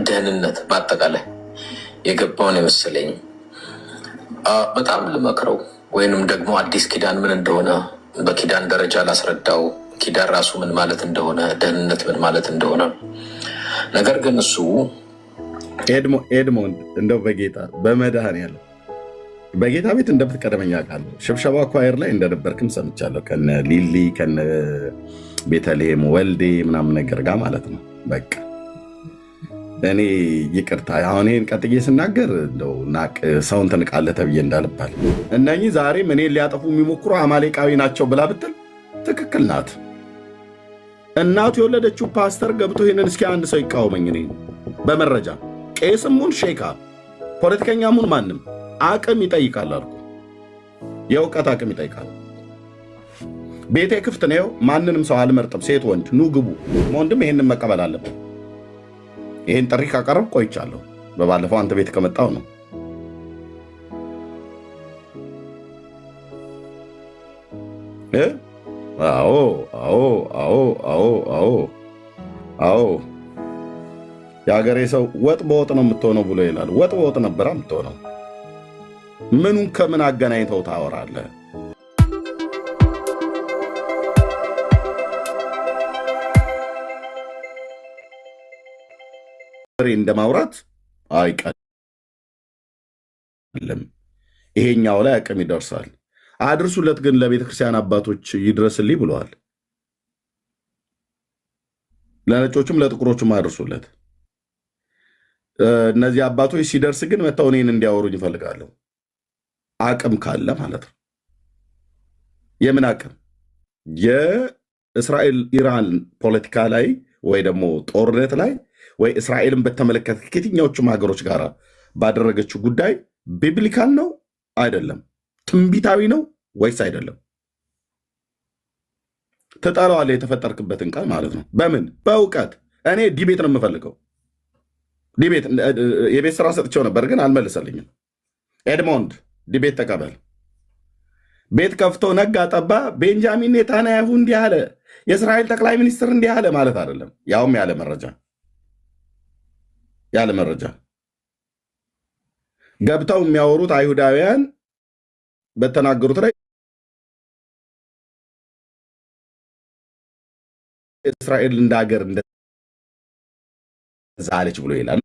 ደህንነት በአጠቃላይ የገባውን የመሰለኝ በጣም ልመክረው ወይንም ደግሞ አዲስ ኪዳን ምን እንደሆነ በኪዳን ደረጃ ላስረዳው፣ ኪዳን ራሱ ምን ማለት እንደሆነ፣ ደህንነት ምን ማለት እንደሆነ። ነገር ግን እሱ ኤድሞንድ እንደው በጌታ በመድኃኔዓለም በጌታ ቤት እንደምትቀደመኝ አውቃለሁ። ሽብሸባ ኳየር ላይ እንደነበርክም ሰምቻለሁ። ከነ ሊሊ ከነ ቤተልሔም ወልዴ ምናምን ነገር ጋር ማለት ነው። በቃ እኔ ይቅርታ አሁን ይህን ቀጥዬ ስናገር እንደው ናቅ ሰውን ትንቃለህ ተብዬ እንዳልባል እነኚህ ዛሬም እኔን ሊያጠፉ የሚሞክሩ አማሌቃዊ ናቸው ብላ ብትል ትክክል ናት። እናቱ የወለደችው ፓስተር ገብቶ ይህንን እስኪ አንድ ሰው ይቃወመኝ። እኔ በመረጃ ቄስም ሁን ሼካ ፖለቲከኛም ሁን ማንም አቅም ይጠይቃል አልኩ። የእውቀት አቅም ይጠይቃል። ቤቴ ክፍት ነው። ማንንም ሰው አልመርጥም። ሴት ወንድ ኑ ግቡ። ወንድም ይህንን መቀበል አለብን። ይህን ጥሪ ካቀረብ ቆይቻለሁ። በባለፈው አንተ ቤት ከመጣው ነው። አዎ አዎ አዎ አዎ አዎ አዎ የሀገሬ ሰው ወጥ በወጥ ነው የምትሆነው ብሎ ይላል። ወጥ በወጥ ነበረ የምትሆነው። ምኑን ከምን አገናኝተው ታወራለህ? እንደማውራት አይቀልም። ይሄኛው ላይ አቅም ይደርሳል። አድርሱለት ግን ለቤተክርስቲያን አባቶች ይድረስልኝ ብለዋል። ለነጮችም ለጥቁሮችም አድርሱለት። እነዚህ አባቶች ሲደርስ ግን መተው እኔን እንዲያወሩኝ ይፈልጋለሁ። አቅም ካለ ማለት ነው። የምን አቅም? የእስራኤል ኢራን ፖለቲካ ላይ ወይ ደግሞ ጦርነት ላይ ወይ እስራኤልን በተመለከተ ከየትኛዎቹም ሀገሮች ጋር ባደረገችው ጉዳይ ቢብሊካል ነው አይደለም? ትንቢታዊ ነው ወይስ አይደለም? ትጠራዋለህ የተፈጠርክበትን ቃል ማለት ነው። በምን? በእውቀት። እኔ ዲቤት ነው የምፈልገው። ዲቤት የቤት ስራ ሰጥቼው ነበር ግን አልመልሰልኝም። ኤድሞንድ ዲቤት ተቀበል። ቤት ከፍቶ ነጋ ጠባ ቤንጃሚን ኔታንያሁ እንዲህ አለ፣ የእስራኤል ጠቅላይ ሚኒስትር እንዲህ አለ ማለት አይደለም። ያውም ያለ መረጃ ገብተው የሚያወሩት አይሁዳውያን በተናገሩት ላይ እስራኤል እንደ ሀገር እንደዛ አለች ብሎ ይላል።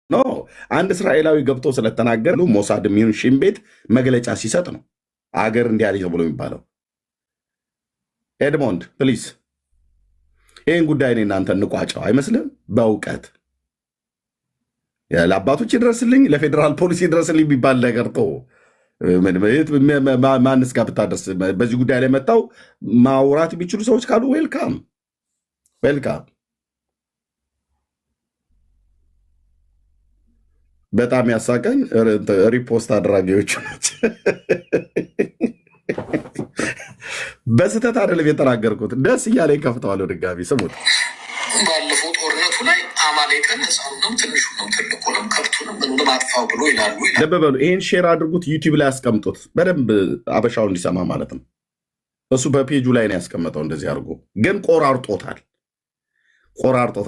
ኖ አንድ እስራኤላዊ ገብቶ ስለተናገር ሞሳድ የሚሆን ሺን ቤት መግለጫ ሲሰጥ ነው አገር እንዲህ አለች ብሎ የሚባለው። ኤድሞንድ ፕሊዝ ይህን ጉዳይ እኔ እናንተ እንቋጨው አይመስልም? በእውቀት ለአባቶች ይድረስልኝ፣ ለፌዴራል ፖሊስ ይድረስልኝ የሚባል ነገር ቶ ማንስ ጋር ብታደርስ በዚህ ጉዳይ ላይ መጣው ማውራት የሚችሉ ሰዎች ካሉ ዌልካም። በጣም ያሳቀኝ ሪፖስት አድራጊዎች ናቸው። በስህተት አይደለም የተናገርኩት፣ ደስ እያለ ከፍተዋለሁ። ድጋሚ ስሙት። ባለፈው ጦርነቱ ላይ አማሌቅን ሕፃኑንም ትንሹንም ትልቁንም ከብቱንም ምንም አጥፋው ብሎ ይላሉ። ልብ በሉ። ይህን ሼር አድርጉት፣ ዩቲዩብ ላይ ያስቀምጡት፣ በደንብ አበሻው እንዲሰማ ማለት ነው። እሱ በፔጁ ላይ ነው ያስቀመጠው። እንደዚህ አድርጎ ግን ቆራርጦታል።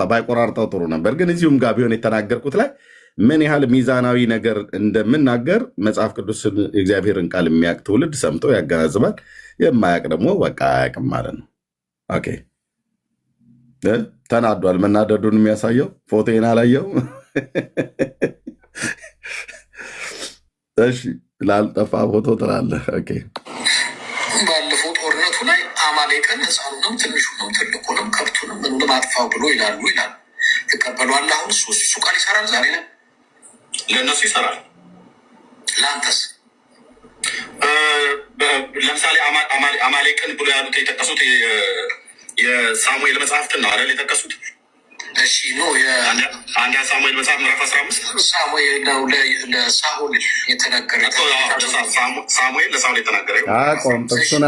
ባይቆራርጠው ጥሩ ነበር። ግን እዚሁም ጋር ቢሆን የተናገርኩት ላይ ምን ያህል ሚዛናዊ ነገር እንደምናገር መጽሐፍ ቅዱስን የእግዚአብሔርን ቃል የሚያውቅ ትውልድ ሰምቶ ያገናዝባል። የማያውቅ ደግሞ በቃ አያውቅም ማለት ነው። ኦኬ ተናዷል። መናደዱን የሚያሳየው ፎቶን አላየው። እሺ ላልጠፋ ፎቶ ትላለህ። ኦኬ ባለፈው ጦርነቱ ላይ አማሌቅን ሕፃኑንም ትንሹንም ትልቁንም ከብቱንም ምንም አጥፋው ብሎ ይላሉ። ትቀበሏለህ? አሁን እሱ ቃል ይሰራል ዛሬ ላይ ለእነሱ ይሰራል። ለአንተስ? ለምሳሌ አማሌቅን ብሎ ያሉት የጠቀሱት የሳሙኤል መጽሐፍትን ነው አይደል የጠቀሱት? እሺ ነው አንድ ሳሙኤል መጽሐፍ ምዕራፍ 15 ሳሙኤል ነው ለሳኦል የተናገረ። ሳሙኤል ለሳኦል የተናገረ አያውቀውም። ጥቅሱን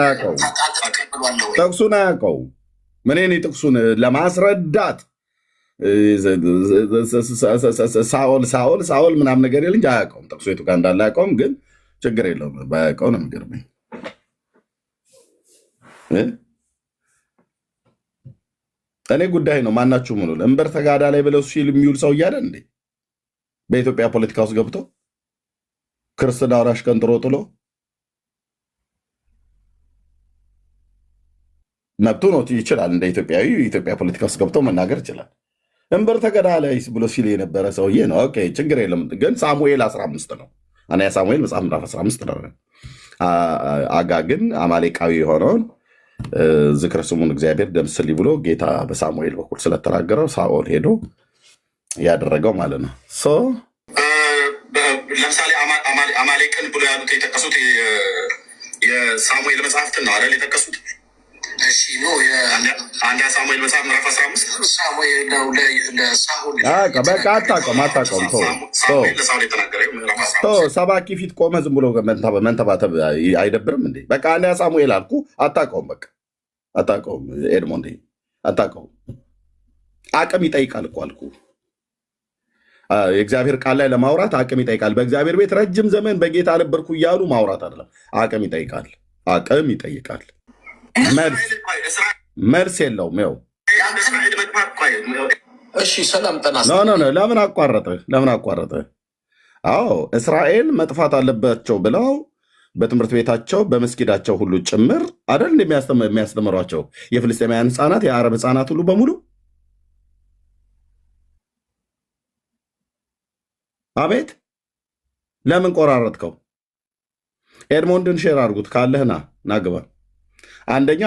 አያውቀው። ምን ጥቅሱን ለማስረዳት ሳኦል ምናምን ነገር የለ እንጂ አያውቀውም። ጥቅሱ የቱ ጋር እንዳለ አያውቀውም። ግን ችግር የለውም። ባያውቀው ነው የሚገርመኝ። እኔ ጉዳይ ነው ማናችሁ ምኑ እንበር ተጋዳ ላይ ብለው ሲል የሚውል ሰው እያለ እንዴ በኢትዮጵያ ፖለቲካ ውስጥ ገብቶ ክርስትና ወራሽ ቀንጥሮ ጥሎ መብቱ ነው ይችላል። እንደ ኢትዮጵያዊ ኢትዮጵያ ፖለቲካ ውስጥ ገብቶ መናገር ይችላል። እንበር ተጋዳ ላይ ብሎ ሲል የነበረ ሰውዬ ነው። ኦኬ ችግር የለም። ግን ሳሙኤል 15 ነው አንደኛ ሳሙኤል መጽሐፍ ምዕራፍ 15 ነው። አጋግን አማሌቃዊ የሆነውን ዝክረ ስሙን እግዚአብሔር ደምስልኝ ብሎ ጌታ በሳሙኤል በኩል ስለተናገረው ሳኦል ሄዶ ያደረገው ማለት ነው። ለምሳሌ አማሌቅን ብሎ ያሉት የጠቀሱት የሳሙኤል መጽሐፍትን ነው አይደል የጠቀሱት? እሺ ነው አንደኛ ሳሙኤል መጽሐፍ ምዕራፍ 15 ሳሙኤል ነው ለሳኦል በቃ አታውቀውም ሰባኪ ፊት ቆመ ዝም ብሎ መንተባተብ አይደብርም እንዴ? በቃ አንደኛ ሳሙኤል አልኩ አታውቀውም። በቃ አታውቀውም። ኤድሞንድ አታውቀውም። አቅም ይጠይቃል እኮ አልኩ። የእግዚአብሔር ቃል ላይ ለማውራት አቅም ይጠይቃል። በእግዚአብሔር ቤት ረጅም ዘመን በጌታ ነበርኩ እያሉ ማውራት አይደለም። አቅም ይጠይቃል። አቅም ይጠይቃል። መልስ የለውም። ው እሺ ሰላም ጠና ለምን አቋረጠ? አዎ እስራኤል መጥፋት አለባቸው ብለው በትምህርት ቤታቸው በመስጊዳቸው ሁሉ ጭምር አደል የሚያስተምሯቸው የፍልስጤማውያን ህፃናት የአረብ ህፃናት ሁሉ በሙሉ። አቤት ለምን ቆራረጥከው? ኤድሞንድን ሼር አድርጉት ካለህና ናግባ። አንደኛ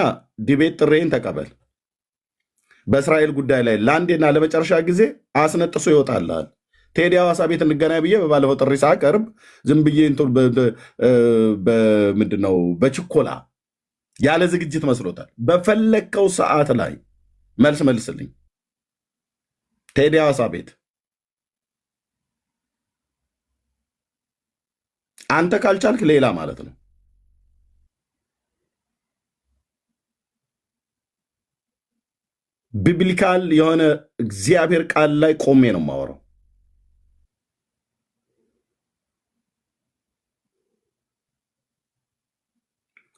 ዲቤት ጥሬን ተቀበል። በእስራኤል ጉዳይ ላይ ለአንዴና ለመጨረሻ ጊዜ አስነጥሶ ይወጣልሃል። ቴዲ ሐዋሳ ቤት እንገናኝ ብዬ በባለፈው ጥሪ ሳቀርብ ዝም ብዬ ምንድነው በችኮላ ያለ ዝግጅት መስሎታል። በፈለግከው ሰዓት ላይ መልስልኝ። ቴዲ ሐዋሳ ቤት አንተ ካልቻልክ ሌላ ማለት ነው። ቢብሊካል የሆነ እግዚአብሔር ቃል ላይ ቆሜ ነው የማወራው።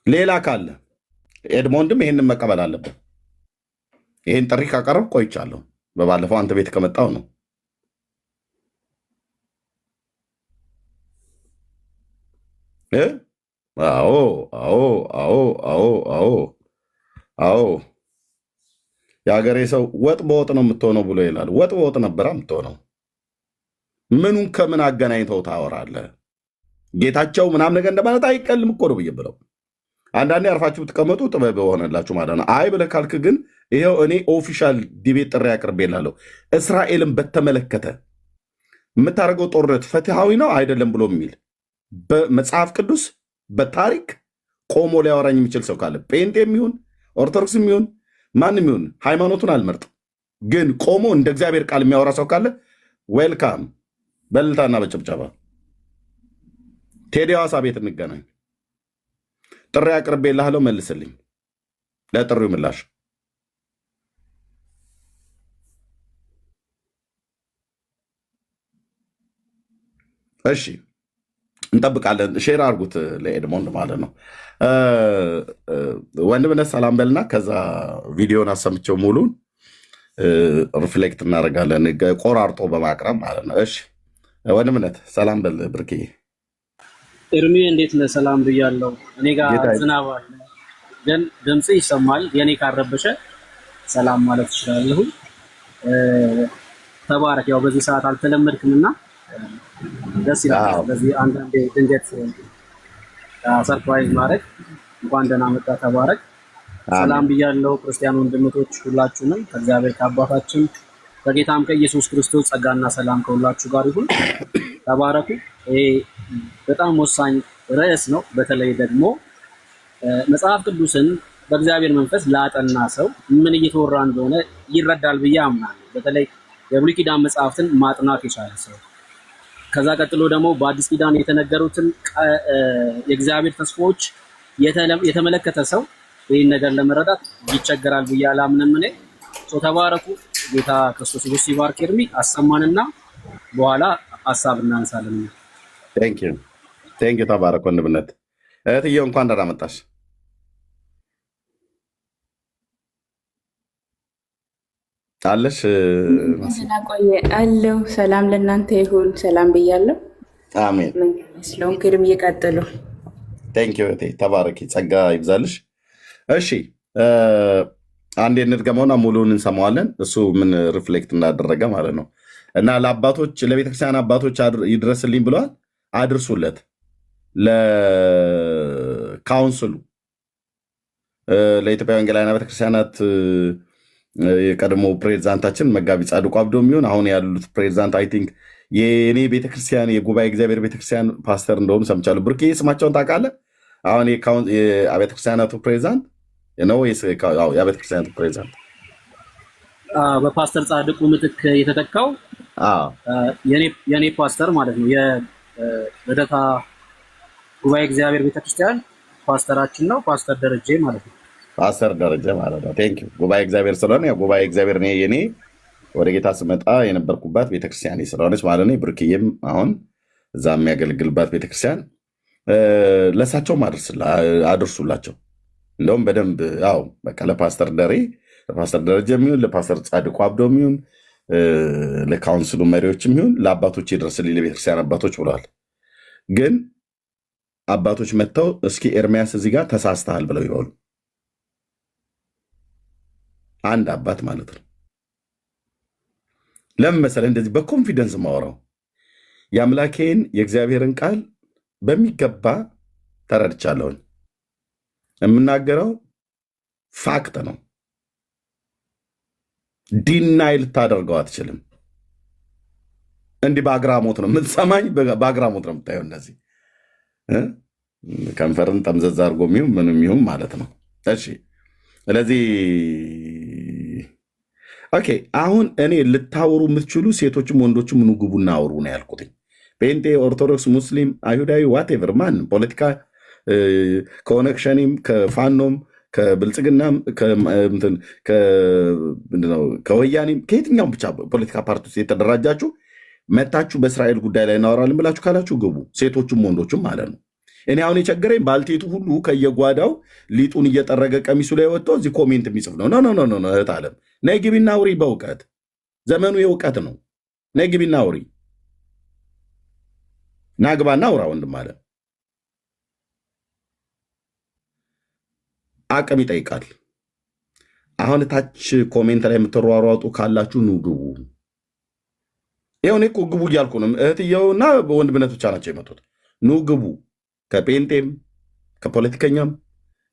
ሌላ ካለ ኤድሞንድም ይሄንን መቀበል አለበት። ይሄን ጥሪ ካቀረብ ቆይቻለሁ። በባለፈው አንተ ቤት ከመጣው ነው። አዎ የሀገሬ ሰው ወጥ በወጥ ነው የምትሆነው ብሎ ይላል። ወጥ በወጥ ነበረ የምትሆነው። ምኑን ከምን አገናኝተው ታወራለህ? ጌታቸው ምናምን ነገር እንደማለት አይቀልም እኮ ነው ብዬ ብለው አንዳንዴ አርፋችሁ ብትቀመጡ ጥበብ የሆነላችሁ ማለት ነው። አይ ብለህ ካልክ ግን ይኸው እኔ ኦፊሻል ዲቤት ጥሪ አቅርቤላለሁ። እስራኤልን በተመለከተ የምታደርገው ጦርነት ፍትሃዊ ነው አይደለም ብሎ የሚል በመጽሐፍ ቅዱስ በታሪክ ቆሞ ሊያወራኝ የሚችል ሰው ካለ ጴንጤ የሚሆን ኦርቶዶክስ የሚሆን ማንም ይሁን ሃይማኖቱን አልመርጥም፣ ግን ቆሞ እንደ እግዚአብሔር ቃል የሚያወራ ሰው ካለ ዌልካም በልልታና በጭብጨባ ቴዲ ሐዋሳ ቤት እንገናኝ። ጥሪ አቅርቤልሃለሁ፣ መልስልኝ። ለጥሪው ምላሽ እሺ እንጠብቃለን። ሼር አድርጉት ለኤድሞንድ ማለት ነው። ወንድምነት ሰላም በልና ከዛ ቪዲዮን አሰምቸው ሙሉን ሪፍሌክት እናደርጋለን፣ ቆራርጦ በማቅረብ ማለት ነው። እሺ ወንድምነት ሰላም በል ብርክዬ። ኤርሚ እንዴት ነህ? ሰላም ብያለሁ። እኔ ጋር ዝናብ አለ፣ ግን ድምፅ ይሰማል። የኔ ካረበሸ ሰላም ማለት እችላለሁ። ተባረክ። ያው በዚህ ሰዓት አልተለመድክምና ደስ ይላል። ስለዚህ አንዳንዴ ድንገት ሰርፕራይዝ ማድረግ እንኳን ደህና መጣ። ተባረክ። ሰላም ብያለሁ ክርስቲያን ወንድሞች ሁላችሁንም ከእግዚአብሔር ከአባታችን ከጌታም ከኢየሱስ ክርስቶስ ጸጋና ሰላም ከሁላችሁ ጋር ይሁን። ተባረኩ። ይሄ በጣም ወሳኝ ርዕስ ነው። በተለይ ደግሞ መጽሐፍ ቅዱስን በእግዚአብሔር መንፈስ ላጠና ሰው ምን እየተወራ እንደሆነ ይረዳል ብዬ አምናለሁ። በተለይ የብሉይ ኪዳን መጽሐፍትን ማጥናት የቻለ ሰው፣ ከዛ ቀጥሎ ደግሞ በአዲስ ኪዳን የተነገሩትን የእግዚአብሔር ተስፋዎች የተመለከተ ሰው ይህን ነገር ለመረዳት ይቸገራል ብዬ አላምንም። እኔ ተባረኩ። ጌታ ክርስቶስ ኢየሱስ ይባርክ። ኤርሚ አሰማንና በኋላ ሀሳብ እናነሳለን። ቴንክ ዩ ተባረክ ወንድምነት። እህትዬው እንኳን ደህና መጣሽ። አለሽ ቆየ አለው። ሰላም ለእናንተ ይሁን። ሰላም ብያለሁ። አሜን። ስለሆን ክድም እየቀጥሉ ቴንኪው ተባረኪ፣ ጸጋ ይብዛልሽ። እሺ አንዴ እንድገመውና ሙሉውን እንሰማዋለን። እሱ ምን ሪፍሌክት እንዳደረገ ማለት ነው። እና ለአባቶች ለቤተክርስቲያን አባቶች ይድረስልኝ ብለዋል። አድርሱለት ለካውንስሉ ለኢትዮጵያ ወንጌላውያን ቤተክርስቲያናት የቀድሞ ፕሬዚዳንታችን መጋቢ ጻድቁ አብዶ የሚሆን አሁን ያሉት ፕሬዚዳንት አይ ቲንክ የእኔ ቤተክርስቲያን የጉባኤ እግዚአብሔር ቤተክርስቲያን ፓስተር እንደሆኑ ሰምቻለሁ። ብርክ ስማቸውን ታውቃለህ? አሁን የአብያተ ክርስቲያናቱ ፕሬዚዳንት ነው ወይስ የአብያተ ክርስቲያናቱ ፕሬዚዳንት? በፓስተር ጻድቁ ምትክ የተተካው የኔ ፓስተር ማለት ነው። የልደታ ጉባኤ እግዚአብሔር ቤተክርስቲያን ፓስተራችን ነው። ፓስተር ደረጀ ማለት ነው። ፓስተር ደረጀ ማለት ነው። ቴንኪው። ጉባኤ እግዚአብሔር ስለሆነ ጉባኤ እግዚአብሔር የኔ ወደ ጌታ ስመጣ የነበርኩባት ቤተክርስቲያን ስለሆነች ማለት ነው። ብርክዬም አሁን እዛ የሚያገለግልባት ቤተክርስቲያን ለእሳቸውም አድርሱላቸው። እንደውም በደንብ በቃ ለፓስተር ደረጀ የሚሆን ለፓስተር ጻድቁ አብዶ የሚሆን ለካውንስሉ መሪዎች የሚሆን ለአባቶች ይድረስልኝ፣ ለቤተክርስቲያን አባቶች ብለዋል። ግን አባቶች መጥተው እስኪ ኤርሚያስ እዚህ ጋር ተሳስተሃል ብለው ይበሉ። አንድ አባት ማለት ነው። ለምን መሰለህ እንደዚህ በኮንፊደንስ ማወራው? የአምላኬን የእግዚአብሔርን ቃል በሚገባ ተረድቻለሁኝ። የምናገረው ፋክት ነው። ዲናይ ልታደርገው አትችልም። እንዲህ በአግራሞት ነው የምትሰማኝ፣ በአግራሞት ነው የምታየው። እንደዚህ ከንፈርን ጠምዘዝ አድርጎ የሚሆን ምንም ይሁን ማለት ነው። እሺ ስለዚህ ኦኬ፣ አሁን እኔ ልታወሩ የምትችሉ ሴቶችም ወንዶችም ኑ ግቡና አውሩ ነው ያልኩትኝ። ፔንቴ፣ ኦርቶዶክስ፣ ሙስሊም፣ አይሁዳዊ ዋቴቨር ማንም ፖለቲካ ከኦነግ ከፋኖም ከብልጽግናም ከወያኔም ከየትኛውም ብቻ ፖለቲካ ፓርቲ ውስጥ የተደራጃችሁ መታችሁ በእስራኤል ጉዳይ ላይ እናወራለን ብላችሁ ካላችሁ ግቡ፣ ሴቶችም ወንዶችም ማለት ነው። እኔ አሁን የቸገረኝ ባልቴቱ ሁሉ ከየጓዳው ሊጡን እየጠረገ ቀሚሱ ላይ ወጥቶ እዚህ ኮሜንት የሚጽፍ ነው። ኖ እህት አለም ነይ ግቢና አውሪ። በእውቀት ዘመኑ የእውቀት ነው። ነይ ግቢና አውሪ። ናግባና አውራ ወንድም አለ። አቅም ይጠይቃል። አሁን ታች ኮሜንት ላይ የምትሯሯጡ ካላችሁ ኑ ግቡ። ይኸው እኔ እኮ ግቡ እያልኩ ነው። እህትየውና ወንድምነት ብቻ ናቸው የመጡት። ኑ ግቡ። ከጴንጤም ከፖለቲከኛም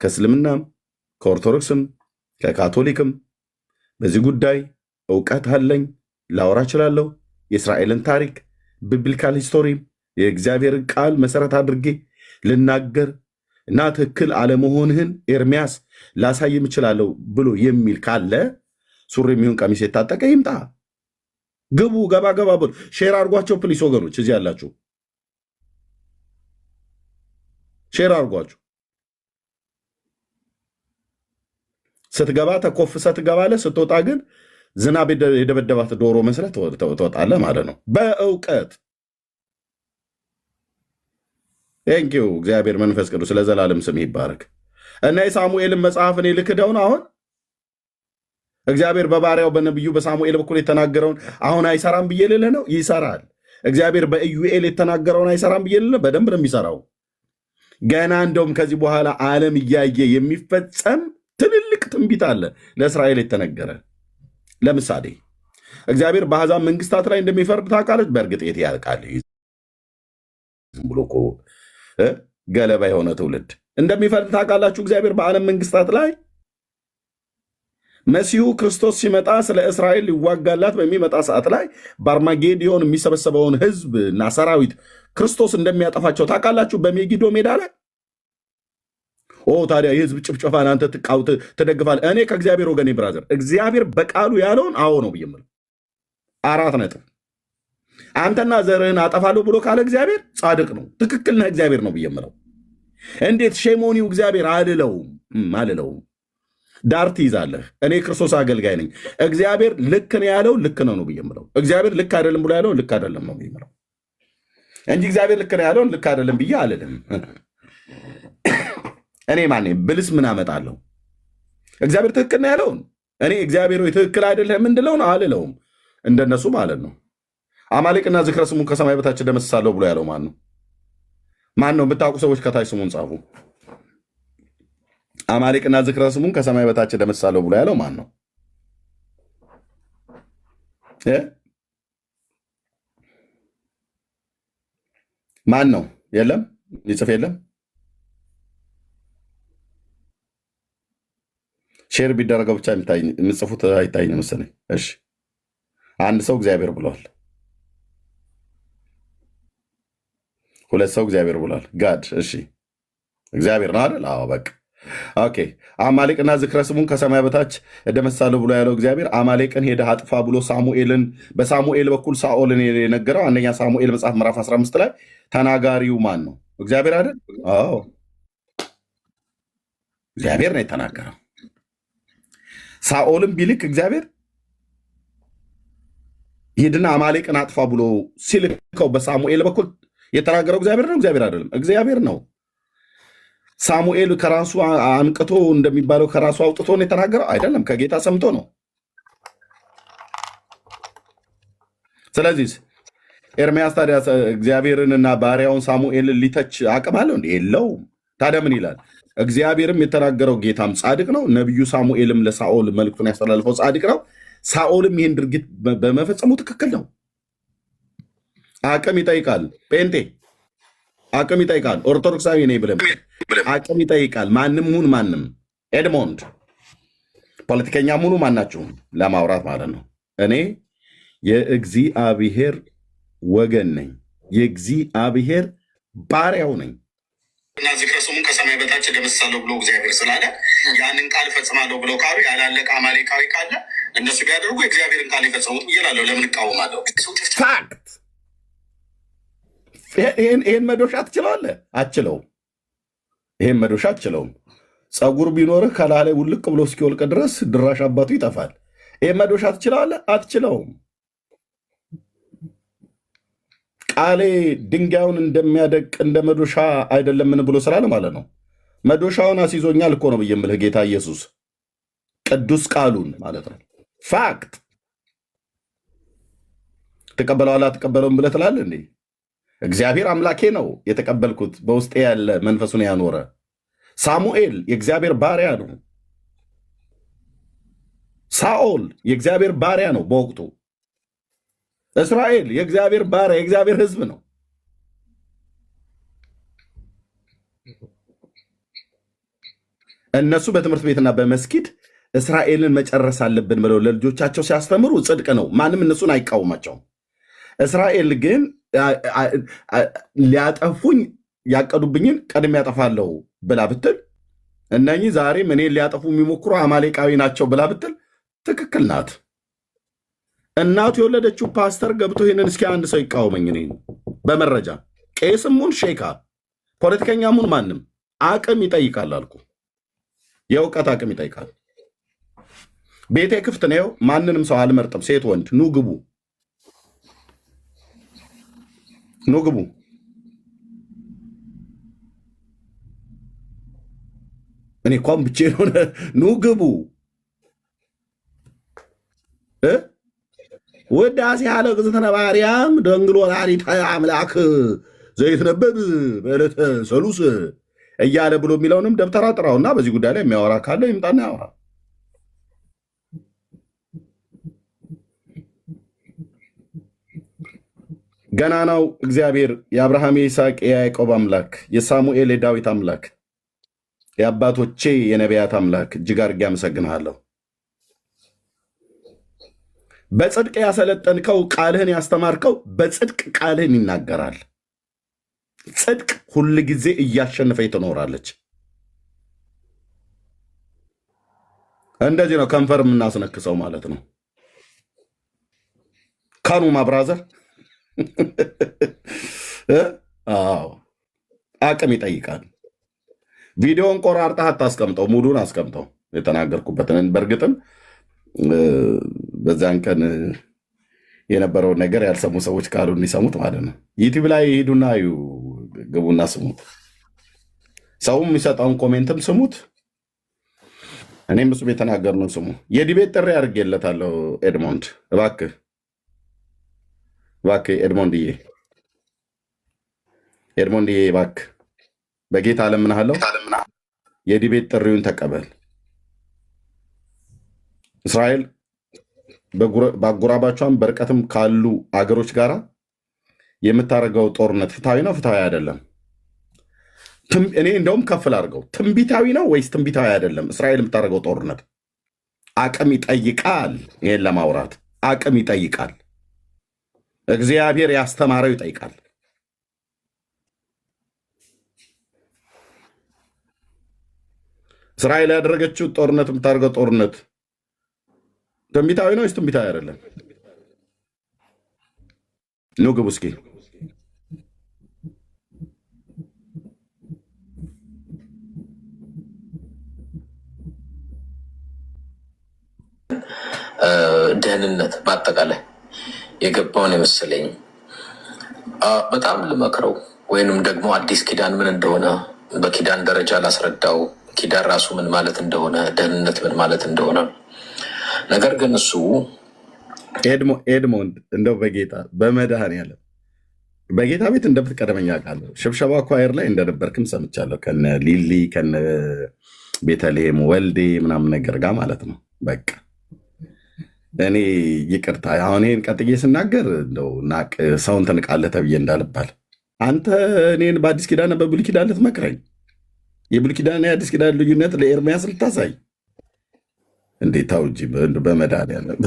ከእስልምናም ከኦርቶዶክስም ከካቶሊክም በዚህ ጉዳይ እውቀት አለኝ፣ ላወራ እችላለሁ። የእስራኤልን ታሪክ ቢብሊካል ሂስቶሪ የእግዚአብሔርን ቃል መሰረት አድርጌ ልናገር እና ትክክል አለመሆንህን ኤርሚያስ ላሳይም እችላለሁ ብሎ የሚል ካለ ሱሪ የሚሆን ቀሚስ የታጠቀ ይምጣ። ግቡ፣ ገባ ብሎ ሼር አድርጓቸው ፕሊስ ወገኖች፣ እዚህ ያላችሁ ሼር አድርጓችሁ። ስትገባ ተኮፍሰህ ትገባለህ። ስትወጣ ግን ዝናብ የደበደባት ዶሮ መስለህ ትወጣለህ ማለት ነው። በእውቀት ቴንኪው። እግዚአብሔር መንፈስ ቅዱስ ለዘላለም ስም ይባረክ። እና የሳሙኤልን መጽሐፍ እኔ ልክደውን አሁን እግዚአብሔር በባሪያው በነቢዩ በሳሙኤል በኩል የተናገረውን አሁን አይሰራም ብዬ ልልህ ነው? ይሰራል። እግዚአብሔር በኢዩኤል የተናገረውን አይሰራም ብዬ ልልህ? በደንብ ነው የሚሰራው። ገና እንደውም ከዚህ በኋላ ዓለም እያየ የሚፈጸም ትልልቅ ትንቢት አለ ለእስራኤል የተነገረ። ለምሳሌ እግዚአብሔር በአሕዛብ መንግስታት ላይ እንደሚፈርድ ታውቃለች። በእርግጥ የት ያልቃል? ዝም ብሎ እኮ ገለባ የሆነ ትውልድ እንደሚፈርድ ታውቃላችሁ። እግዚአብሔር በዓለም መንግስታት ላይ መሲሁ ክርስቶስ ሲመጣ ስለ እስራኤል ሊዋጋላት በሚመጣ ሰዓት ላይ በአርማጌዲዮን የሚሰበሰበውን ህዝብ እና ሰራዊት ክርስቶስ እንደሚያጠፋቸው ታውቃላችሁ። በሜጊዶ ሜዳ ላይ ታዲያ የህዝብ ጭፍጨፋን አንተ ትደግፋለህ? እኔ ከእግዚአብሔር ወገኔ ብራዘር፣ እግዚአብሔር በቃሉ ያለውን አዎ ነው ብዬ የምለው 4 ነጥብ። አንተና ዘርህን አጠፋለሁ ብሎ ካለ እግዚአብሔር ጻድቅ ነው፣ ትክክል ነህ፣ እግዚአብሔር ነው ብዬ የምለው። እንዴት ሼሞኒው እግዚአብሔር አልለውም። ዳር ትይዛለህ። እኔ ክርስቶስ አገልጋይ ነኝ። እግዚአብሔር ልክ ነው ያለው ልክ ነው ብዬ የምለው። እግዚአብሔር ልክ አይደለም ብሎ ያለው ልክ አይደለም ነው ብዬ የምለው እንጂ እግዚአብሔር ልክ ነው ያለውን ልክ አይደለም ብዬ አልልም። እኔ ማን ብልስ ምን አመጣለሁ? እግዚአብሔር ትክክል ነው ያለውን እኔ እግዚአብሔር ወይ ትክክል አይደለም እንድለው ነው አልለውም። እንደነሱ ማለት ነው። አማሌቅና ዝክረ ስሙን ከሰማይ በታች ደመስሳለሁ ብሎ ያለው ማን ነው? ማን ነው? የምታውቁ ሰዎች ከታች ስሙን ጻፉ። አማሌቅና ዝክረ ስሙን ከሰማይ በታች ደመስሳለሁ ብሎ ያለው ማን ነው? ማን ነው? የለም ይጽፍ የለም። ሼር ቢደረገው ብቻ የምጽፉት አይታይኝ መሰለኝ። እሺ አንድ ሰው እግዚአብሔር ብሏል። ሁለት ሰው እግዚአብሔር ብሏል። ጋድ እሺ እግዚአብሔር ነው አይደል? አዎ በቃ ኦኬ። አማሌቅና ዝክረ ስሙን ከሰማይ በታች እደመስሳለሁ ብሎ ያለው እግዚአብሔር አማሌቅን ሄደህ አጥፋ ብሎ ሳሙኤልን በሳሙኤል በኩል ሳኦልን የነገረው አንደኛ ሳሙኤል መጽሐፍ ምዕራፍ 15 ላይ ተናጋሪው ማን ነው? እግዚአብሔር አይደል? አዎ እግዚአብሔር ነው የተናገረው። ሳኦልን ቢልክ እግዚአብሔር ሂድና አማሌቅን አጥፋ ብሎ ሲልከው በሳሙኤል በኩል የተናገረው እግዚአብሔር ነው? እግዚአብሔር አይደለም? እግዚአብሔር ነው። ሳሙኤል ከራሱ አንቅቶ እንደሚባለው ከራሱ አውጥቶ ነው የተናገረው? አይደለም፣ ከጌታ ሰምቶ ነው። ስለዚህ ኤርምያስ ታዲያ እግዚአብሔርንና ባሪያውን ሳሙኤልን ሊተች አቅም አለው እንዴ? የለውም። ታዲያ ምን ይላል? እግዚአብሔርም የተናገረው ጌታም ጻድቅ ነው፣ ነቢዩ ሳሙኤልም ለሳኦል መልእክቱን ያስተላልፈው ጻድቅ ነው፣ ሳኦልም ይህን ድርጊት በመፈጸሙ ትክክል ነው። አቅም ይጠይቃል። ጴንጤ አቅም ይጠይቃል። ኦርቶዶክሳዊ ነኝ ብለህ አቅም ይጠይቃል። ማንም ሁን ማንም፣ ኤድሞንድ ፖለቲከኛም ሁኑ ማናችሁም ለማውራት ማለት ነው። እኔ የእግዚአብሔር ወገን ነኝ፣ የእግዚአብሔር ባሪያው ነኝ። እና ዝክረ ስሙን ከሰማይ በታች እደመስሳለሁ ብሎ እግዚአብሔር ስላለ ያንን ቃል እፈጽማለሁ ብለው ካሉ ያላለቀ አማሌቃዊ ካለ እነሱ ቢያደርጉ የእግዚአብሔርን ቃል የፈጸሙት እየላለሁ። ለምን እቃወማለሁ? ፋክት። ይህን መዶሻ ትችላለህ? አችለውም። ይህን መዶሻ አትችለውም። ፀጉር ቢኖርህ ከላህ ላይ ውልቅ ብሎ እስኪወልቅ ድረስ ድራሽ አባቱ ይጠፋል። ይህን መዶሻ ትችላለህ? አትችለውም። ቃሌ ድንጋዩን እንደሚያደቅ እንደ መዶሻ አይደለምን ብሎ ስላለ ማለት ነው። መዶሻውን አስይዞኛል እኮ ነው ብዬ የምልህ ጌታ ኢየሱስ ቅዱስ ቃሉን ማለት ነው። ፋክት። ትቀበለዋለህ አትቀበለውም ብለህ ትላለህ እንዴ? እግዚአብሔር አምላኬ ነው የተቀበልኩት፣ በውስጤ ያለ መንፈሱን ያኖረ። ሳሙኤል የእግዚአብሔር ባሪያ ነው። ሳኦል የእግዚአብሔር ባሪያ ነው በወቅቱ። እስራኤል የእግዚአብሔር ባሪያ የእግዚአብሔር ሕዝብ ነው። እነሱ በትምህርት ቤትና በመስጊድ እስራኤልን መጨረስ አለብን ብለው ለልጆቻቸው ሲያስተምሩ ጽድቅ ነው። ማንም እነሱን አይቃወማቸውም። እስራኤል ግን ሊያጠፉኝ ያቀዱብኝን ቀድሜ ያጠፋለሁ ብላ ብትል፣ እነኚህ ዛሬም እኔን ሊያጠፉ የሚሞክሩ አማሌቃዊ ናቸው ብላ ብትል ትክክል ናት። እናቱ የወለደችው ፓስተር ገብቶ ይህንን እስኪ አንድ ሰው ይቃወመኝ። እኔ በመረጃ ቄስሙን ሼካ ፖለቲከኛሙን ማንም አቅም ይጠይቃል አልኩ። የእውቀት አቅም ይጠይቃል። ቤቴ ክፍት ነው። ማንንም ሰው አልመርጥም። ሴት ወንድ፣ ኑ ግቡ፣ ኑ ግቡ። እኔ እንኳን ብቻዬን ሆነ ኑ ግቡ። ውዳሴ ያለ እግዝእትነ ማርያም ድንግል ወላዲተ አምላክ ዘይትነበብ በዕለተ ሰሉስ እያለ ብሎ የሚለውንም ደብተራ ጥራውና በዚህ ጉዳይ ላይ የሚያወራ ካለ ይምጣና ያወራ። ገናናው እግዚአብሔር የአብርሃም የይስሐቅ የያዕቆብ አምላክ የሳሙኤል የዳዊት አምላክ የአባቶቼ የነቢያት አምላክ እጅግ አድርጌ አመሰግንሃለሁ። በጽድቅ ያሰለጠንከው ቃልህን ያስተማርከው በጽድቅ ቃልህን ይናገራል። ጽድቅ ሁል ጊዜ እያሸነፈች ትኖራለች። እንደዚህ ነው ከንፈር የምናስነክሰው ማለት ነው። ካኑ ማብራዘር አቅም ይጠይቃል። ቪዲዮን ቆራርጠህ አታስቀምጠው፣ ሙሉን አስቀምጠው የተናገርኩበትን። በእርግጥም በዛን ቀን የነበረውን ነገር ያልሰሙ ሰዎች ካሉ እንዲሰሙት ማለት ነው። ዩቲዩብ ላይ ሂዱና ግቡና ስሙት። ሰውም የሚሰጠውን ኮሜንትም ስሙት። እኔም እሱ የተናገርነው ስሙ የዲቤት ጥሪ አድርጌለታለሁ። ኤድሞንድ እባክህ ኤድሞንድዬ እባክህ በጌታ እለምንሃለሁ፣ የዲቤት ጥሪውን ተቀበል። እስራኤል በአጎራባቿም በርቀትም ካሉ አገሮች ጋር የምታደርገው ጦርነት ፍትሐዊ ነው? ፍትሐዊ አይደለም? እኔ እንደውም ከፍል አድርገው ትንቢታዊ ነው ወይስ ትንቢታዊ አይደለም? እስራኤል የምታደርገው ጦርነት አቅም ይጠይቃል። ይሄን ለማውራት አቅም ይጠይቃል። እግዚአብሔር ያስተማረው ይጠይቃል። እስራኤል ያደረገችው ጦርነት የምታደርገው ጦርነት ትንቢታዊ ነው ወይስ ትንቢታዊ አይደለም? ኑ ግቡ እስኪ። ደህንነት በአጠቃላይ የገባውን የመሰለኝ በጣም ልመክረው ወይንም ደግሞ አዲስ ኪዳን ምን እንደሆነ በኪዳን ደረጃ ላስረዳው፣ ኪዳን ራሱ ምን ማለት እንደሆነ፣ ደህንነት ምን ማለት እንደሆነ። ነገር ግን እሱ ኤድሞንድ እንደው በጌታ በመድኃኔዓለም በጌታ ቤት እንደምትቀደመኝ አውቃለሁ። ሽብሸባ ኳየር ላይ እንደነበርክም ሰምቻለሁ። ከነ ሊሊ ከነ ቤተልሔም ወልዴ ምናምን ነገር ጋር ማለት ነው። በቃ እኔ ይቅርታ አሁን ይህን ቀጥዬ ስናገር እንደው ናቅ ሰውን ትንቃለህ ተብዬ እንዳልባል አንተ እኔን በአዲስ ኪዳን በብሉይ ኪዳን ልትመክረኝ፣ የብሉይ ኪዳን የአዲስ ኪዳን ልዩነት ለኤርምያስ ልታሳይ እንዴት? ተው እንጂ በመድኃኒዓለም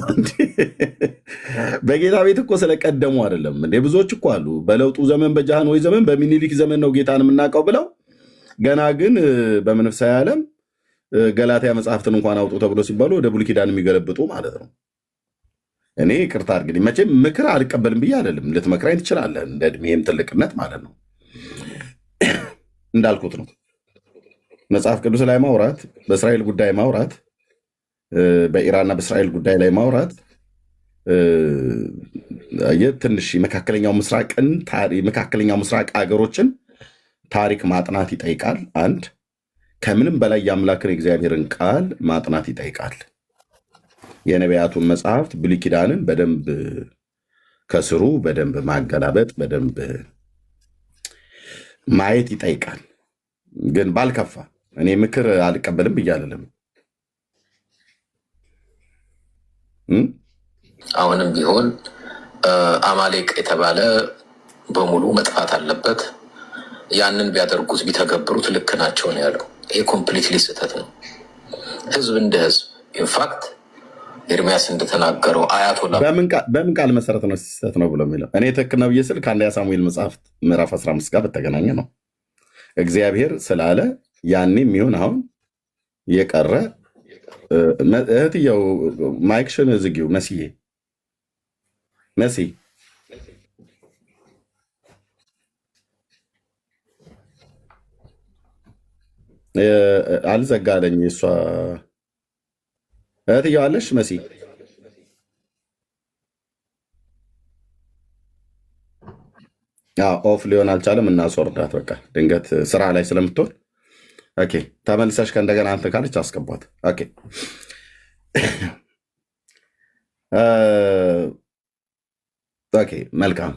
በጌታ ቤት እኮ ስለቀደሙ አይደለም እንዴ? ብዙዎች እኮ አሉ በለውጡ ዘመን በጃንሆይ ዘመን በሚኒሊክ ዘመን ነው ጌታን የምናውቀው ብለው ገና ግን በመንፈሳዊ ዓለም ገላትያ መጽሐፍትን እንኳን አውጡ ተብሎ ሲባሉ ወደ ብሉይ ኪዳን የሚገለብጡ ማለት ነው። እኔ ይቅርታ አድርግልኝ፣ መቼም ምክር አልቀበልም ብዬ አይደለም። ልትመክራኝ ትችላለህ፣ እንደ እድሜም ትልቅነት ማለት ነው። እንዳልኩት ነው መጽሐፍ ቅዱስ ላይ ማውራት፣ በእስራኤል ጉዳይ ማውራት፣ በኢራንና በእስራኤል ጉዳይ ላይ ማውራት ትንሽ የመካከለኛው ምስራቅ አገሮችን ታሪክ ማጥናት ይጠይቃል። አንድ ከምንም በላይ የአምላክን የእግዚአብሔርን ቃል ማጥናት ይጠይቃል። የነቢያቱን መጽሐፍት ብሉይ ኪዳንን በደንብ ከስሩ በደንብ ማገላበጥ በደንብ ማየት ይጠይቃል። ግን ባልከፋ እኔ ምክር አልቀበልም ብዬ አልልም። አሁንም ቢሆን አማሌቅ የተባለ በሙሉ መጥፋት አለበት። ያንን ቢያደርጉት ቢተገብሩት ልክ ናቸው ነው ያለው። ይሄ ኮምፕሊትሊ ስህተት ነው። ህዝብ እንደ ህዝብ ኢንፋክት ኤርሚያስ እንደተናገረው አያቶላ በምን ቃል መሰረት ነው ስህተት ነው ብሎ የሚለው? እኔ ትክክል ነው ብዬ ስል ከአንደኛ ሳሙኤል መጽሐፍ ምዕራፍ 15 ጋር በተገናኘ ነው። እግዚአብሔር ስላለ ያኔ የሚሆን አሁን የቀረ እህትየው ማይክሽን ዝጊው መሲ አልዘጋለኝ። እሷ እህትየው አለሽ መሲ? ኦፍ ሊሆን አልቻለም። እናስወርዳት በቃ ድንገት ስራ ላይ ስለምትሆን። ኦኬ ተመልሰሽ ከእንደገና አንተ ካለች አስገባት። ኦኬ ኦኬ መልካም።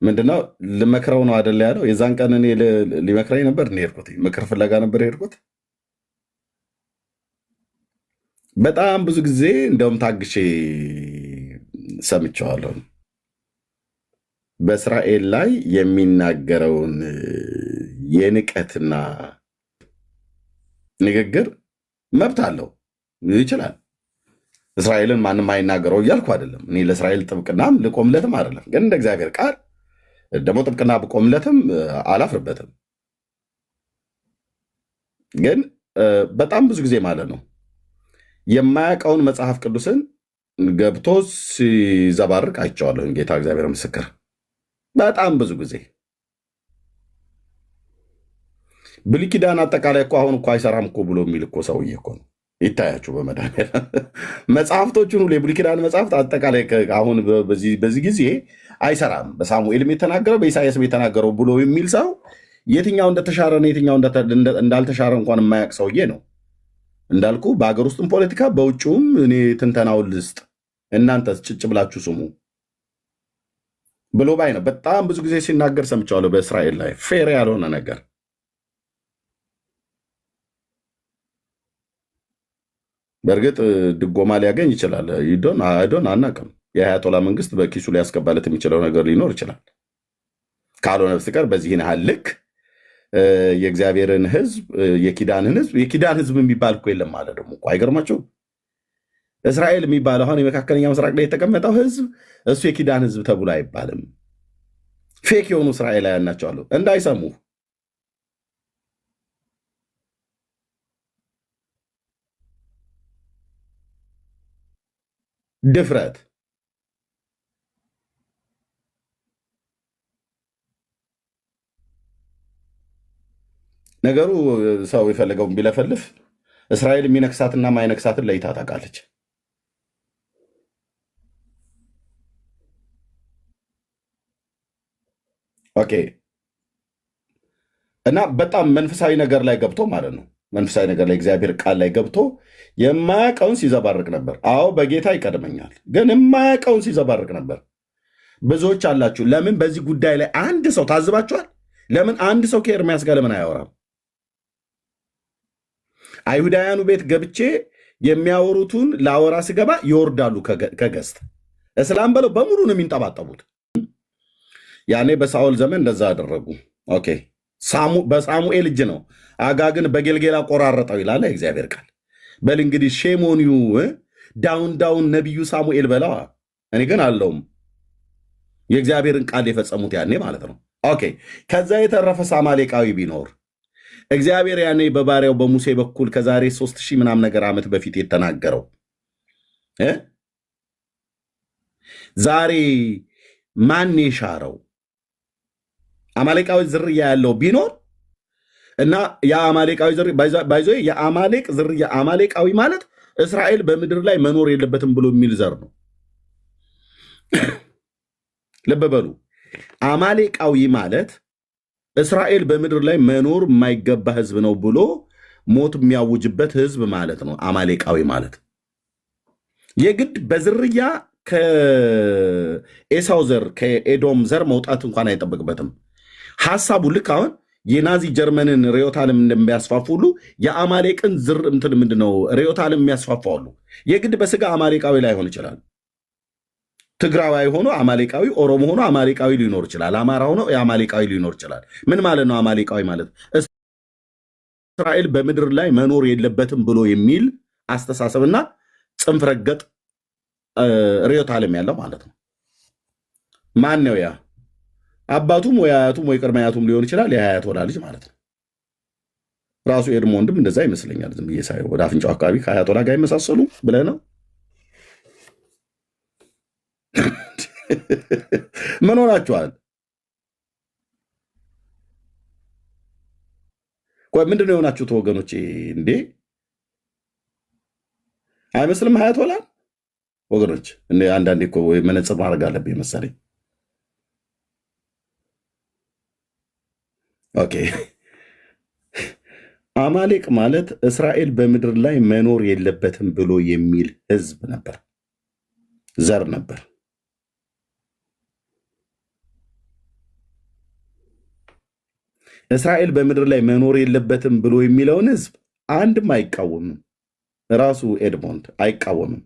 ምንድነው ልመክረው ነው አደለ ያለው? የዛን ቀን እኔ ሊመክረኝ ነበር ሄድኩት፣ ምክር ፍለጋ ነበር ሄድኩት። በጣም ብዙ ጊዜ እንደውም ታግሼ ሰምቼዋለሁ። በእስራኤል ላይ የሚናገረውን የንቀትና ንግግር መብት አለው፣ ይችላል። እስራኤልን ማንም አይናገረው እያልኩ አይደለም። እኔ ለእስራኤል ጥብቅናም ልቆምለትም አይደለም። ግን እንደ እግዚአብሔር ቃል ደግሞ ጥብቅና ብቆምለትም አላፍርበትም። ግን በጣም ብዙ ጊዜ ማለት ነው የማያውቀውን መጽሐፍ ቅዱስን ገብቶ ሲዘባርቅ አይቼዋለሁ። ጌታ እግዚአብሔር ምስክር። በጣም ብዙ ጊዜ ብሉይ ኪዳን አጠቃላይ እኮ አሁን እኮ አይሰራም እኮ ብሎ የሚል እኮ ሰውዬ እኮ ነው። ይታያችሁ በመድኃኒዓለም መጽሐፍቶቹን ሁሉ የብሉይ ኪዳን መጽሐፍት አጠቃላይ አሁን በዚህ ጊዜ አይሰራም፣ በሳሙኤልም የተናገረው በኢሳያስም የተናገረው ብሎ የሚል ሰው የትኛው እንደተሻረ የትኛው እንዳልተሻረ እንኳን የማያውቅ ሰውዬ ነው። እንዳልኩ በሀገር ውስጥም ፖለቲካ በውጭውም እኔ ትንተናውን ልስጥ፣ እናንተ ጭጭ ብላችሁ ስሙ ብሎ ባይ ነው። በጣም ብዙ ጊዜ ሲናገር ሰምቻለሁ በእስራኤል ላይ ፌር ያልሆነ ነገር። በእርግጥ ድጎማ ሊያገኝ ይችላል። አይዶን አናቅም። የአያቶላ መንግስት በኪሱ ሊያስገባለት የሚችለው ነገር ሊኖር ይችላል። ካልሆነ በስተቀር በዚህን ያህል ልክ የእግዚአብሔርን ህዝብ የኪዳን ህዝብ የሚባል እኮ የለም ማለት ደግሞ እኮ አይገርማችሁ? እስራኤል የሚባለው አሁን የመካከለኛ ምስራቅ ላይ የተቀመጠው ህዝብ እሱ የኪዳን ህዝብ ተብሎ አይባልም። ፌክ የሆኑ እስራኤላውያን ናቸው አሉ እንዳይሰሙ። ድፍረት ነገሩ ሰው የፈለገውን ቢለፈልፍ እስራኤል የሚነክሳትና ማይነክሳትን ለይታ ታውቃለች። ኦኬ። እና በጣም መንፈሳዊ ነገር ላይ ገብቶ ማለት ነው። መንፈሳዊ ነገር ላይ እግዚአብሔር ቃል ላይ ገብቶ የማያውቀውን ሲዘባርቅ ነበር። አዎ በጌታ ይቀድመኛል፣ ግን የማያውቀውን ሲዘባርቅ ነበር። ብዙዎች አላችሁ። ለምን በዚህ ጉዳይ ላይ አንድ ሰው ታዝባችኋል? ለምን አንድ ሰው ከኤርሚያስ ጋር ለምን አያወራም? አይሁዳውያኑ ቤት ገብቼ የሚያወሩትን ላወራ ስገባ ይወርዳሉ ከገስት። እስላም በለው በሙሉ ነው የሚንጠባጠቡት። ያኔ በሳኦል ዘመን እንደዛ አደረጉ። ኦኬ። በሳሙኤል እጅ ነው አጋግን በጌልጌላ ቆራረጠው ይላል እግዚአብሔር ቃል። በል እንግዲህ ሼሞኒው ዳውን ነቢዩ ሳሙኤል በለዋ። እኔ ግን አለውም የእግዚአብሔርን ቃል የፈጸሙት ያኔ ማለት ነው። ኦኬ። ከዛ የተረፈ አማሌቃዊ ቢኖር እግዚአብሔር ያኔ በባሪያው በሙሴ በኩል ከዛሬ 3000 ምናምን ነገር ዓመት በፊት የተናገረው ዛሬ ማን የሻረው አማሌቃዊ ዝርያ ያለው ቢኖር እና የአማሌቃዊ ዝርያ ባይዞ የአማሌቅ ዝርያ አማሌቃዊ ማለት እስራኤል በምድር ላይ መኖር የለበትም ብሎ የሚል ዘር ነው። ልብ በሉ። አማሌቃዊ ማለት እስራኤል በምድር ላይ መኖር የማይገባ ህዝብ ነው ብሎ ሞት የሚያውጅበት ህዝብ ማለት ነው። አማሌቃዊ ማለት የግድ በዝርያ ከኤሳው ዘር ከኤዶም ዘር መውጣት እንኳን አይጠበቅበትም። ሐሳቡ ልክ አሁን የናዚ ጀርመንን ርዕዮተ ዓለም እንደሚያስፋፉ ሁሉ የአማሌቅን ዝር እንትን ምንድነው ርዕዮተ ዓለም የሚያስፋፉ አሉ። የግድ በስጋ አማሌቃዊ ላይሆን ይችላል። ትግራዋይ ሆኖ አማሌቃዊ፣ ኦሮሞ ሆኖ አማሌቃዊ ሊኖር ይችላል። አማራ ሆኖ የአማሌቃዊ ሊኖር ይችላል። ምን ማለት ነው አማሌቃዊ ማለት? እስራኤል በምድር ላይ መኖር የለበትም ብሎ የሚል አስተሳሰብና ጽንፍ ረገጥ ርዕዮተ ዓለም ያለው ማለት ነው። ማን ነው ያ? አባቱም ወይ አያቱም ወይ ቅድመ አያቱም ሊሆን ይችላል። የአያት ወላ ልጅ ማለት ነው። ራሱ ኤድሞንድም እንደዛ ይመስለኛል። ዝም ብዬ ሳይሆን ወደ አፍንጫው አካባቢ ከአያት ወላ ጋር ይመሳሰሉ ብለህ ነው። ምን ሆናችኋል? ቆይ ምንድን ነው የሆናችሁት ወገኖቼ? እንዴ አይመስልም? አያት ወላ ወገኖች፣ አንዳንዴ እኮ መነጽር ማድረግ አለብኝ መሰለኝ። ኦኬ። አማሌቅ ማለት እስራኤል በምድር ላይ መኖር የለበትም ብሎ የሚል ህዝብ ነበር፣ ዘር ነበር። እስራኤል በምድር ላይ መኖር የለበትም ብሎ የሚለውን ህዝብ አንድም አይቃወምም። ራሱ ኤድሞንድ አይቃወምም።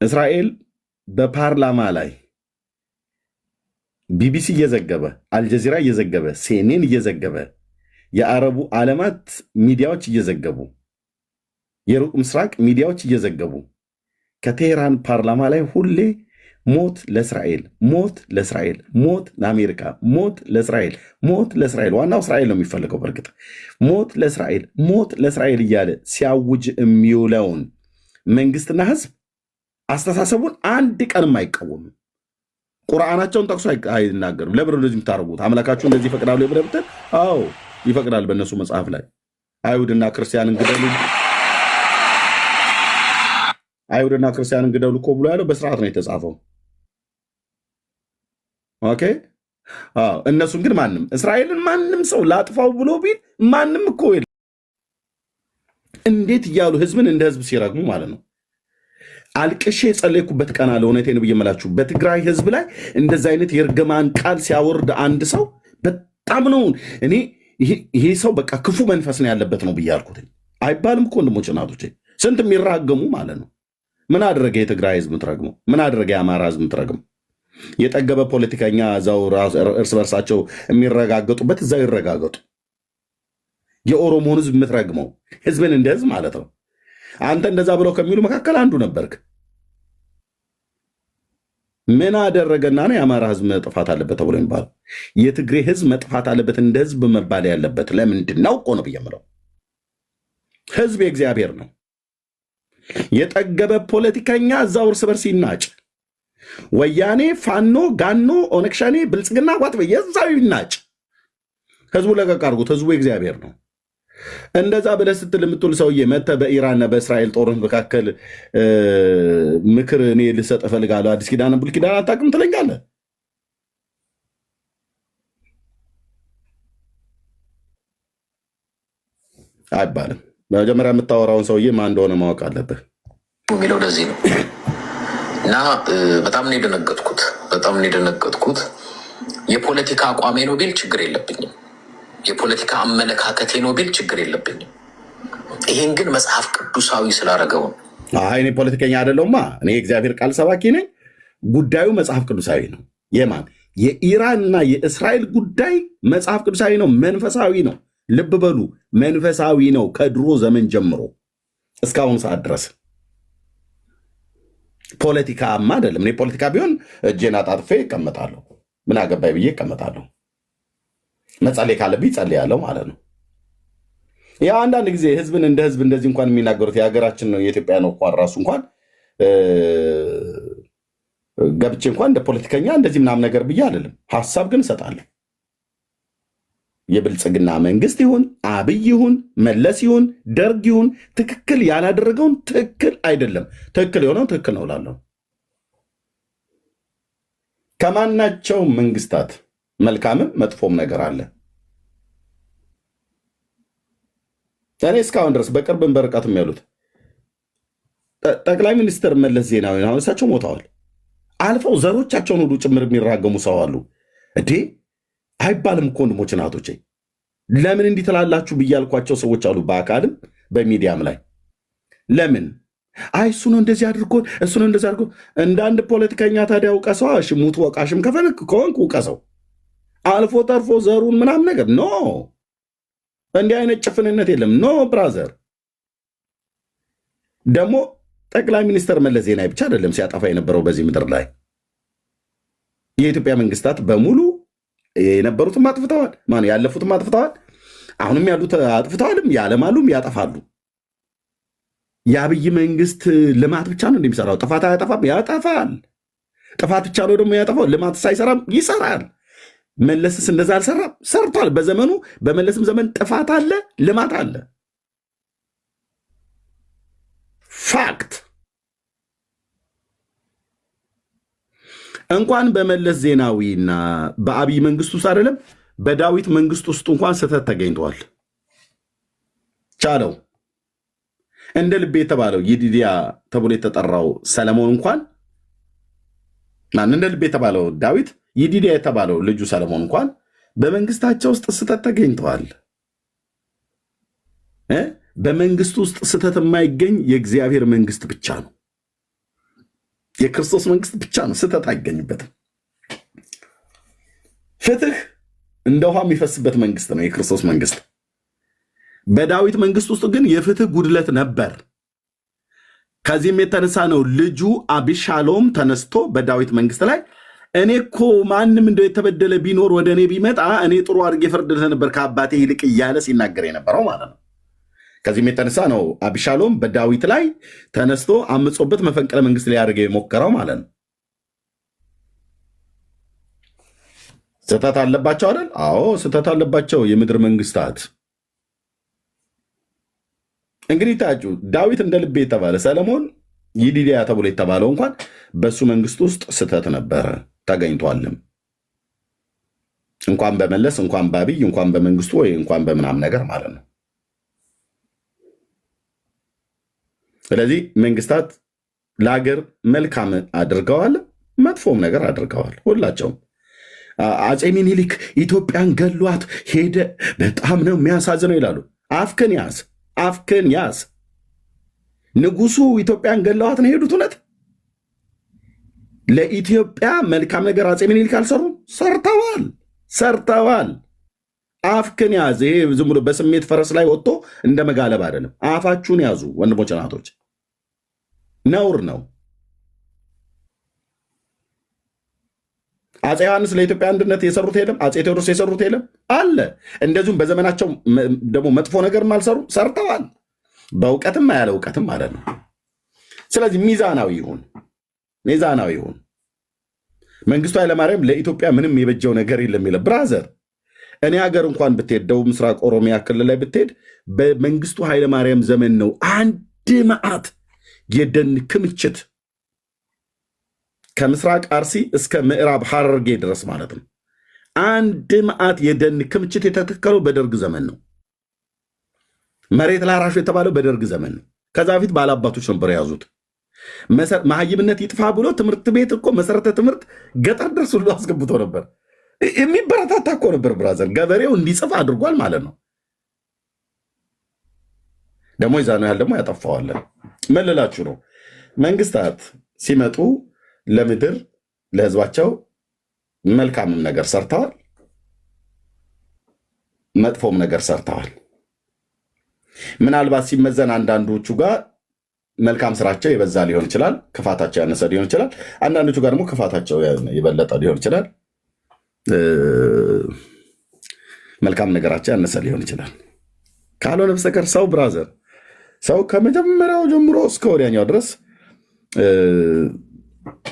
እስራኤል በፓርላማ ላይ ቢቢሲ እየዘገበ አልጀዚራ እየዘገበ ሲኤንኤን እየዘገበ የአረቡ ዓለማት ሚዲያዎች እየዘገቡ የሩቅ ምስራቅ ሚዲያዎች እየዘገቡ ከቴሄራን ፓርላማ ላይ ሁሌ ሞት ለእስራኤል፣ ሞት ለእስራኤል፣ ሞት ለአሜሪካ፣ ሞት ለእስራኤል፣ ሞት ለእስራኤል። ዋናው እስራኤል ነው የሚፈልገው። በእርግጥ ሞት ለእስራኤል፣ ሞት ለእስራኤል እያለ ሲያውጅ የሚውለውን መንግስትና ህዝብ አስተሳሰቡን አንድ ቀንም አይቃወምም። ቁርአናቸውን ጠቅሶ አይናገርም። ለምን እንደዚህ የምታደርጉት? አምላካችሁ እንደዚህ ይፈቅዳሉ ብለህ ብትል፣ አዎ ይፈቅዳል። በእነሱ መጽሐፍ ላይ አይሁድና ክርስቲያንን ግደሉ፣ አይሁድና ክርስቲያንን ግደሉ እኮ ብሎ ያለው በስርዓት ነው የተጻፈው። ኦኬ። እነሱን ግን ማንም እስራኤልን ማንም ሰው ላጥፋው ብሎ ቢል ማንም እኮ የለም። እንዴት እያሉ ህዝብን እንደ ህዝብ ሲረግሙ ማለት ነው። አልቅሼ የጸለይኩበት ቀን አለ። እውነቴን ብዬ የምላችሁ በትግራይ ህዝብ ላይ እንደዚህ አይነት የእርግማን ቃል ሲያወርድ አንድ ሰው በጣም ነው እኔ ይሄ ሰው በቃ ክፉ መንፈስ ነው ያለበት ነው ብዬ አልኩት። አይባልም እኮ ወንድሞች እናቶቼ፣ ስንት የሚራገሙ ማለት ነው። ምን አደረገ የትግራይ ህዝብ ምትረግመው? ምን አደረገ የአማራ ህዝብ ምትረግመው? የጠገበ ፖለቲከኛ እዛው እርስ በርሳቸው የሚረጋገጡበት እዛው ይረጋገጡ። የኦሮሞን ህዝብ የምትረግመው ህዝብን እንደ ህዝብ ማለት ነው። አንተ እንደዛ ብለው ከሚሉ መካከል አንዱ ነበርክ። ምን አደረገና ነው የአማራ ህዝብ መጥፋት አለበት ተብሎ የሚባለው? የትግሬ ህዝብ መጥፋት አለበት እንደ ህዝብ መባል ያለበት ለምንድን ነው እኮ ነው ብዬ የምለው። ህዝብ የእግዚአብሔር ነው። የጠገበ ፖለቲከኛ እዛው እርስ በርስ ይናጭ። ወያኔ፣ ፋኖ፣ ጋኖ፣ ኦነግ ሸኔ፣ ብልጽግና ዋት የዛው ይናጭ። ህዝቡ ለቀቅ አድርጉት። ህዝቡ የእግዚአብሔር ነው። እንደዛ ብለህ ስትል የምትውል ሰውዬ መተህ በኢራንና በእስራኤል ጦርነት መካከል ምክር እኔ ልሰጥ እፈልጋለሁ፣ አዲስ ኪዳን ብሉይ ኪዳን አታውቅም ትለኛለህ? አይባልም። መጀመሪያ የምታወራውን ሰውዬ ማን እንደሆነ ማወቅ አለብህ የሚለው ለዚህ ነው። እና በጣም ነው የደነገጥኩት። የፖለቲካ አቋሜ ነው ቢል ችግር የለብኝም። የፖለቲካ አመለካከቴ ነው ቢል ችግር የለብኝም። ይህን ግን መጽሐፍ ቅዱሳዊ ስላደረገው ነው። እኔ ፖለቲከኛ አይደለሁማ። እኔ የእግዚአብሔር ቃል ሰባኪ ነኝ። ጉዳዩ መጽሐፍ ቅዱሳዊ ነው። የማን የኢራንና የእስራኤል ጉዳይ መጽሐፍ ቅዱሳዊ ነው፣ መንፈሳዊ ነው። ልብ በሉ፣ መንፈሳዊ ነው። ከድሮ ዘመን ጀምሮ እስካሁን ሰዓት ድረስ ፖለቲካማ አይደለም። እኔ ፖለቲካ ቢሆን እጄን አጣጥፌ ይቀመጣለሁ፣ ምን አገባኝ ብዬ ይቀመጣለሁ። መጸለይ ካለብኝ ጸልያለሁ ማለት ነው። ያው አንዳንድ ጊዜ ህዝብን እንደ ህዝብ እንደዚህ እንኳን የሚናገሩት የሀገራችን ነው የኢትዮጵያ ነው እንኳን ራሱ እንኳን ገብቼ እንኳን እንደ ፖለቲከኛ እንደዚህ ምናምን ነገር ብዬ አይደለም፣ ሀሳብ ግን እሰጣለሁ። የብልጽግና መንግስት ይሁን አብይ ይሁን መለስ ይሁን ደርግ ይሁን ትክክል ያላደረገውን ትክክል አይደለም፣ ትክክል የሆነው ትክክል ነው እላለሁ። ከማናቸው መንግስታት መልካምም መጥፎም ነገር አለ። እኔ እስካሁን ድረስ በቅርብም በርቀትም ያሉት ጠቅላይ ሚኒስትር መለስ ዜናዊ አሁን እሳቸው ሞተዋል። አልፈው ዘሮቻቸውን ሁሉ ጭምር የሚራገሙ ሰው አሉ። እንዴ አይባልም እኮ ወንድሞች እናቶቼ። ለምን እንዲህ ትላላችሁ ብያልኳቸው ሰዎች አሉ፣ በአካልም በሚዲያም ላይ። ለምን አይ እሱ ነው እንደዚህ አድርጎ እሱ ነው እንደዚህ አድርጎ። እንደ አንድ ፖለቲከኛ ታዲያ ውቀሰው። እሺ ሙት ወቃሽም ከሆንክ ውቀሰው። አልፎ ተርፎ ዘሩን ምናምን ነገር ኖ፣ እንዲህ አይነት ጭፍንነት የለም። ኖ ብራዘር። ደግሞ ጠቅላይ ሚኒስትር መለስ ዜናዊ ብቻ አይደለም ሲያጠፋ የነበረው በዚህ ምድር ላይ የኢትዮጵያ መንግስታት በሙሉ የነበሩትም አጥፍተዋል፣ ያለፉትም አጥፍተዋል፣ አሁንም ያሉት አጥፍተዋልም፣ ያለማሉም ያጠፋሉ። የአብይ መንግስት ልማት ብቻ ነው እንደሚሰራው። ጥፋት አያጠፋም? ያጠፋል። ጥፋት ብቻ ነው ደግሞ ያጠፋው። ልማት ሳይሰራም ይሰራል። መለስስ እንደዛ አልሰራም? ሰርቷል። በዘመኑ በመለስም ዘመን ጥፋት አለ፣ ልማት አለ። ፋክት። እንኳን በመለስ ዜናዊና በአብይ መንግስት ውስጥ አይደለም በዳዊት መንግስት ውስጥ እንኳን ስህተት ተገኝተዋል። ቻለው እንደ ልቤ የተባለው ይዲዲያ ተብሎ የተጠራው ሰለሞን እንኳን እንደ ልቤ የተባለው ዳዊት ይዲዲያ የተባለው ልጁ ሰለሞን እንኳን በመንግስታቸው ውስጥ ስህተት ተገኝተዋል። በመንግስት ውስጥ ስህተት የማይገኝ የእግዚአብሔር መንግስት ብቻ ነው። የክርስቶስ መንግስት ብቻ ነው፣ ስህተት አይገኝበትም። ፍትህ እንደ ውሃ የሚፈስበት መንግስት ነው የክርስቶስ መንግስት። በዳዊት መንግስት ውስጥ ግን የፍትህ ጉድለት ነበር። ከዚህም የተነሳ ነው ልጁ አቢሻሎም ተነስቶ በዳዊት መንግስት ላይ እኔ እኮ ማንም እንደው የተበደለ ቢኖር ወደ እኔ ቢመጣ እኔ ጥሩ አድርጌ ፈርድለት ነበር ከአባቴ ይልቅ እያለ ሲናገር የነበረው ማለት ነው። ከዚህም የተነሳ ነው አቢሻሎም በዳዊት ላይ ተነስቶ አምጾበት መፈንቅለ መንግስት ሊያደርገው የሞከረው ማለት ነው። ስህተት አለባቸው አይደል? አዎ ስህተት አለባቸው የምድር መንግስታት። እንግዲህ ታጩ ዳዊት እንደ ልቤ የተባለ ሰለሞን ይዲዲያ ተብሎ የተባለው እንኳን በሱ መንግስት ውስጥ ስህተት ነበረ ተገኝቷልም። እንኳን በመለስ እንኳን በአብይ እንኳን በመንግስቱ ወይ እንኳን በምናም ነገር ማለት ነው። ስለዚህ መንግስታት ለሀገር መልካም አድርገዋል፣ መጥፎም ነገር አድርገዋል። ሁላቸውም አፄ ሚኒሊክ ኢትዮጵያን ገሏት ሄደ፣ በጣም ነው የሚያሳዝነው ይላሉ። አፍክን ያዝ፣ አፍክን ያዝ። ንጉሱ ኢትዮጵያን ገለዋት ነው የሄዱት። እውነት ለኢትዮጵያ መልካም ነገር አፄ ሚኒሊክ አልሰሩም? ሰርተዋል፣ ሰርተዋል። አፍክን ያዝ። ይሄ ዝም ብሎ በስሜት ፈረስ ላይ ወጥቶ እንደ መጋለብ አይደለም። አፋችሁን ያዙ ወንድሞች፣ እናቶች፣ ነውር ነው። አፄ ዮሐንስ ለኢትዮጵያ አንድነት የሰሩት የለም? አፄ ቴዎድሮስ የሰሩት የለም? አለ። እንደዚሁም በዘመናቸው ደግሞ መጥፎ ነገርም አልሰሩም? ሰርተዋል። በእውቀትም ያለ እውቀትም ማለት ነው። ስለዚህ ሚዛናዊ ይሁን፣ ሚዛናዊ ይሁን። መንግስቱ ኃይለማርያም ለኢትዮጵያ ምንም የበጀው ነገር የለም ይለ ብራዘር። እኔ ሀገር እንኳን ብትሄድ ደቡብ ምስራቅ ኦሮሚያ ክልል ላይ ብትሄድ በመንግስቱ ኃይለማርያም ዘመን ነው አንድ መዓት የደን ክምችት ከምስራቅ አርሲ እስከ ምዕራብ ሐረርጌ ድረስ ማለት ነው። አንድ መዓት የደን ክምችት የተተከለው በደርግ ዘመን ነው። መሬት ላራሹ የተባለው በደርግ ዘመን ነው። ከዛ በፊት ባላባቶች ነበር የያዙት። መሀይምነት ይጥፋ ብሎ ትምህርት ቤት እኮ መሰረተ ትምህርት ገጠር ድረስ ሁሉ አስገብቶ ነበር። የሚበረታታ እኮ ነበር ብራዘር። ገበሬው እንዲጽፍ አድርጓል ማለት ነው። ደግሞ ይዛ ነው ያህል ደግሞ ያጠፋዋለን። መልላችሁ ነው መንግስታት ሲመጡ ለምድር ለህዝባቸው መልካምም ነገር ሰርተዋል፣ መጥፎም ነገር ሰርተዋል። ምናልባት ሲመዘን አንዳንዶቹ ጋር መልካም ስራቸው የበዛ ሊሆን ይችላል፣ ክፋታቸው ያነሰ ሊሆን ይችላል። አንዳንዶቹ ጋር ደግሞ ክፋታቸው የበለጠ ሊሆን ይችላል፣ መልካም ነገራቸው ያነሰ ሊሆን ይችላል። ካልሆነ በስተቀር ሰው ብራዘር፣ ሰው ከመጀመሪያው ጀምሮ እስከ ወዲያኛው ድረስ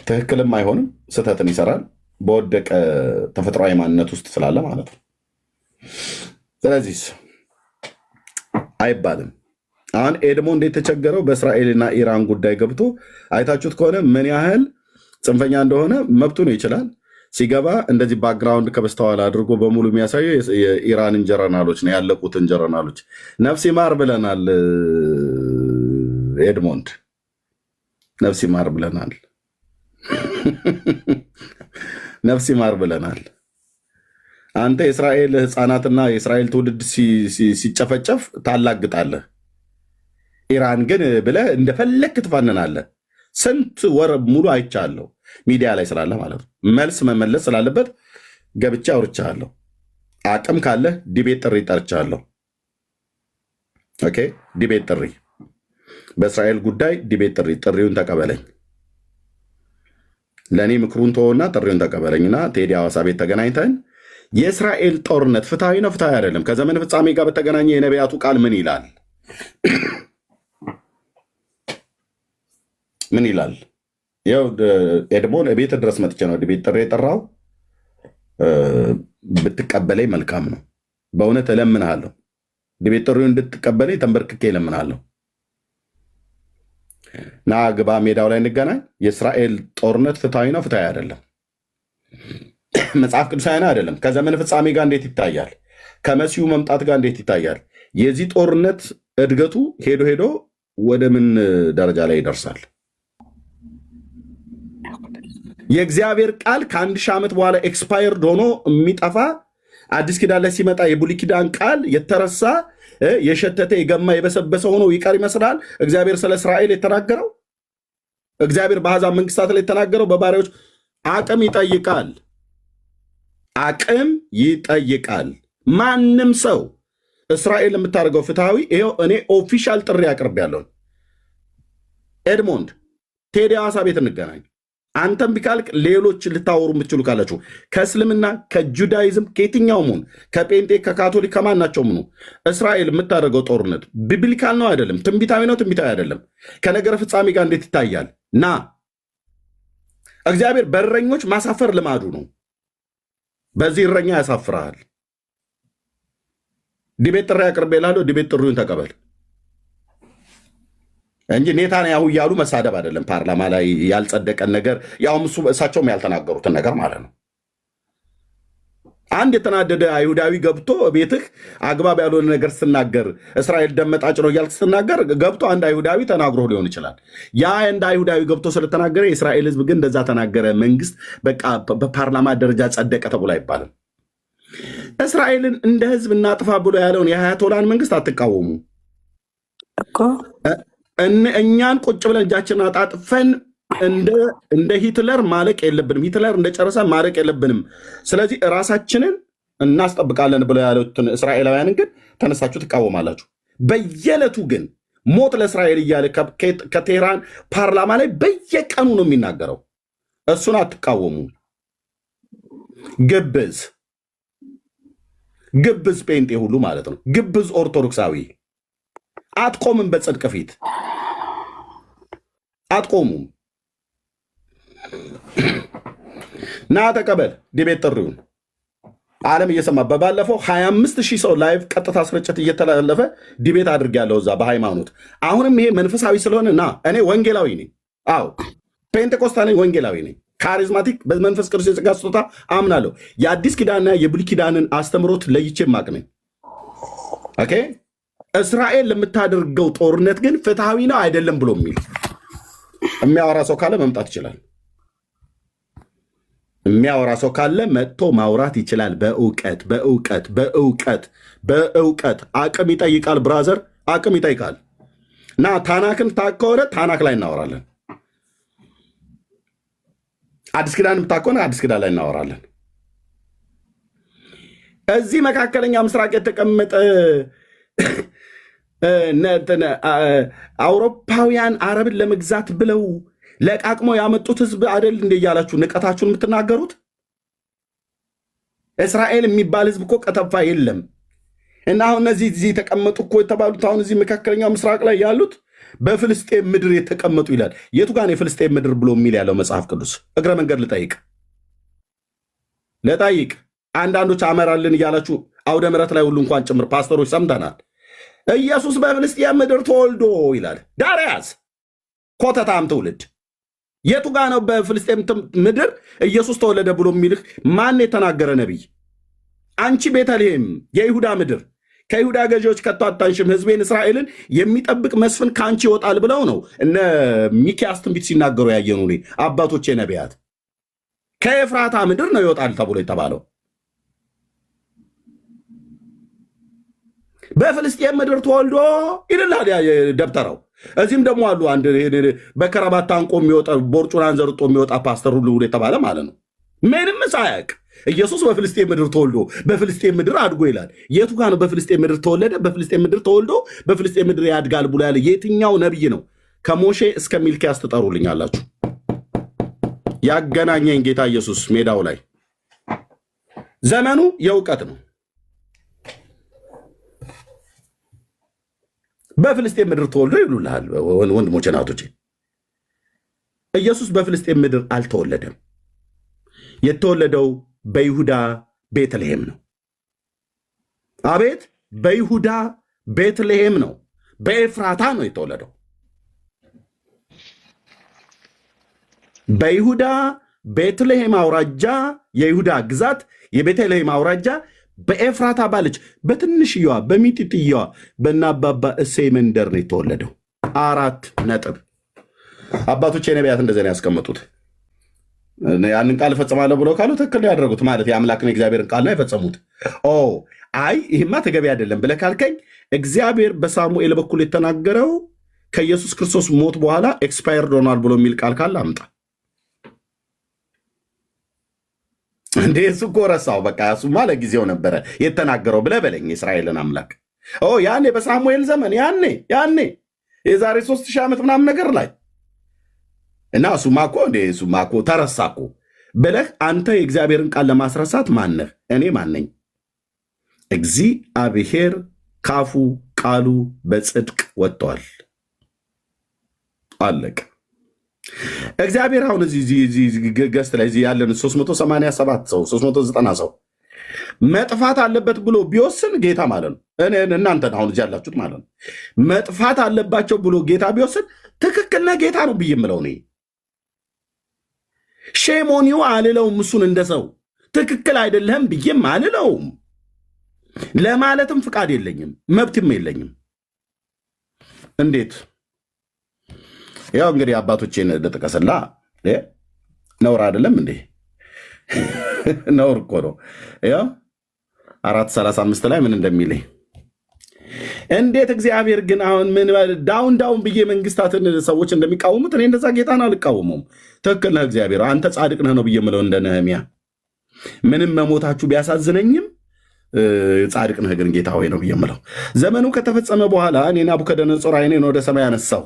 ትክክልም አይሆንም፣ ስህተትን ይሰራል። በወደቀ ተፈጥሯዊ ማንነት ውስጥ ስላለ ማለት ነው። ስለዚህ አይባልም። አሁን ኤድሞንድ የተቸገረው በእስራኤልና ኢራን ጉዳይ ገብቶ አይታችሁት ከሆነ ምን ያህል ጽንፈኛ እንደሆነ መብቱ ነው። ይችላል ሲገባ እንደዚህ ባክግራውንድ ከበስተኋላ አድርጎ በሙሉ የሚያሳየው የኢራንን ጀረናሎች ነው፣ ያለቁትን ጀረናሎች። ነፍስ ይማር ብለናል ኤድሞንድ፣ ነፍስ ይማር ብለናል፣ ነፍስ ይማር ብለናል። አንተ የእስራኤል ህፃናትና የእስራኤል ትውልድ ሲጨፈጨፍ ታላግጣለህ፣ ኢራን ግን ብለህ እንደፈለክ ትፋንናለህ። ስንት ወር ሙሉ አይቻለሁ ሚዲያ ላይ ስላለ ማለት ነው። መልስ መመለስ ስላለበት ገብቻ አውርቻለሁ። አቅም ካለህ ዲቤት ጥሪ ጠርቻለሁ። ኦኬ፣ ዲቤት ጥሪ፣ በእስራኤል ጉዳይ ዲቤት ጥሪ፣ ጥሪውን ተቀበለኝ። ለእኔ ምክሩን ተወና ጥሪውን ተቀበለኝና ቴዲ ሐዋሳ ቤት ተገናኝተን የእስራኤል ጦርነት ፍትሐዊ ነው ፍትሐዊ አይደለም፣ ከዘመን ፍጻሜ ጋር በተገናኘ የነቢያቱ ቃል ምን ይላል? ምን ይላል? ያው ኤድሞን ቤት ድረስ መጥቼ ነው ቤት ጥሪ የጠራው። ብትቀበለኝ መልካም ነው። በእውነት እለምንሃለሁ፣ ቤት ጥሪውን እንድትቀበለኝ ተንበርክኬ እለምንሃለሁ። ና ግባ፣ ሜዳው ላይ እንገናኝ። የእስራኤል ጦርነት ፍትሐዊ ነው ፍትሐዊ አይደለም፣ መጽሐፍ ቅዱሳዊ አይደለም፣ ከዘመን ፍጻሜ ጋር እንዴት ይታያል? ከመሲሁ መምጣት ጋር እንዴት ይታያል? የዚህ ጦርነት እድገቱ ሄዶ ሄዶ ወደ ምን ደረጃ ላይ ይደርሳል? የእግዚአብሔር ቃል ከ1000 ዓመት በኋላ ኤክስፓየርድ ሆኖ የሚጠፋ አዲስ ኪዳን ላይ ሲመጣ የብሉይ ኪዳን ቃል የተረሳ የሸተተ የገማ የበሰበሰ ሆኖ ይቀር ይመስላል? እግዚአብሔር ስለ እስራኤል የተናገረው፣ እግዚአብሔር በአሕዛብ መንግስታት ላይ የተናገረው በባሪያዎች አቅም ይጠይቃል፣ አቅም ይጠይቃል። ማንም ሰው እስራኤል የምታደርገው ፍትሐዊ፣ ይኸው እኔ ኦፊሻል ጥሪ አቅርቤያለሁ። ኤድሞንድ ቴዲ ሐዋሳ ቤት እንገናኝ። አንተም ቢካልክ ሌሎች ልታወሩ የምትችሉ ካላችሁ ከእስልምና ከጁዳይዝም ከየትኛውም ሆን ከጴንጤ ከካቶሊክ ከማናቸውም ነው እስራኤል የምታደርገው ጦርነት ቢብሊካል ነው አይደለም? ትንቢታዊ ነው ትንቢታዊ አይደለም? ከነገረ ፍጻሜ ጋር እንዴት ይታያል? ና እግዚአብሔር በእረኞች ማሳፈር ልማዱ ነው። በዚህ እረኛ ያሳፍርሃል። ዲቤት ጥሪ አቅርቤልሃለሁ። ዲቤት ጥሪውን ተቀበል እንጂ ኔታንያሁ እያሉ መሳደብ አይደለም። ፓርላማ ላይ ያልጸደቀን ነገር ያውም እሳቸውም ያልተናገሩትን ነገር ማለት ነው። አንድ የተናደደ አይሁዳዊ ገብቶ ቤትህ አግባብ ያልሆነ ነገር ስትናገር እስራኤል ደመጣጭ ነው እያልክ ስትናገር ገብቶ አንድ አይሁዳዊ ተናግሮ ሊሆን ይችላል። ያ እንደ አይሁዳዊ ገብቶ ስለተናገረ የእስራኤል ሕዝብ ግን እንደዛ ተናገረ፣ መንግስት በቃ በፓርላማ ደረጃ ጸደቀ ተብሎ አይባልም። እስራኤልን እንደ ሕዝብ እናጥፋ ብሎ ያለውን የአያቶላን መንግስት አትቃወሙ እኮ። እኛን ቁጭ ብለን እጃችንን አጣጥፈን እንደ ሂትለር ማለቅ የለብንም። ሂትለር እንደጨረሰ ማለቅ የለብንም። ስለዚህ ራሳችንን እናስጠብቃለን ብለው ያሉትን እስራኤላውያንን ግን ተነሳችሁ ትቃወማላችሁ። በየዕለቱ ግን ሞት ለእስራኤል እያለ ከቴህራን ፓርላማ ላይ በየቀኑ ነው የሚናገረው። እሱን አትቃወሙ። ግብዝ ጴንጤ ሁሉ ማለት ነው። ግብዝ ኦርቶዶክሳዊ አትቆምም። በጽድቅ ፊት አትቆሙም። ና ተቀበል ዲቤት ጥሪውን ዓለም እየሰማ በባለፈው 25,000 ሰው ላይቭ ቀጥታ ስርጭት እየተላለፈ ዲቤት አድርጌያለሁ እዛ በሃይማኖት። አሁንም ይሄ መንፈሳዊ ስለሆነ ና እኔ ወንጌላዊ ነኝ። አዎ ፔንቴኮስታ ነኝ፣ ወንጌላዊ ነኝ። ካሪዝማቲክ በመንፈስ ቅዱስ የጸጋ ስጦታ አምናለሁ። የአዲስ ኪዳንና የብሉይ ኪዳንን አስተምሮት ለይቼ ማቅ ነኝ። ኦኬ እስራኤል ለምታደርገው ጦርነት ግን ፍትሐዊ ነው አይደለም ብሎ የሚያወራ ሰው ካለ መምጣት ይችላል። የሚያወራ ሰው ካለ መጥቶ ማውራት ይችላል። በእውቀት አቅም ይጠይቃል። ብራዘር አቅም ይጠይቃል። እና ታናክን ከሆነ ታናክ ላይ እናወራለን። አዲስ ኪዳን ከሆነ አዲስ ኪዳን ላይ እናወራለን። እዚህ መካከለኛ ምስራቅ የተቀመጠ አውሮፓውያን አረብን ለመግዛት ብለው ለቃቅሞ ያመጡት ህዝብ አይደል እንደ እያላችሁ ንቀታችሁን የምትናገሩት? እስራኤል የሚባል ህዝብ እኮ ቀጠፋ የለም። እና አሁን እነዚህ እዚህ የተቀመጡ እኮ የተባሉት አሁን እዚህ መካከለኛው ምስራቅ ላይ ያሉት በፍልስጤም ምድር የተቀመጡ ይላል። የቱ ጋር ነው የፍልስጤም ምድር ብሎ የሚል ያለው መጽሐፍ ቅዱስ? እግረ መንገድ ልጠይቅ። አንዳንዶች አመራልን እያላችሁ አውደ ምሕረት ላይ ሁሉ እንኳን ጭምር ፓስተሮች ሰምተናል። ኢየሱስ በፍልስጤም ምድር ተወልዶ ይላል። ዳርያስ ኮተታም ትውልድ የቱ ጋ ነው በፍልስጤም ምድር ኢየሱስ ተወለደ ብሎ የሚልህ ማን የተናገረ ነቢይ? አንቺ ቤተልሔም የይሁዳ ምድር ከይሁዳ ገዢዎች ከቶ አታንሽም፣ ህዝቤን እስራኤልን የሚጠብቅ መስፍን ከአንቺ ይወጣል ብለው ነው እነ ሚክያስ ትንቢት ሲናገሩ ያየኑ አባቶቼ ነቢያት። ከኤፍራታ ምድር ነው ይወጣል ተብሎ የተባለው። በፍልስጤም ምድር ተወልዶ ይልላል ደብተራው። እዚህም ደግሞ አሉ አንድ በከረባት ታንቆ የሚወጣ ቦርጩን አንዘርጦ የሚወጣ ፓስተር ሁሉ የተባለ ማለት ነው። ምንም ሳያውቅ ኢየሱስ በፍልስጤም ምድር ተወልዶ በፍልስጤም ምድር አድጎ ይላል። የቱ ጋር ነው በፍልስጤም ምድር ተወለደ፣ በፍልስጤም ምድር ተወልዶ በፍልስጤም ምድር ያድጋል ብሎ ያለ የትኛው ነብይ ነው? ከሞሼ እስከ ሚልኪያስ ትጠሩልኛላችሁ። ያገናኘኝ ጌታ ኢየሱስ ሜዳው ላይ። ዘመኑ የእውቀት ነው። በፍልስጤም ምድር ተወልዶ ይሉልሃል ወንድሞቼ ናቶቼ። ኢየሱስ በፍልስጤም ምድር አልተወለደም። የተወለደው በይሁዳ ቤተልሔም ነው። አቤት በይሁዳ ቤተልሔም ነው። በኤፍራታ ነው የተወለደው። በይሁዳ ቤተልሔም አውራጃ የይሁዳ ግዛት የቤተልሔም አውራጃ በኤፍራታ ባለች በትንሽየዋ በሚጢጥየዋ በናባባ እሴይ መንደር ነው የተወለደው። 4 ነጥብ። አባቶች የነቢያት እንደዚህ ነው ያስቀመጡት። ያንን ቃል እፈጽማለሁ ብለው ካሉ ትክክል ነው ያደረጉት። ማለት የአምላክን የእግዚአብሔርን ቃል ነው የፈጸሙት። አይ ይህማ ተገቢ አይደለም ብለህ ካልከኝ እግዚአብሔር በሳሙኤል በኩል የተናገረው ከኢየሱስ ክርስቶስ ሞት በኋላ ኤክስፓየርድ ሆኗል ብሎ የሚል ቃል ካለ አምጣ። እንዴ እሱ እኮ ረሳው። በቃ እሱማ ለጊዜው ነበረ የተናገረው ብለህ በለኝ። የእስራኤልን አምላክ ያኔ በሳሙኤል ዘመን ያኔ የዛሬ 3000 ዓመት ምናምን ነገር ላይ እና እሱማ እኮ ተረሳ እኮ ብለህ አንተ የእግዚአብሔርን ቃል ለማስረሳት ማነህ? እኔ ማነኝ? እግዚአብሔር ካፉ ቃሉ በጽድቅ ወጥተዋል። አለቀ። እግዚአብሔር አሁን እዚህ ገስት ላይ ያለን 387 ሰው 390 ሰው መጥፋት አለበት ብሎ ቢወስን ጌታ ማለት ነው። እናንተ አሁን እዚህ ያላችሁት ማለት ነው። መጥፋት አለባቸው ብሎ ጌታ ቢወስን ትክክል ነህ ጌታ ነው ብዬ የምለው እኔ ሼሞኒው አልለውም። እሱን እንደ ሰው ትክክል አይደለም ብዬም አልለውም። ለማለትም ፍቃድ የለኝም፣ መብትም የለኝም። እንዴት ያው እንግዲህ አባቶቼን ልጥቀስላ። ነውር አይደለም እንዴ? ነውር እኮ ነው። ያው 4:35 ላይ ምን እንደሚለኝ እንዴት እግዚአብሔር ግን አሁን ምን ዳውን ብዬ መንግስታትን ሰዎች እንደሚቃወሙት እኔ እንደዛ ጌታን አልቃወመውም። ትክክል ነህ እግዚአብሔር፣ አንተ ጻድቅ ነህ ነው ብዬ የምለው እንደ ነህምያ። ምንም መሞታችሁ ቢያሳዝነኝም ጻድቅ ነህ ግን ጌታ ሆይ ነው ብዬ የምለው። ዘመኑ ከተፈጸመ በኋላ እኔ ናቡከደነፆር ዓይኔን ወደ ሰማይ አነሳሁ፣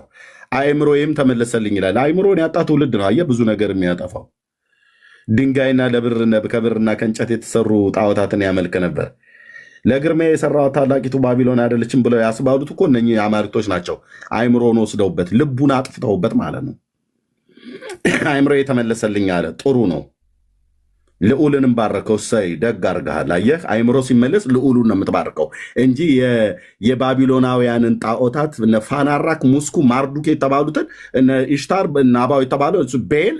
አእምሮዬም ተመለሰልኝ ይላል። አእምሮን ያጣ ትውልድ ነው። አየህ ብዙ ነገር የሚያጠፋው ድንጋይና ከብርና ከእንጨት የተሰሩ ጣዖታትን ያመልክ ነበር። ለግርማ የሰራው ታላቂቱ ባቢሎን አይደለችም ብለው ያስባሉት እኮ እነኚህ አማልክቶች ናቸው። አእምሮን ወስደውበት ልቡን አጥፍተውበት ማለት ነው። አእምሮ የተመለሰልኝ አለ። ጥሩ ነው። ልዑልንም ባረከው። እሰይ ደግ አድርገሃል። አየህ አእምሮ ሲመለስ ልዑሉን ነው የምትባርከው እንጂ የባቢሎናውያንን ጣዖታት ፋናራክ፣ ሙስኩ፣ ማርዱክ የተባሉትን ኢሽታር ናባው የተባለው ቤል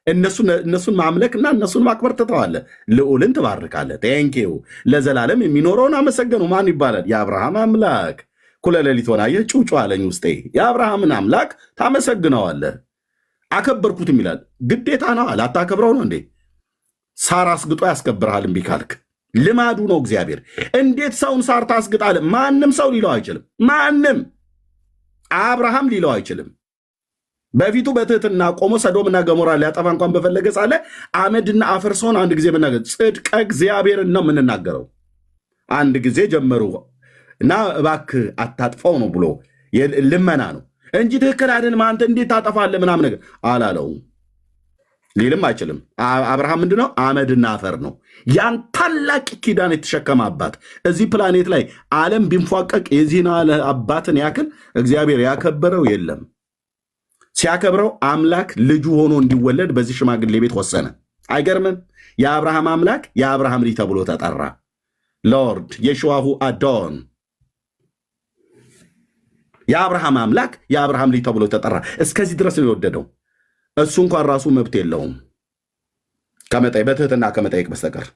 እነሱን ማምለክና እነሱን ማክበር ትተዋለህ። ልዑልን ትባርካለህ። ቴንኪው ለዘላለም የሚኖረውን አመሰገኑ። ማን ይባላል? የአብርሃም አምላክ። እኩለ ሌሊት ሆነ አየህ ጩጩ አለኝ ውስጤ። የአብርሃምን አምላክ ታመሰግነዋለህ። አከበርኩትም ይላል። ግዴታ ነው። ላታከብረው ነው እንዴ? ሳር አስግጦ ያስከብርሃል እምቢ ካልክ። ልማዱ ነው እግዚአብሔር። እንዴት ሰውን ሳር ታስግጣለህ? ማንም ሰው ሊለው አይችልም። ማንም አብርሃም ሊለው አይችልም። በፊቱ በትህትና ቆሞ ሰዶምና ገሞራ ሊያጠፋ እንኳን በፈለገ ሳለ አመድና አፈር ሰውን አንድ ጊዜ ብናገር ጽድቀ እግዚአብሔርን ነው የምንናገረው። አንድ ጊዜ ጀመሩ እና እባክህ አታጥፋው ነው ብሎ ልመና ነው እንጂ ትክክል አይደለም አንተ እንዴት ታጠፋለህ ምናምን ነገር አላለውም። ሊልም አይችልም። አብርሃም ምንድነው? አመድና አፈር ነው። ያን ታላቅ ኪዳን የተሸከመ አባት እዚህ ፕላኔት ላይ ዓለም ቢንፏቀቅ የዚህን አባትን ያክል እግዚአብሔር ያከበረው የለም። ሲያከብረው አምላክ ልጁ ሆኖ እንዲወለድ በዚህ ሽማግሌ ቤት ወሰነ። አይገርምም? የአብርሃም አምላክ የአብርሃም ልጅ ተብሎ ተጠራ። ሎርድ የሸዋሁ አዶን የአብርሃም አምላክ የአብርሃም ልጅ ተብሎ ተጠራ። እስከዚህ ድረስ ነው የወደደው። እሱ እንኳን ራሱ መብት የለውም በትህትና ከመጠየቅ በስተቀር።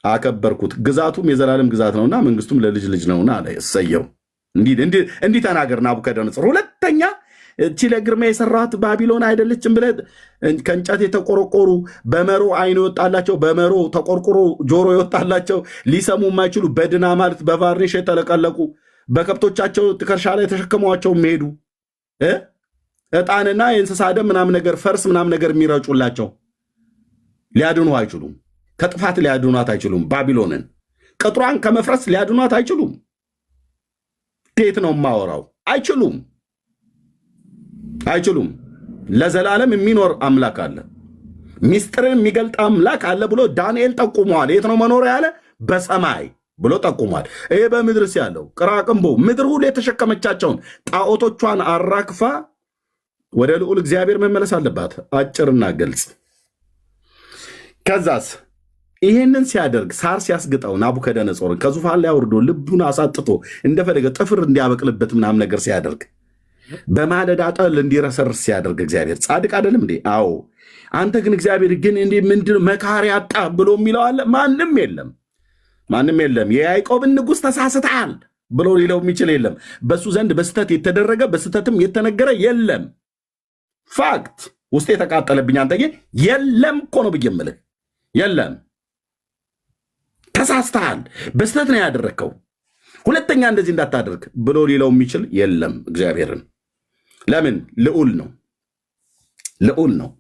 አከበርኩት፣ ግዛቱም የዘላለም ግዛት ነውና መንግስቱም ለልጅ ልጅ ነውና አለ። እሰየው። እንዲህ ተናገር ናቡከደነፆር። ሁለተኛ እቺ ለግርማ የሰራት ባቢሎን አይደለችም ብለህ ከእንጨት የተቆረቆሩ በመሮ አይን የወጣላቸው በመሮ ተቆርቁሮ ጆሮ የወጣላቸው ሊሰሙ የማይችሉ በድና ማለት በቫርኒሽ የተለቀለቁ በከብቶቻቸው ትከሻ ላይ ተሸክመዋቸው የሚሄዱ ዕጣንና የእንስሳ ደም ምናምን ነገር ፈርስ ምናምን ነገር የሚረጩላቸው ሊያድኑ አይችሉም። ከጥፋት ሊያድኗት አይችሉም። ባቢሎንን ቅጥሯን ከመፍረስ ሊያድኗት አይችሉም። ከየት ነው የማወራው? አይችሉም። ለዘላለም የሚኖር አምላክ አለ። ሚስጥርን የሚገልጥ አምላክ አለ ብሎ ዳንኤል ጠቁመዋል። የት ነው መኖሪያ ያለ? በሰማይ ብሎ ጠቁሟል። ይሄ በምድርስ ያለው ቅራቅንቦ ምድር ሁሉ የተሸከመቻቸውን ጣዖቶቿን አራክፋ ወደ ልዑል እግዚአብሔር መመለስ አለባት። አጭርና ግልጽ። ከዛስ ይህንን ሲያደርግ ሳር ሲያስግጠው ናቡከደነፆርን ከዙፋን ላይ አውርዶ ልቡን አሳጥቶ እንደፈለገ ጥፍር እንዲያበቅልበት ምናምን ነገር ሲያደርግ በማለዳ ጠል እንዲረሰርስ ሲያደርግ እግዚአብሔር ጻድቅ አይደለም እንዴ? አዎ። አንተ ግን እግዚአብሔር ግን እንዴ ምንድን መካሪ አጣ ብሎ የሚለው አለ? ማንም የለም። የያዕቆብን ንጉሥ ተሳስተሃል ብሎ ሊለው የሚችል የለም። በሱ ዘንድ በስተት የተደረገ በስተትም የተነገረ የለም። ፋክት ውስጥ የተቃጠለብኝ አንተ የለም እኮ ነው ብዬ የምልህ የለም። ተሳስተሃል፣ በስተት ነው ያደረግከው፣ ሁለተኛ እንደዚህ እንዳታደርግ ብሎ ሊለው የሚችል የለም እግዚአብሔርን። ለምን? ልዑል ነው።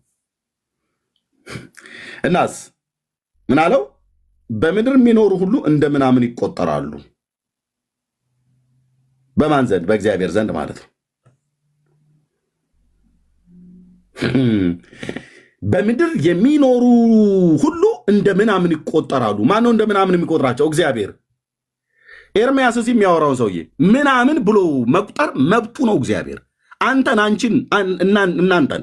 እናስ ምን አለው? በምድር የሚኖሩ ሁሉ እንደ ምናምን ይቆጠራሉ። በማን ዘንድ? በእግዚአብሔር ዘንድ ማለት ነው። በምድር የሚኖሩ ሁሉ እንደ ምናምን ይቆጠራሉ። ማነው እንደ ምናምን የሚቆጥራቸው? እግዚአብሔር። ኤርምያስ እዚህ የሚያወራውን ሰውዬ ምናምን ብሎ መቁጠር መብቱ ነው እግዚአብሔር። አንተን፣ አንቺን፣ እናንተን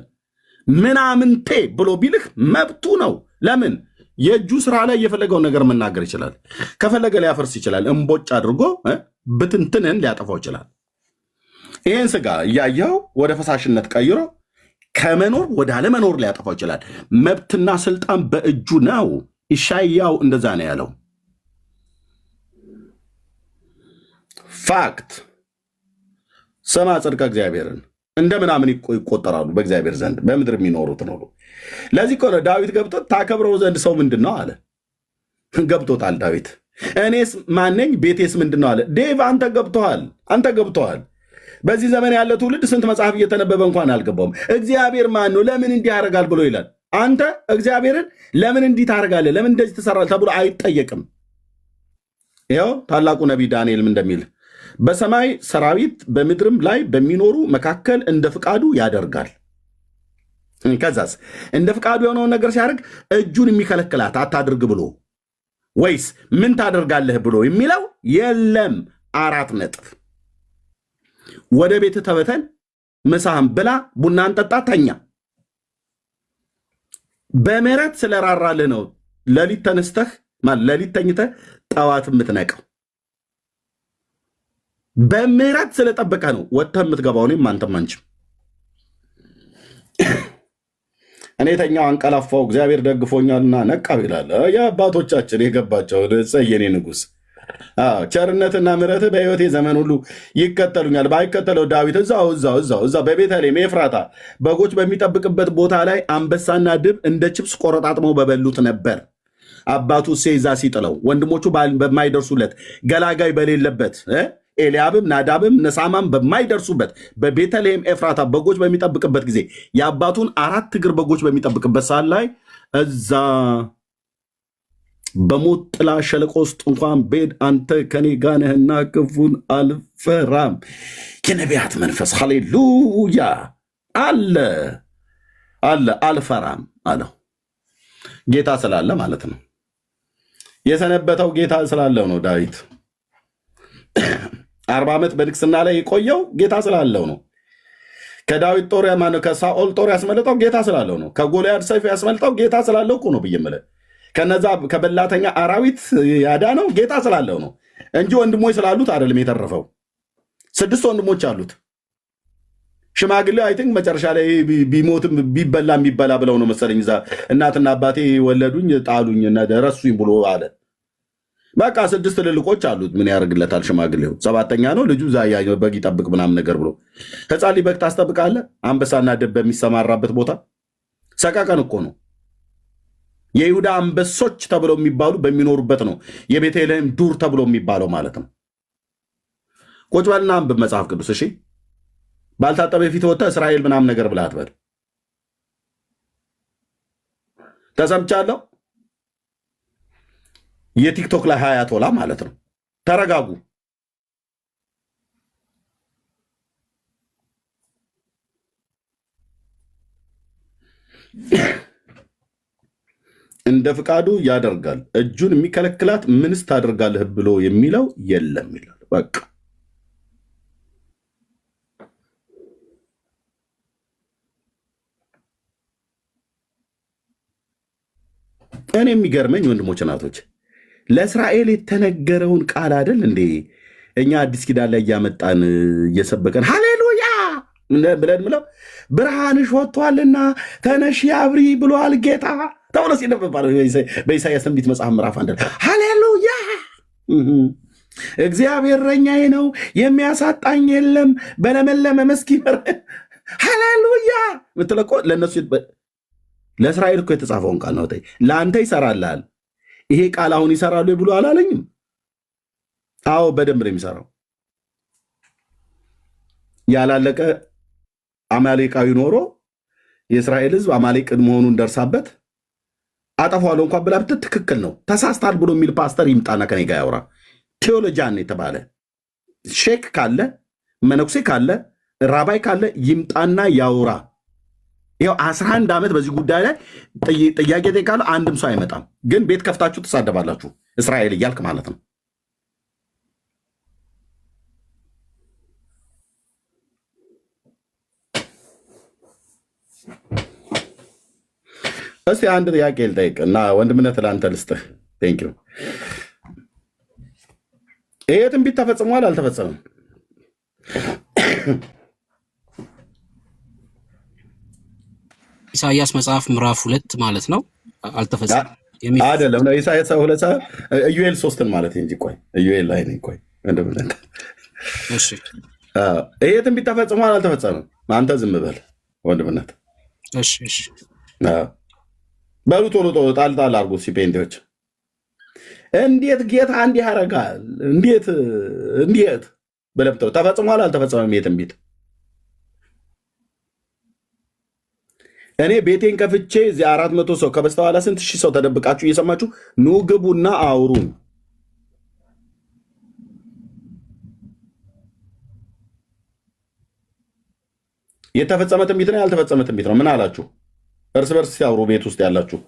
ምናምንቴ ብሎ ቢልህ መብቱ ነው። ለምን? የእጁ ስራ ላይ የፈለገውን ነገር መናገር ይችላል። ከፈለገ ሊያፈርስ ይችላል። እምቦጭ አድርጎ ብትንትንን ሊያጠፋው ይችላል። ይህን ስጋ እያየው ወደ ፈሳሽነት ቀይሮ ከመኖር ወደ አለመኖር ሊያጠፋው ይችላል። መብትና ስልጣን በእጁ ነው። ኢሳይያው እንደዛ ነው ያለው። ፋክት ስማ፣ ጽድቀ እግዚአብሔርን እንደ ምናምን ይቆጠራሉ በእግዚአብሔር ዘንድ በምድር የሚኖሩት ነው። ለዚህ እኮ ነው ዳዊት ገብቶት ታከብረው ዘንድ ሰው ምንድን ነው አለ። ገብቶታል ዳዊት። እኔስ ማነኝ ቤቴስ ምንድን ነው አለ። ዴቭ አንተ ገብቶሃል። በዚህ ዘመን ያለ ትውልድ ስንት መጽሐፍ እየተነበበ እንኳን አልገባውም። እግዚአብሔር ማን ነው ለምን እንዲህ ያደርጋል ብሎ ይላል። አንተ እግዚአብሔርን ለምን እንዲህ ታደርጋለህ ለምን እንደዚህ ትሰራለህ ተብሎ አይጠየቅም። ይኸው ታላቁ ነቢይ ዳንኤልም እንደሚል በሰማይ ሰራዊት በምድርም ላይ በሚኖሩ መካከል እንደ ፍቃዱ ያደርጋል። ከዛስ እንደ ፍቃዱ የሆነውን ነገር ሲያደርግ እጁን የሚከለክላት አታድርግ ብሎ ወይስ ምን ታደርጋለህ ብሎ የሚለው የለም። 4 ነጥብ። ወደ ቤት ተበተን፣ ምሳህን ብላ፣ ቡናን ጠጣ፣ ተኛ። በምህረት ስለራራልህ ነው ሌሊት ተነስተህ ሌሊት ተኝተህ ጠዋት የምትነቀው። በምህረት ስለጠበቀ ነው ወጥተህ የምትገባው። እኔም አንተም አንቺም። እኔ ተኛው አንቀላፋው እግዚአብሔር ደግፎኛልና ነቃው ይላል። የአባቶቻችን የገባቸው የኔ ንጉሥ ቸርነትና ምሕረት በሕይወቴ ዘመን ሁሉ ይከተሉኛል። ባይከተለው ዳዊት እዛው በቤተልሔም ኤፍራታ በጎች በሚጠብቅበት ቦታ ላይ አንበሳና ድብ እንደ ችፕስ ቆረጣጥመው በበሉት ነበር። አባቱ እሴይ ሲጥለው ወንድሞቹ በማይደርሱለት ገላጋይ በሌለበት ኤልያብም ናዳብም ነሳማም በማይደርሱበት በቤተልሔም ኤፍራታ በጎች በሚጠብቅበት ጊዜ የአባቱን 4 እግር በጎች በሚጠብቅበት ሰዓት ላይ እዛ በሞት ጥላ ሸለቆ ውስጥ እንኳን ቤድ አንተ ከኔ ጋር ነህና ክፉን አልፈራም። የነቢያት መንፈስ ሃሌሉያ አለ አልፈራም አለው። ጌታ ስላለ ማለት ነው። የሰነበተው ጌታ ስላለው ነው። ዳዊት 40 ዓመት በንግስና ላይ የቆየው ጌታ ስላለው ነው። ከዳዊት ጦር ማነው ከሳኦል ጦር ያስመለጠው ጌታ ስላለው ነው። ከጎልያድ ሰይፍ ያስመለጠው ጌታ ስላለው እኮ ነው ብዬ የምልህ። ከነዛ ከበላተኛ አራዊት ያዳነው ጌታ ስላለው ነው እንጂ ወንድሞች ስላሉት አይደለም የተረፈው። 6 ወንድሞች አሉት። ሽማግሌ አይ ቲንክ መጨረሻ ላይ ቢሞትም ቢበላ የሚበላ ብለው ነው መሰለኝ እዛ እናትና አባቴ ወለዱኝ ጣሉኝ እና ረሱኝ ብሎ አለ። በቃ 6 ትልልቆች አሉት። ምን ያደርግለታል ሽማግሌው? 7ኛ ነው ልጁ ዛያ በግ ይጠብቅ ምናምን ነገር ብሎ ሕፃን ልጅ በግ ታስጠብቃለህ? አንበሳና ድብ በሚሰማራበት ቦታ ሰቃቀን እኮ ነው። የይሁዳ አንበሶች ተብለው የሚባሉ በሚኖሩበት ነው የቤተልሔም ዱር ተብሎ የሚባለው ማለት ነው። ቁጭ በልና አንብብ መጽሐፍ ቅዱስ እሺ። ባልታጠበ ፊት ወጥተህ እስራኤል ምናምን ነገር ብለህ አትበል። ተሰምቻለሁ። የቲክቶክ ላይ 20 ቶላ ማለት ነው። ተረጋጉ። እንደ ፍቃዱ ያደርጋል። እጁን የሚከለክላት ምንስ ታደርጋለህ ብሎ የሚለው የለም ይላል። በቃ እኔ የሚገርመኝ ወንድሞች እናቶች ለእስራኤል የተነገረውን ቃል አይደል እንዴ እኛ አዲስ ኪዳን ላይ እያመጣን እየሰበከን ሃሌሉያ ብለን ምለው ብርሃንሽ ወጥቷልና ተነሺ አብሪ ብሏል ጌታ ተብሎ ሲነበብ በኢሳይያስ ትንቢት መጽሐፍ ምዕራፍ 1 ሃሌሉያ እግዚአብሔር እረኛዬ ነው የሚያሳጣኝ የለም በለመለመ መስክ ይመራል። ሃሌሉያ ምትለቆ ለነሱ ለእስራኤል እኮ የተጻፈውን ቃል ነው። ለአንተ ይሰራልሃል። ይሄ ቃል አሁን ይሰራሉ ብሎ አላለኝም? አዎ በደንብ ነው የሚሰራው። ያላለቀ አማሌቃዊ ኖሮ የእስራኤል ሕዝብ አማሌቅ መሆኑን ደርሳበት አጠፋዋለሁ እንኳን ብላ ብትል ትክክል ነው። ተሳስታል ብሎ የሚል ፓስተር ይምጣና ከኔ ጋር ያውራ። ቴዎሎጂያን የተባለ ሼክ ካለ መነኩሴ ካለ ራባይ ካለ ይምጣና ያውራ። ይኸው 11 ዓመት በዚህ ጉዳይ ላይ ጥያቄ ጠይቃለሁ፣ አንድም ሰው አይመጣም። ግን ቤት ከፍታችሁ ትሳደባላችሁ፣ እስራኤል እያልክ ማለት ነው። እስቲ አንድ ጥያቄ ልጠይቅ እና ወንድምነት ለአንተ ልስጥህ። ቴንክ ዩ። ይሄ ትንቢት ተፈጽሟል አልተፈጸመም? ? ። ። ። ። ። ። ። ። ። ። ። ። ። ። ። 。 ። . . . . . . . . . . . . . . . . . . . . 。 . . 。 . 。 . 。 . 。 . . . . ኢሳይያስ መጽሐፍ ምዕራፍ 2 ማለት ነው አልተፈጸመም አይደለም ነው ኢሳይያስ 2 ኢዩኤል 3ን ማለት እንጂ ቆይ ኢዩኤል ላይ ነኝ ቆይ እንደምን እሺ ይሄ ትንቢት ተፈጽሟል አልተፈጸመም አንተ ዝም በል ወንድምነት እሺ በሉ ቶሎ ጣል አድርጉ ሲፔንቲዎች እንዴት ጌታ እንዲህ ያደርጋል እንዴት በለብተው ተፈጽሟል አልተፈጸመም ይሄ ትንቢት እኔ ቤቴን ከፍቼ እዚህ 400 ሰው ከበስተኋላ ስንት ሺህ ሰው ተደብቃችሁ እየሰማችሁ ኑ ግቡና አውሩን የተፈጸመ ትንቢት ነው ያልተፈጸመ ትንቢት ነው ምን አላችሁ እርስ በርስ ሲያወሩ ቤት ውስጥ ያላችሁ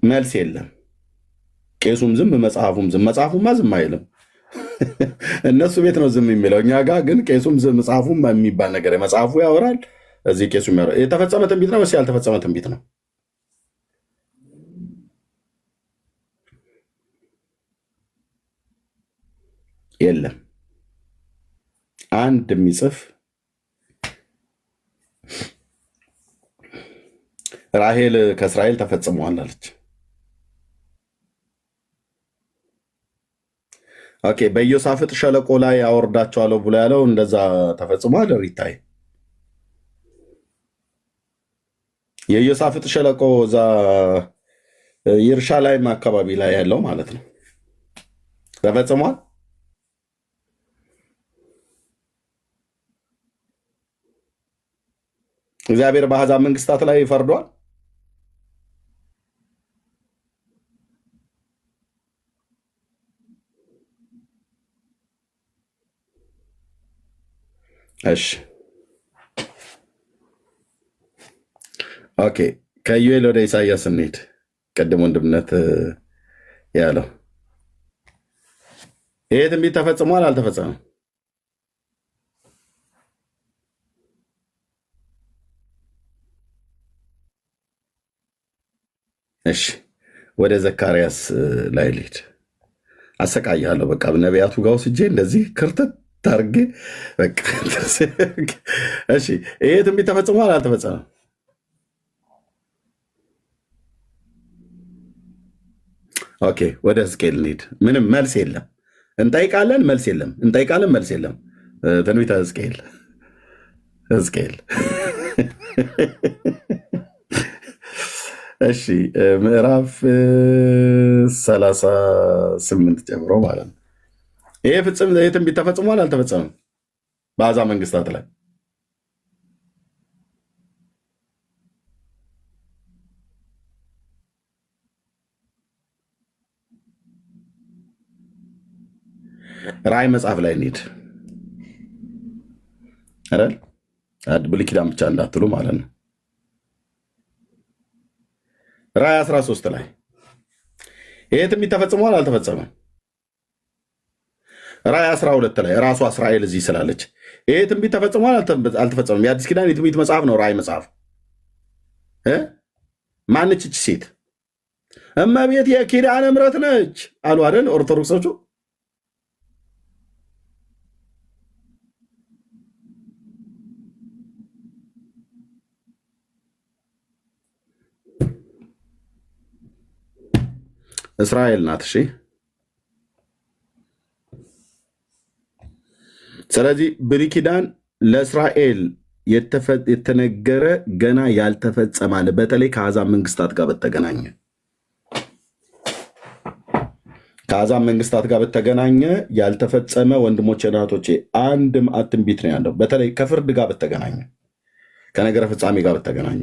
መልስ የለም ቄሱም ዝም መጽሐፉም ዝም መጽሐፉማ ዝም አይልም እነሱ ቤት ነው ዝም የሚለው እኛ ጋር ግን ቄሱም ዝም መጽሐፉም የሚባል ነገር መጽሐፉ ያወራል እዚህ ቄሱ ያወራል የተፈጸመ ትንቢት ነው ወይስ ያልተፈጸመ ትንቢት ነው የለም አንድ የሚጽፍ ራሄል ከእስራኤል ተፈጽመዋል አለች ኦኬ በኢዮሳፍጥ ሸለቆ ላይ ያወርዳቸዋለሁ ብሎ ያለው እንደዛ ተፈጽሟል ሪታይ የኢዮሳፍጥ ሸለቆ እዛ ኢየሩሳሌም አካባቢ ላይ ያለው ማለት ነው ተፈጽሟል እግዚአብሔር በአሕዛብ መንግስታት ላይ ፈርዷል እሺ ኦኬ ከዩኤል ወደ ኢሳይያስ እንሂድ ቀደም ወንድምነት ያለው ይሄ ትንቢት ተፈጽሟል አልተፈጸመም እሺ ወደ ዘካርያስ ላይ ልሂድ አሰቃያለሁ በቃ ነቢያቱ ጋር ወስጄ እንደዚህ ክርተት ታርጌ በቃ እሺ ይሄ ትንቢት ተፈጽሟል አልተፈጸመም ኦኬ ወደ ሕዝቅኤል እንሂድ ምንም መልስ የለም እንጠይቃለን መልስ የለም እንጠይቃለን መልስ የለም ትንቢተ ሕዝቅኤል እሺ ምዕራፍ 38 ጀምሮ ማለት ነው ይሄ ትንቢት ተፈጽሟል አልተፈጸመም በአሕዛብ መንግስታት ላይ ራእይ መጽሐፍ ላይ እንሂድ አይደል ብሉይ ኪዳን ብቻ እንዳትሉ ማለት ነው ራእይ 13 ላይ ይሄ ትንቢት ተፈጽሟል አልተፈጸመም ራእይ 12 ላይ ራሷ እስራኤል እዚህ ስላለች ይሄ ትንቢት ተፈጽሟል አልተፈጸመም የአዲስ ኪዳን የትንቢት መጽሐፍ ነው ራእይ መጽሐፍ ማነች እቺ ሴት እመቤት የኪዳነ ምሕረት ነች አሉ አይደል ኦርቶዶክሶቹ እስራኤል ናት እሺ ስለዚህ ብሉይ ኪዳን ለእስራኤል የተነገረ ገና ያልተፈጸማል በተለይ ከአሕዛብ መንግስታት ጋር በተገናኘ ያልተፈጸመ ወንድሞቼ እህቶቼ አንድ ማዕት ትንቢት ነው ያለው በተለይ ከፍርድ ጋር በተገናኘ ከነገረ ፍጻሜ ጋር በተገናኘ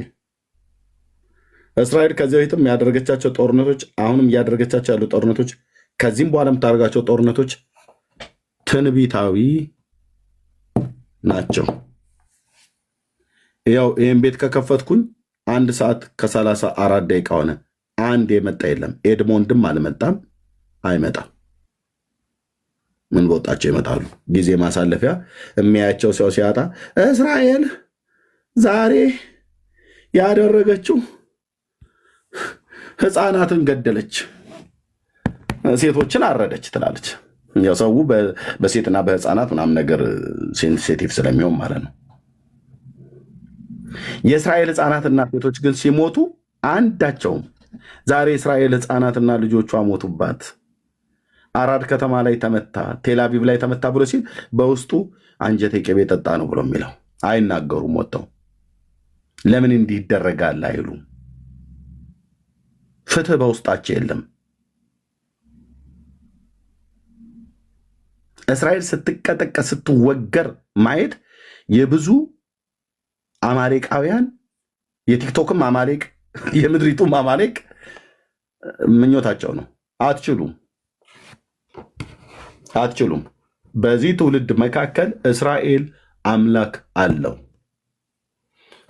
እስራኤል ከዚህ በፊትም ያደረገቻቸው ጦርነቶች አሁንም እያደረገቻቸው ያሉ ጦርነቶች ከዚህም በኋላ የምታደርጋቸው ጦርነቶች ትንቢታዊ ናቸው ያው ይህን ቤት ከከፈትኩኝ 1 ሰዓት ከ34 ደቂቃ ሆነ አንድ የመጣ የለም ኤድሞንድም አልመጣም አይመጣም ምን በወጣቸው ይመጣሉ ጊዜ ማሳለፊያ የሚያያቸው ሰው ሲያጣ እስራኤል ዛሬ ያደረገችው ህፃናትን ገደለች ሴቶችን አረደች ትላለች ያው ሰው በሴትና በህፃናት ምናምን ነገር ሴንሲቲቭ ስለሚሆን ማለት ነው። የእስራኤል ህፃናትና ሴቶች ግን ሲሞቱ አንዳቸውም ዛሬ እስራኤል ህፃናትና ልጆቿ ሞቱባት፣ አራድ ከተማ ላይ ተመታ፣ ቴልአቪቭ ላይ ተመታ ብሎ ሲል በውስጡ አንጀቴ ቅቤ ጠጣ ነው ብሎ የሚለው አይናገሩም። ወጥተው ለምን እንዲህ ይደረጋል አይሉም። ፍትህ በውስጣቸው የለም። እስራኤል ስትቀጠቀጥ ስትወገር ማየት የብዙ አማሌቃውያን የቲክቶክም አማሌቅ የምድሪቱም አማሌቅ ምኞታቸው ነው። አትችሉም። በዚህ ትውልድ መካከል እስራኤል አምላክ አለው።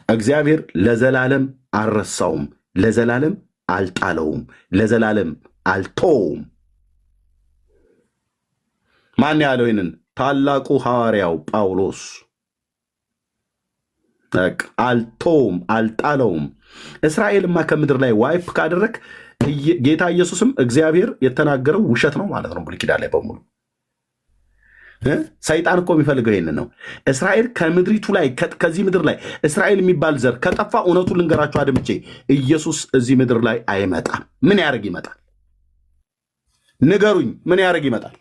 እግዚአብሔር ለዘላለም አልረሳውም፣ ለዘላለም አልጣለውም፣ ለዘላለም አልተወውም። ማን ያለው ይህንን? ታላቁ ሐዋርያው ጳውሎስ። አልተወውም፣ አልጣለውም። እስራኤልማ ከምድር ላይ ዋይፕ ካደረግ ጌታ ኢየሱስም እግዚአብሔር የተናገረው ውሸት ነው ማለት ነው። ብሉይ ኪዳን ላይ በሙሉ ሰይጣን እኮ የሚፈልገው ይህንን ነው። እስራኤል ከምድሪቱ ላይ ከዚህ ምድር ላይ እስራኤል የሚባል ዘር ከጠፋ እውነቱን ልንገራችሁ አድምቼ ኢየሱስ እዚህ ምድር ላይ አይመጣም። ምን ያደርግ ይመጣል? ንገሩኝ። ምን ያደርግ ይመጣል?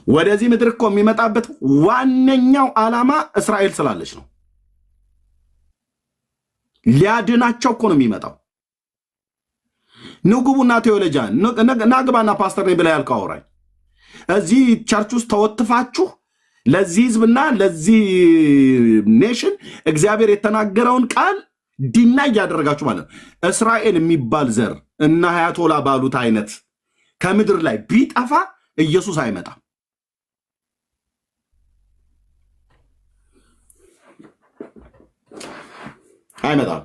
ወደዚህ ምድር እኮ የሚመጣበት ዋነኛው ዓላማ እስራኤል ስላለች ነው። ሊያድናቸው እኮ ነው የሚመጣው። ንጉቡና ቴዎሎጂያን ናግባና ፓስተር ነኝ ብላ ያልከው አውራኝ እዚህ ቸርች ውስጥ ተወትፋችሁ ለዚህ ህዝብና ለዚህ ኔሽን እግዚአብሔር የተናገረውን ቃል ዲና እያደረጋችሁ ማለት ነው። እስራኤል የሚባል ዘር እና አያቶላ ባሉት አይነት ከምድር ላይ ቢጠፋ ኢየሱስ አይመጣም። አይመጣም።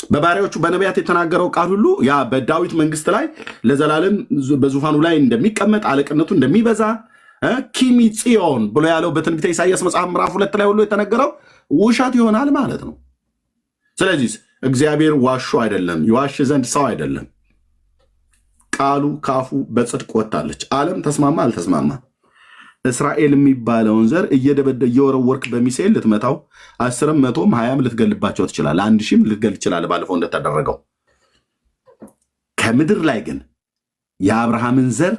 በባሪያዎቹ በነቢያት የተናገረው ቃል ሁሉ ያ በዳዊት መንግስት ላይ ለዘላለም በዙፋኑ ላይ እንደሚቀመጥ አለቅነቱ እንደሚበዛ ኪሚ ጽዮን ብሎ ያለው በትንቢተ ኢሳይያስ መጽሐፍ ምዕራፍ 2 ላይ ሁሉ የተነገረው ውሸት ይሆናል ማለት ነው። ስለዚህ እግዚአብሔር ዋሾ አይደለም፣ ይዋሽ ዘንድ ሰው አይደለም። ቃሉ ካፉ በጽድቅ ወጥታለች። ዓለም ተስማማ አልተስማማ እስራኤል የሚባለውን ዘር እየወረወርክ በሚሳኤል ልትመታው 10ም 100ም 20ም ልትገልባቸው ትችላል። 1000ም ልትገል ይችላል፣ ባለፈው እንደተደረገው። ከምድር ላይ ግን የአብርሃምን ዘር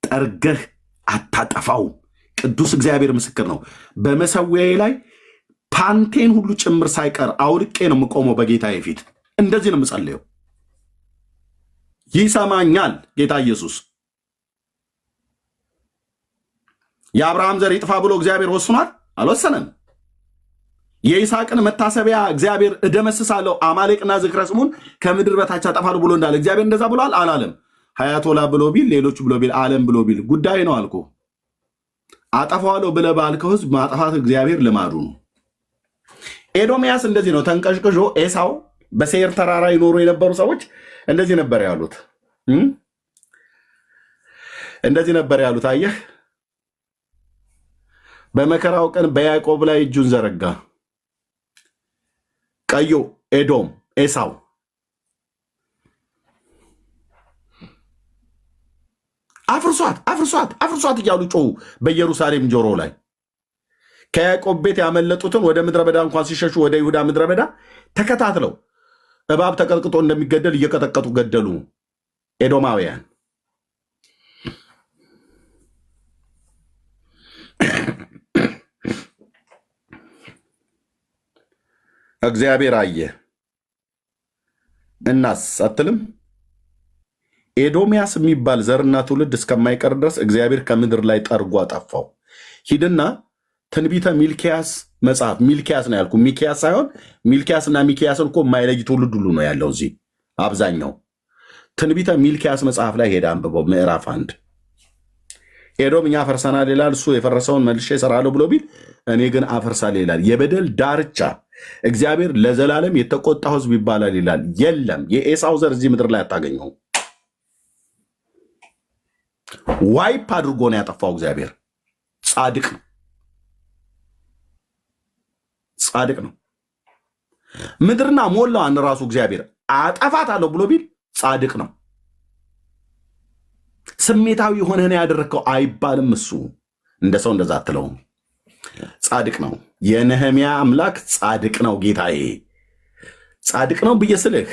ጠርገህ አታጠፋውም። ቅዱስ እግዚአብሔር ምስክር ነው። በመሰዊያዬ ላይ ፓንቴን ሁሉ ጭምር ሳይቀር አውልቄ ነው የምቆመው በጌታዬ ፊት። እንደዚህ ነው የምጸልየው። ይሰማኛል ጌታ ኢየሱስ። የአብርሃም ዘር ይጥፋ ብሎ እግዚአብሔር ወስኗል? አልወሰነም። የይስሐቅን መታሰቢያ እግዚአብሔር እደመስሳለሁ፣ አማሌቅና ዝክረ ስሙን ከምድር በታች አጠፋለሁ ብሎ እንዳለ እግዚአብሔር እንደዛ ብሏል? አላለም። ሀያቶላ ብሎ ቢል፣ ሌሎቹ ብሎ ቢል፣ ዓለም ብሎ ቢል ጉዳይ ነው አልኩ። አጠፋዋለሁ ብለህ ባልከው ህዝብ ማጥፋት እግዚአብሔር ልማዱ ነው። ኤዶምያስ እንደዚህ ነው ተንቀሽቅሾ። ኤሳው በሴር ተራራ ይኖሩ የነበሩ ሰዎች እንደዚህ ነበር ያሉት። እንደዚህ ነበር ያሉት። አየህ፣ በመከራው ቀን በያዕቆብ ላይ እጁን ዘረጋ። ቀዮ ኤዶም ኤሳው አፍርሷት አፍርሷት አፍርሷት እያሉ ጮሁ በኢየሩሳሌም ጆሮ ላይ። ከያዕቆብ ቤት ያመለጡትን ወደ ምድረ በዳ እንኳን ሲሸሹ ወደ ይሁዳ ምድረ በዳ ተከታትለው እባብ ተቀጥቅጦ እንደሚገደል እየቀጠቀጡ ገደሉ ኤዶማውያን። እግዚአብሔር አየ እናስ አትልም? ኤዶምያስ የሚባል ዘርና ትውልድ እስከማይቀር ድረስ እግዚአብሔር ከምድር ላይ ጠርጎ አጠፋው። ሂድና ትንቢተ ሚልኪያስ መጽሐፍ፣ ሚልኪያስ ነው ያልኩ፣ ሚኪያስ ሳይሆን ሚልኪያስና ሚኪያስን እኮ የማይለይ ትውልድ ሁሉ ነው ያለው እዚህ አብዛኛው። ትንቢተ ሚልኪያስ መጽሐፍ ላይ ሄዳ አንብበው፣ ምዕራፍ 1 ኤዶም እኛ አፈርሰናል ይላል፣ እሱ የፈረሰውን መልሼ እሰራለሁ ብሎ ቢል እኔ ግን አፈርሳለሁ ይላል። የበደል ዳርቻ እግዚአብሔር ለዘላለም የተቆጣው ሕዝብ ይባላል ይላል። የለም፣ የኤሳው ዘር እዚህ ምድር ላይ አታገኘው። ዋይፕ አድርጎ ነው ያጠፋው እግዚአብሔር። ጻድቅ ነው፣ ጻድቅ ነው። ምድርና ሞላዋን ራሱ እግዚአብሔር አጠፋታለሁ ብሎ ቢል ጻድቅ ነው። ስሜታዊ ሆነህ ያደረግከው አይባልም። እሱ እንደ ሰው እንደዛ አትለውም። ጻድቅ ነው። የነህሚያ አምላክ ጻድቅ ነው። ጌታዬ ጻድቅ ነው ብዬ ስልህ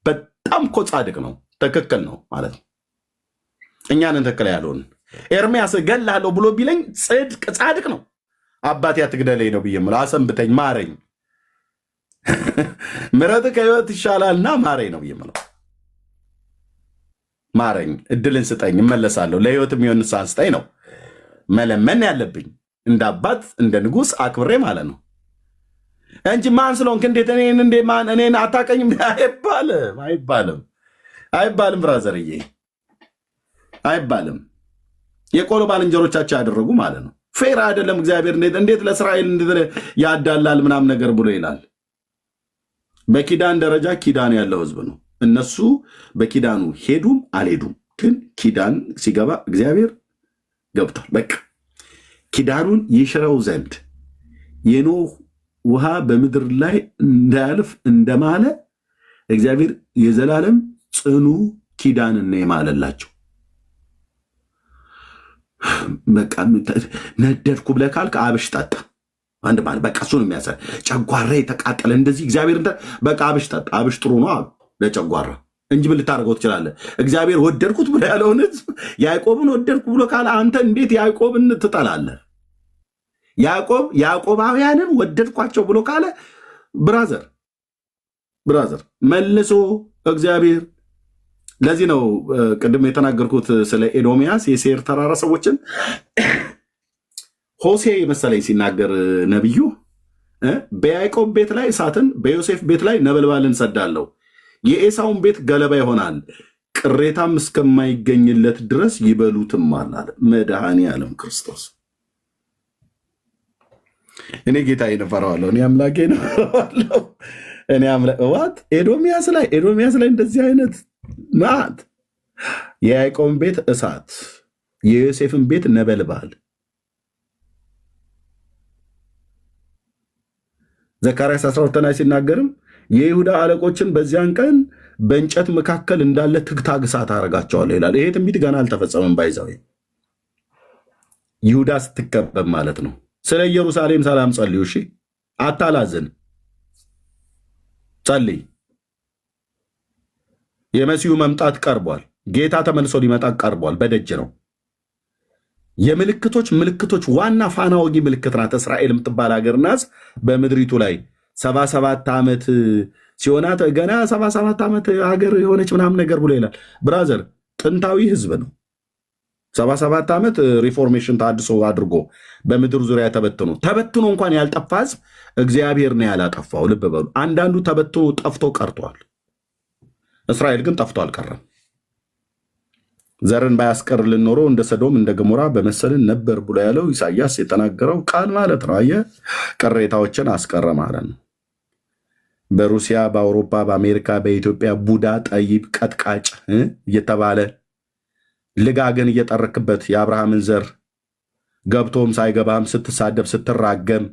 በጣም እኮ ጻድቅ ነው። ትክክል ነው ማለት ነው። እኛንን ትክክል ያለውን ኤርሚያስ እገልሃለሁ ብሎ ቢለኝ ጻድቅ ነው። አባቴ አትግደለኝ ነው ብዬ የምለው። አሰንብተኝ፣ ማረኝ፣ ምሕረት ከሕይወት ይሻላልና ማረኝ ነው ብዬ የምለው። ማረኝ፣ እድልን ስጠኝ፣ እመለሳለሁ፣ ለሕይወት የሚሆን ንስሐ ስጠኝ ነው መለመን ያለብኝ። እንደ አባት እንደ ንጉሥ አክብሬ ማለት ነው እንጂ ማን ስለሆንክ እንዴት እኔን አታቀኝም አይባልም። ብራዘርዬ አይባልም። የቆሎ ባልንጀሮቻቸው ያደረጉ ማለት ነው። ፌር አይደለም። እግዚአብሔር እንዴት ለእስራኤል ያዳላል ምናምን ነገር ብሎ ይላል። በኪዳን ደረጃ ኪዳን ያለው ህዝብ ነው። እነሱ በኪዳኑ ሄዱም አልሄዱም፣ ግን ኪዳን ሲገባ እግዚአብሔር ገብቷል። በቃ ኪዳኑን ይሽረው ዘንድ የኖህ ውሃ በምድር ላይ እንዳያልፍ እንደማለ እግዚአብሔር የዘላለም ጽኑ ኪዳንን የማለላቸው። በቃ ነደድኩ ብለህ ካልክ አብሽ ጠጣ። አንድ ማለት በቃ እሱን የሚያሳይ ጨጓራ የተቃጠለ እንደዚህ እግዚአብሔር በቃ አብሽ ጠጣ። አብሽ ጥሩ ነው ለጨጓራ እንጂ ምን ልታደርገው ትችላለህ? እግዚአብሔር ወደድኩት ብሎ ያለውን ህዝብ ያዕቆብን ወደድኩ ብሎ ካለ አንተ እንዴት ያዕቆብን ትጠላለህ? ያዕቆባውያንን ወደድኳቸው ብሎ ካለ ብራዘር መልሶ እግዚአብሔር ለዚህ ነው ቅድም የተናገርኩት ስለ ኤዶሚያስ የሴር ተራራ ሰዎችን ሆሴ መሰለኝ ሲናገር ነቢዩ በያዕቆብ ቤት ላይ እሳትን በዮሴፍ ቤት ላይ ነበልባልን ሰዳለሁ፣ የኤሳውን ቤት ገለባ ይሆናል፣ ቅሬታም እስከማይገኝለት ድረስ ይበሉትም አለ መድኃኔ ዓለም ክርስቶስ። እኔ ጌታዬን እፈራዋለሁ፣ እኔ አምላኬን እፈራዋለሁ። ኤዶሚያስ ላይ እንደዚህ አይነት ማት የያዕቆብን ቤት እሳት የዮሴፍን ቤት ነበልባል። ዘካርያስ 12 ላይ ሲናገርም የይሁዳ አለቆችን በዚያን ቀን በእንጨት መካከል እንዳለ ትግታግ እሳት አደርጋቸዋለሁ ይላል። ይሄ ትንቢት ገና አልተፈጸመም። ባይዛው ይሁዳ ስትከበብ ማለት ነው። ስለ ኢየሩሳሌም ሰላም ጸልዩ። እሺ አታላዝን፣ ጸልይ። የመሲሁ መምጣት ቀርቧል። ጌታ ተመልሶ ሊመጣ ቀርቧል፣ በደጅ ነው። ምልክቶች ዋና ፋና ወጊ ምልክት ናት እስራኤል የምትባል ሀገር ናት። በምድሪቱ ላይ 77 ዓመት ሲሆናት ገና 77 ዓመት ሀገር የሆነች ምናምን ነገር ብሎ ይላል። ብራዘር ጥንታዊ ህዝብ ነው። 77 ዓመት ሪፎርሜሽን ታድሶ አድርጎ በምድር ዙሪያ ተበትኖ እንኳን ያልጠፋ ህዝብ እግዚአብሔር ነው ያላጠፋው። ልብ በሉ። አንዳንዱ ተበትኖ ጠፍቶ ቀርቷል። እስራኤል ግን ጠፍቶ አልቀረም። ዘርን ባያስቀርልን ኖሮ እንደ ሰዶም እንደ ገሞራ በመሰልን ነበር ብሎ ያለው ኢሳያስ የተናገረው ቃል ማለት ነው። አየህ፣ ቅሬታዎችን አስቀረ ማለት ነው። በሩሲያ፣ በአውሮፓ፣ በአሜሪካ፣ በኢትዮጵያ ቡዳ፣ ጠይብ፣ ቀጥቃጭ እየተባለ ልጋገን እየጠረክበት የአብርሃምን ዘር ገብቶም ሳይገባም ስትሳደብ ስትራገም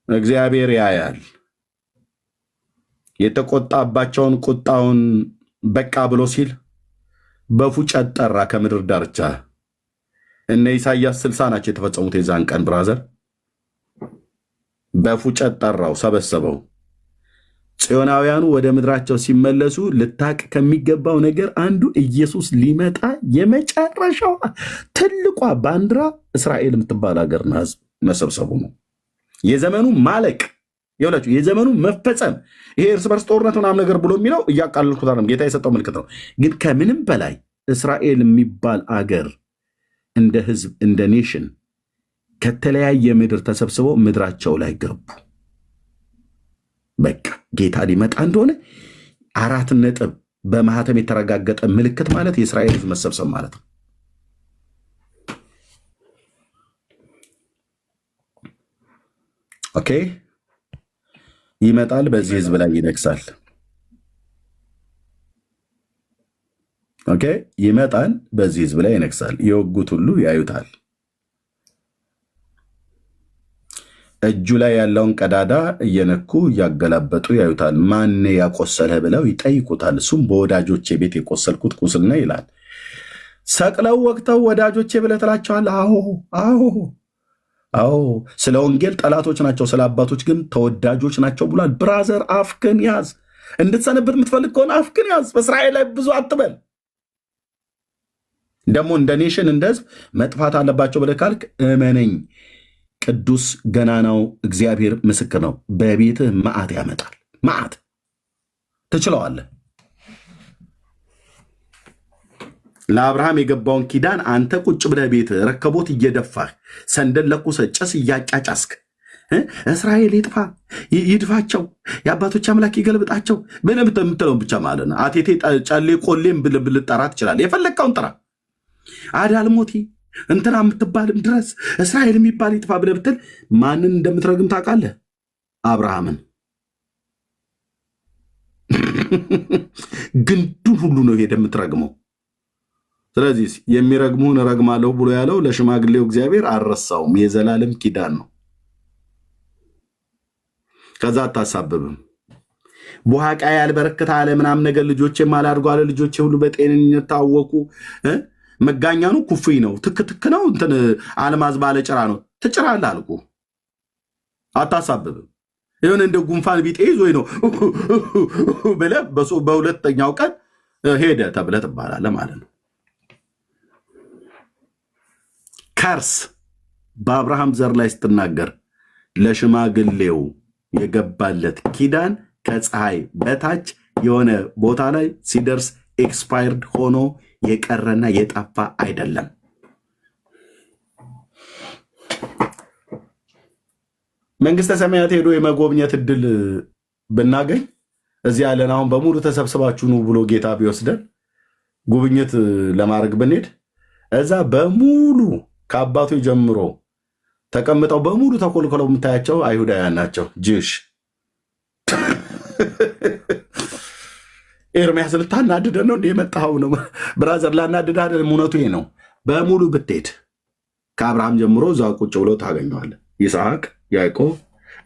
እግዚአብሔር ያያል። የተቆጣባቸውን ቁጣውን በቃ ብሎ ሲል በፉጨት ጠራ ከምድር ዳርቻ። እነ ኢሳያስ 60 ናቸው የተፈጸሙት የዛን ቀን ብራዘር። በፉጨት ጠራው፣ ሰበሰበው። ጽዮናውያኑ ወደ ምድራቸው ሲመለሱ ልታቅ ከሚገባው ነገር አንዱ ኢየሱስ ሊመጣ የመጨረሻው ትልቋ ባንዲራ እስራኤል የምትባል ሀገርና ህዝብ መሰብሰቡ ነው። የዘመኑ ማለቅ ይኸውላችሁ፣ የዘመኑ መፈጸም። ይሄ እርስ በርስ ጦርነት ምናምን ነገር ብሎ የሚለው እያቃለልኩት አይደለም፣ ጌታ የሰጠው ምልክት ነው። ግን ከምንም በላይ እስራኤል የሚባል አገር እንደ ህዝብ እንደ ኔሽን ከተለያየ ምድር ተሰብስበው ምድራቸው ላይ ገቡ። በቃ ጌታ ሊመጣ እንደሆነ 4 ነጥብ በማህተም የተረጋገጠ ምልክት ማለት የእስራኤል ህዝብ መሰብሰብ ማለት ነው። ኦኬ፣ ይመጣል፣ በዚህ ህዝብ ላይ ይነግሳል። ኦኬ፣ ይመጣል፣ በዚህ ህዝብ ላይ ይነግሳል። የወጉት ሁሉ ያዩታል። እጁ ላይ ያለውን ቀዳዳ እየነኩ እያገላበጡ ያዩታል። ማን ያቆሰለህ ብለው ይጠይቁታል። እሱም በወዳጆቼ ቤት የቆሰልኩት ቁስል ነው ይላል። ሰቅለው ወቅተው ወዳጆቼ ብለህ ትላቸዋለህ? አዎ። ስለ ወንጌል ጠላቶች ናቸው፣ ስለ አባቶች ግን ተወዳጆች ናቸው ብሏል። ብራዘር አፍክን ያዝ። እንድትሰነብት የምትፈልግ ከሆነ አፍክን ያዝ። በእስራኤል ላይ ብዙ አትበል። ደግሞ እንደ ኔሽን እንደ ህዝብ መጥፋት አለባቸው ብለህ ካልክ እመነኝ፣ ቅዱስ ገናናው እግዚአብሔር ምስክር ነው። በቤትህ መዓት ያመጣል። መዓት ትችለዋለህ። ለአብርሃም የገባውን ኪዳን አንተ ቁጭ ብለህ ቤትህ ረከቦት እየደፋህ ሰንደል ለኩሰህ ጭስ እያጫጫስክ እስራኤል ይጥፋ ይድፋቸው፣ የአባቶች አምላክ ይገልብጣቸው ብለህ የምትለውን ብቻ ማለት ነው። አቴቴ ጨሌ ቆሌም ብልጠራ ትችላለህ። የፈለግከውን ጥራ። አዳልሞቲ እንትና የምትባልም ድረስ እስራኤል የሚባል ይጥፋ ብለህ ብትል ማንን እንደምትረግም ታውቃለህ? አብርሃምን። ግንዱን ሁሉ ነው ሄደ የምትረግመው። ስለዚህ የሚረግሙህን እረግማለሁ ብሎ ያለው ለሽማግሌው እግዚአብሔር አልረሳውም። የዘላለም ኪዳን ነው። ከዛ አታሳብብም። ቡሃቃ ያልበረክት አለ ምናምን ነገር ልጆቼም አላድርጉ አለ። ልጆቼ ሁሉ በጤንነት ታወቁ። መጋኛ ነው፣ ኩፍይ ነው፣ ትክትክ ነው፣ እንትን አልማዝ ባለ ጭራ ነው። ትጭራለህ አልኩ። አታሳብብም። ይሁን እንደ ጉንፋን ቢጤ ይዞኝ ነው ብለህ በሁለተኛው ቀን ሄደ ተብለህ ትባላለህ ማለት ነው። ከርስ በአብርሃም ዘር ላይ ስትናገር ለሽማግሌው የገባለት ኪዳን ከፀሐይ በታች የሆነ ቦታ ላይ ሲደርስ ኤክስፓየርድ ሆኖ የቀረና የጠፋ አይደለም። መንግስተ ሰማያት ሄዶ የመጎብኘት እድል ብናገኝ እዚህ ያለን አሁን በሙሉ ተሰብስባችሁ ኑ ብሎ ጌታ ቢወስደን ጉብኝት ለማድረግ ብንሄድ እዛ በሙሉ ከአባቱ ጀምሮ ተቀምጠው በሙሉ ተኮልኮለው የምታያቸው አይሁዳውያን ናቸው። ጅሽ ኤርሚያስ ልታናድደን ነው እንደ የመጣኸው ነው ብራዘር፣ ላናድድ አይደለም። እውነቱ ይሄ ነው። በሙሉ ብትሄድ ከአብርሃም ጀምሮ እዛ ቁጭ ብሎ ታገኘዋለህ። ይስሐቅ፣ ያዕቆብ፣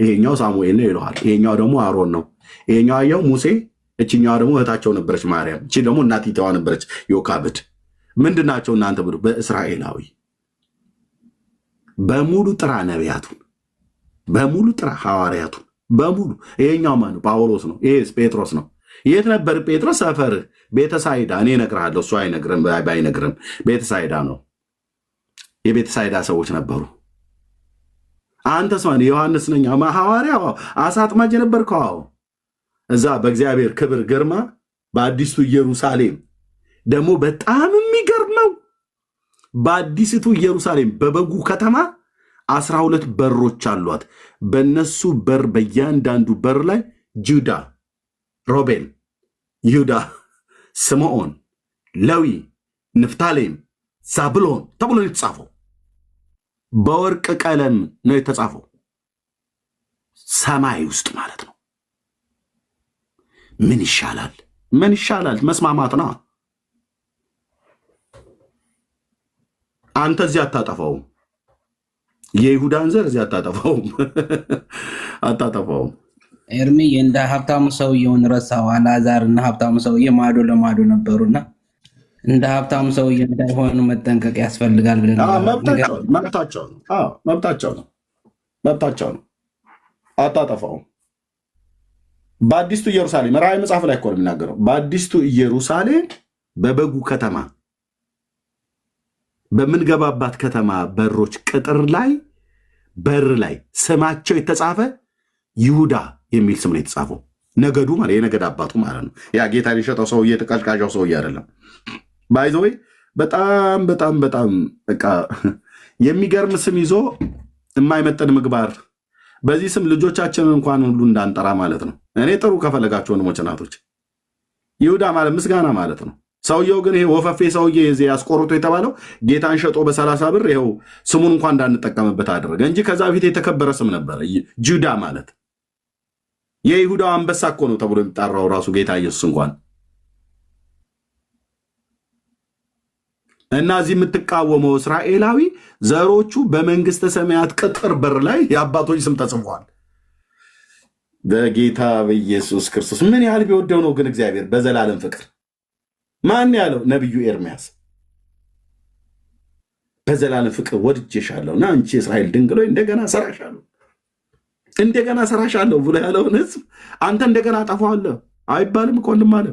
ይሄኛው ሳሙኤል ነው ይለዋል። ይሄኛው ደግሞ አሮን ነው። ይሄኛው አየው ሙሴ፣ እችኛዋ ደግሞ እህታቸው ነበረች ማርያም፣ እቺ ደግሞ እናቲቷ ነበረች ዮካብድ። ምንድን ናቸው እናንተ ብሎ በእስራኤላዊ በሙሉ ጥራ፣ ነቢያቱን በሙሉ ጥራ፣ ሐዋርያቱን በሙሉ። ይሄኛው ማን ነው? ጳውሎስ ነው። ይሄስ ጴጥሮስ ነው። የት ነበር ጴጥሮስ? ሰፈርህ ቤተሳይዳ። እኔ እነግርሃለሁ፣ እሱ አይነግርም። ባይነግርም ቤተሳይዳ ነው። የቤተሳይዳ ሰዎች ነበሩ። አንተስ ማን? ዮሐንስ ነኝ ሐዋርያ፣ አሳ አጥማጅ ነበርከው። እዛ በእግዚአብሔር ክብር ግርማ በአዲስቱ ኢየሩሳሌም ደግሞ በጣም የሚገርመው በአዲስቱ ኢየሩሳሌም በበጉ ከተማ 12 በሮች አሏት። በነሱ በር በእያንዳንዱ በር ላይ ጁዳ፣ ሮቤል፣ ይሁዳ፣ ስምዖን፣ ሌዊ፣ ንፍታሌም፣ ዛብሎን ተብሎ ነው የተጻፈው። በወርቅ ቀለም ነው የተጻፈው። ሰማይ ውስጥ ማለት ነው። ምን ይሻላል? ምን ይሻላል? መስማማት ነው። አንተ እዚህ አታጠፋውም። የይሁዳን ዘር እዚህ አታጠፋውም። አታጠፋውም። ኤርሚ እንደ ሀብታሙ ሰውየውን ረሳው። አልዓዛር እና ሀብታሙ ሰውዬ ማዶ ለማዶ ነበሩና እንደ ሀብታሙ ሰውዬ እንዳይሆኑ መጠንቀቅ ያስፈልጋል ብለን መብታቸው ነው። አታጠፋውም። በአዲስቱ ኢየሩሳሌም ራእይ መጽሐፍ ላይ እኮ ነው የሚናገረው። በአዲስቱ ኢየሩሳሌም በበጉ ከተማ በምንገባባት ከተማ በሮች ቅጥር ላይ በር ላይ ስማቸው የተጻፈ ይሁዳ የሚል ስም ነው የተጻፈው። ነገዱ ማለት የነገድ አባቱ ማለት ነው። ያ ጌታ ሊሸጠው ሰውዬ ተቀዥቃዣው ሰውዬ አይደለም። ባይዘወይ በጣም በጣም በጣም በቃ የሚገርም ስም ይዞ የማይመጠን ምግባር። በዚህ ስም ልጆቻችንን እንኳን ሁሉ እንዳንጠራ ማለት ነው። እኔ ጥሩ ከፈለጋቸው ወንድሞች እናቶች፣ ይሁዳ ማለት ምስጋና ማለት ነው። ሰውየው ግን ይሄ ወፈፌ ሰውዬ ያስቆርጦ የተባለው ጌታን ሸጦ በ30 ብር ይኸው ስሙን እንኳን እንዳንጠቀምበት አደረገ እንጂ ከዛ በፊት የተከበረ ስም ነበረ። ጁዳ ማለት የይሁዳው አንበሳ እኮ ነው ተብሎ የሚጠራው ራሱ ጌታ ኢየሱስ እንኳን እና እዚህ የምትቃወመው እስራኤላዊ ዘሮቹ በመንግስተ ሰማያት ቅጥር በር ላይ የአባቶች ስም ተጽፏል። በጌታ በኢየሱስ ክርስቶስ ምን ያህል ቢወደው ነው ግን እግዚአብሔር በዘላለም ፍቅር። ማን ያለው? ነቢዩ ኤርምያስ በዘላለም ፍቅር ወድጄሻለሁ እና አንቺ የእስራኤል ድንግል ሆይ እንደገና ሰራሻለሁ ብሎ ያለውን ህዝብ አንተ እንደገና አጠፋዋለሁ አይባልም እኮ ወንድም አለ።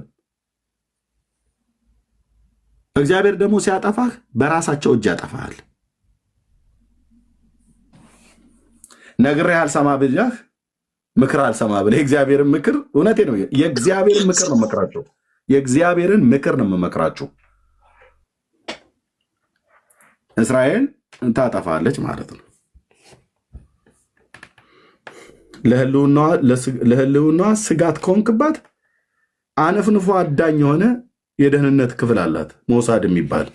እግዚአብሔር ደግሞ ሲያጠፋህ በራሳቸው እጅ ያጠፋሃል። ነግሬህ አልሰማ ብለህ ምክር አልሰማ ብለህ የእግዚአብሔርን ምክር እውነቴ ነው። የእግዚአብሔርን ምክር ነው መክራቸው። የእግዚአብሔርን ምክር ነው የምመክራችሁ። እስራኤል ታጠፋለች ማለት ነው። ለህልውናዋ ስጋት ከሆንክባት አነፍንፎ አዳኝ የሆነ የደህንነት ክፍል አላት፣ ሞሳድ የሚባል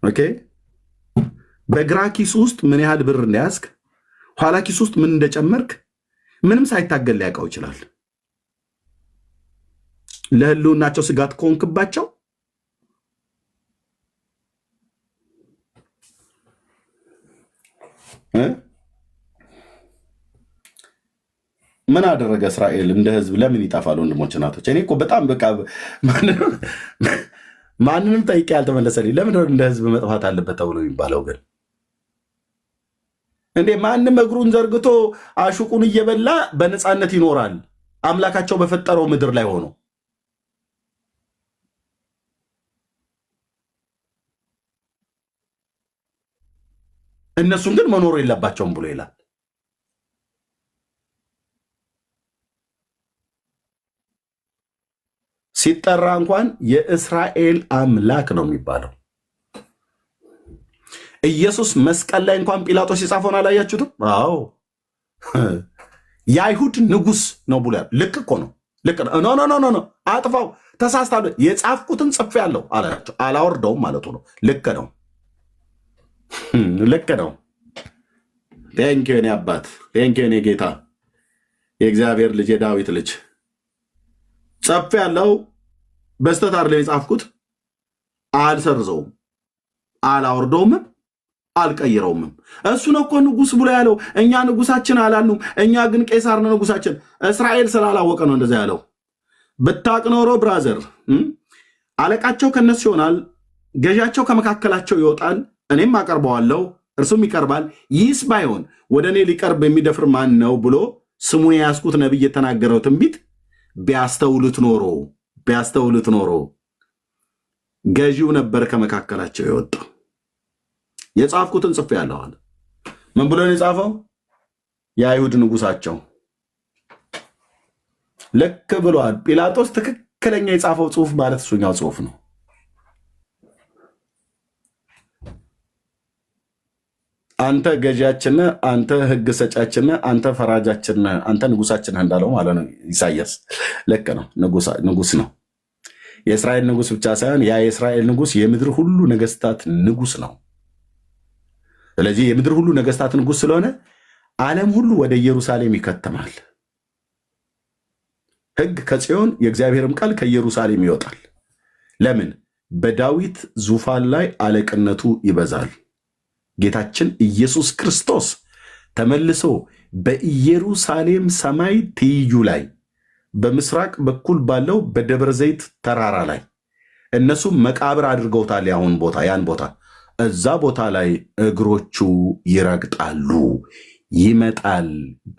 ኦኬ። በግራ ኪስ ውስጥ ምን ያህል ብር እንደያዝክ፣ ኋላ ኪስ ውስጥ ምን እንደጨመርክ ምንም ሳይታገል ሊያውቀው ይችላል። ለህልውናቸው ስጋት ከሆንክባቸው ምን አደረገ እስራኤል? እንደ ህዝብ ለምን ይጠፋል? ወንድሞች እናቶች፣ እኔ እኮ በጣም በቃ ማንንም ጠይቄ ያልተመለሰልኝ ለምን እንደ ህዝብ መጥፋት አለበት ተብሎ የሚባለው ግን እንዴ? ማንም እግሩን ዘርግቶ አሹቁን እየበላ በነፃነት ይኖራል አምላካቸው በፈጠረው ምድር ላይ ሆኖ። እነሱም ግን መኖር የለባቸውም ብሎ ይላል። ሲጠራ እንኳን የእስራኤል አምላክ ነው የሚባለው። ኢየሱስ መስቀል ላይ እንኳን ጲላጦስ የጻፈውን አላያችሁትም? አዎ የአይሁድ ንጉሥ ነው ብሎ ልክ እኮ ነው። ልክ ነው። ኖ አጥፋው፣ ተሳስታለሁ፣ የጻፍኩትን ጽፌአለሁ አላቸው። አላወርደውም ማለቱ ነው። ልክ ነው፣ ልክ ነው። ቴንኪው የኔ አባት፣ ቴንኪው የኔ ጌታ፣ የእግዚአብሔር ልጅ፣ የዳዊት ልጅ ጽፌአለሁ። በስተት አይደለም የጻፍኩት። አልሰርዘውም፣ አላወርደውም፣ አልቀይረውም። እሱ ነው እኮ ንጉሥ ብሎ ያለው። እኛ ንጉሳችን አላልንም። እኛ ግን ቄሳር ነው ንጉሳችን። እስራኤል ስላላወቀ ነው እንደዛ ያለው። ብታቅ ኖሮ ብራዘር፣ አለቃቸው ከነሱ ይሆናል፣ ገዣቸው ከመካከላቸው ይወጣል፣ እኔም አቀርበዋለሁ፣ እርሱም ይቀርባል። ይህስ ባይሆን ወደ እኔ ሊቀርብ የሚደፍር ማን ነው ብሎ ስሙን የያዝኩት ነቢይ የተናገረው ትንቢት ቢያስተውሉት ኖሮ ገዢው ነበር ከመካከላቸው የወጣው። የጻፍኩትን ጽፌአለሁ አለ። ምን ብሎ ነው የጻፈው? የአይሁድ ንጉሳቸው። ልክ ብሏል ጲላጦስ። ትክክለኛ የጻፈው ጽሁፍ ማለት እሱኛው ጽሁፍ ነው። አንተ ገዢያችን፣ አንተ ህግ ሰጫችን፣ አንተ ፈራጃችን፣ አንተ ንጉሳችን እንዳለው ማለት ነው ኢሳያስ። ልክ ነው፣ ንጉስ ነው። የእስራኤል ንጉስ ብቻ ሳይሆን ያ የእስራኤል ንጉስ የምድር ሁሉ ነገስታት ንጉስ ነው። ስለዚህ የምድር ሁሉ ነገስታት ንጉስ ስለሆነ ዓለም ሁሉ ወደ ኢየሩሳሌም ይከተማል። ህግ ከጽዮን የእግዚአብሔርም ቃል ከኢየሩሳሌም ይወጣል። ለምን? በዳዊት ዙፋን ላይ አለቅነቱ ይበዛል። ጌታችን ኢየሱስ ክርስቶስ ተመልሶ በኢየሩሳሌም ሰማይ ትይዩ ላይ በምስራቅ በኩል ባለው በደብረ ዘይት ተራራ ላይ እነሱ መቃብር አድርገውታል። ያን ቦታ እዛ ቦታ ላይ እግሮቹ ይረግጣሉ። ይመጣል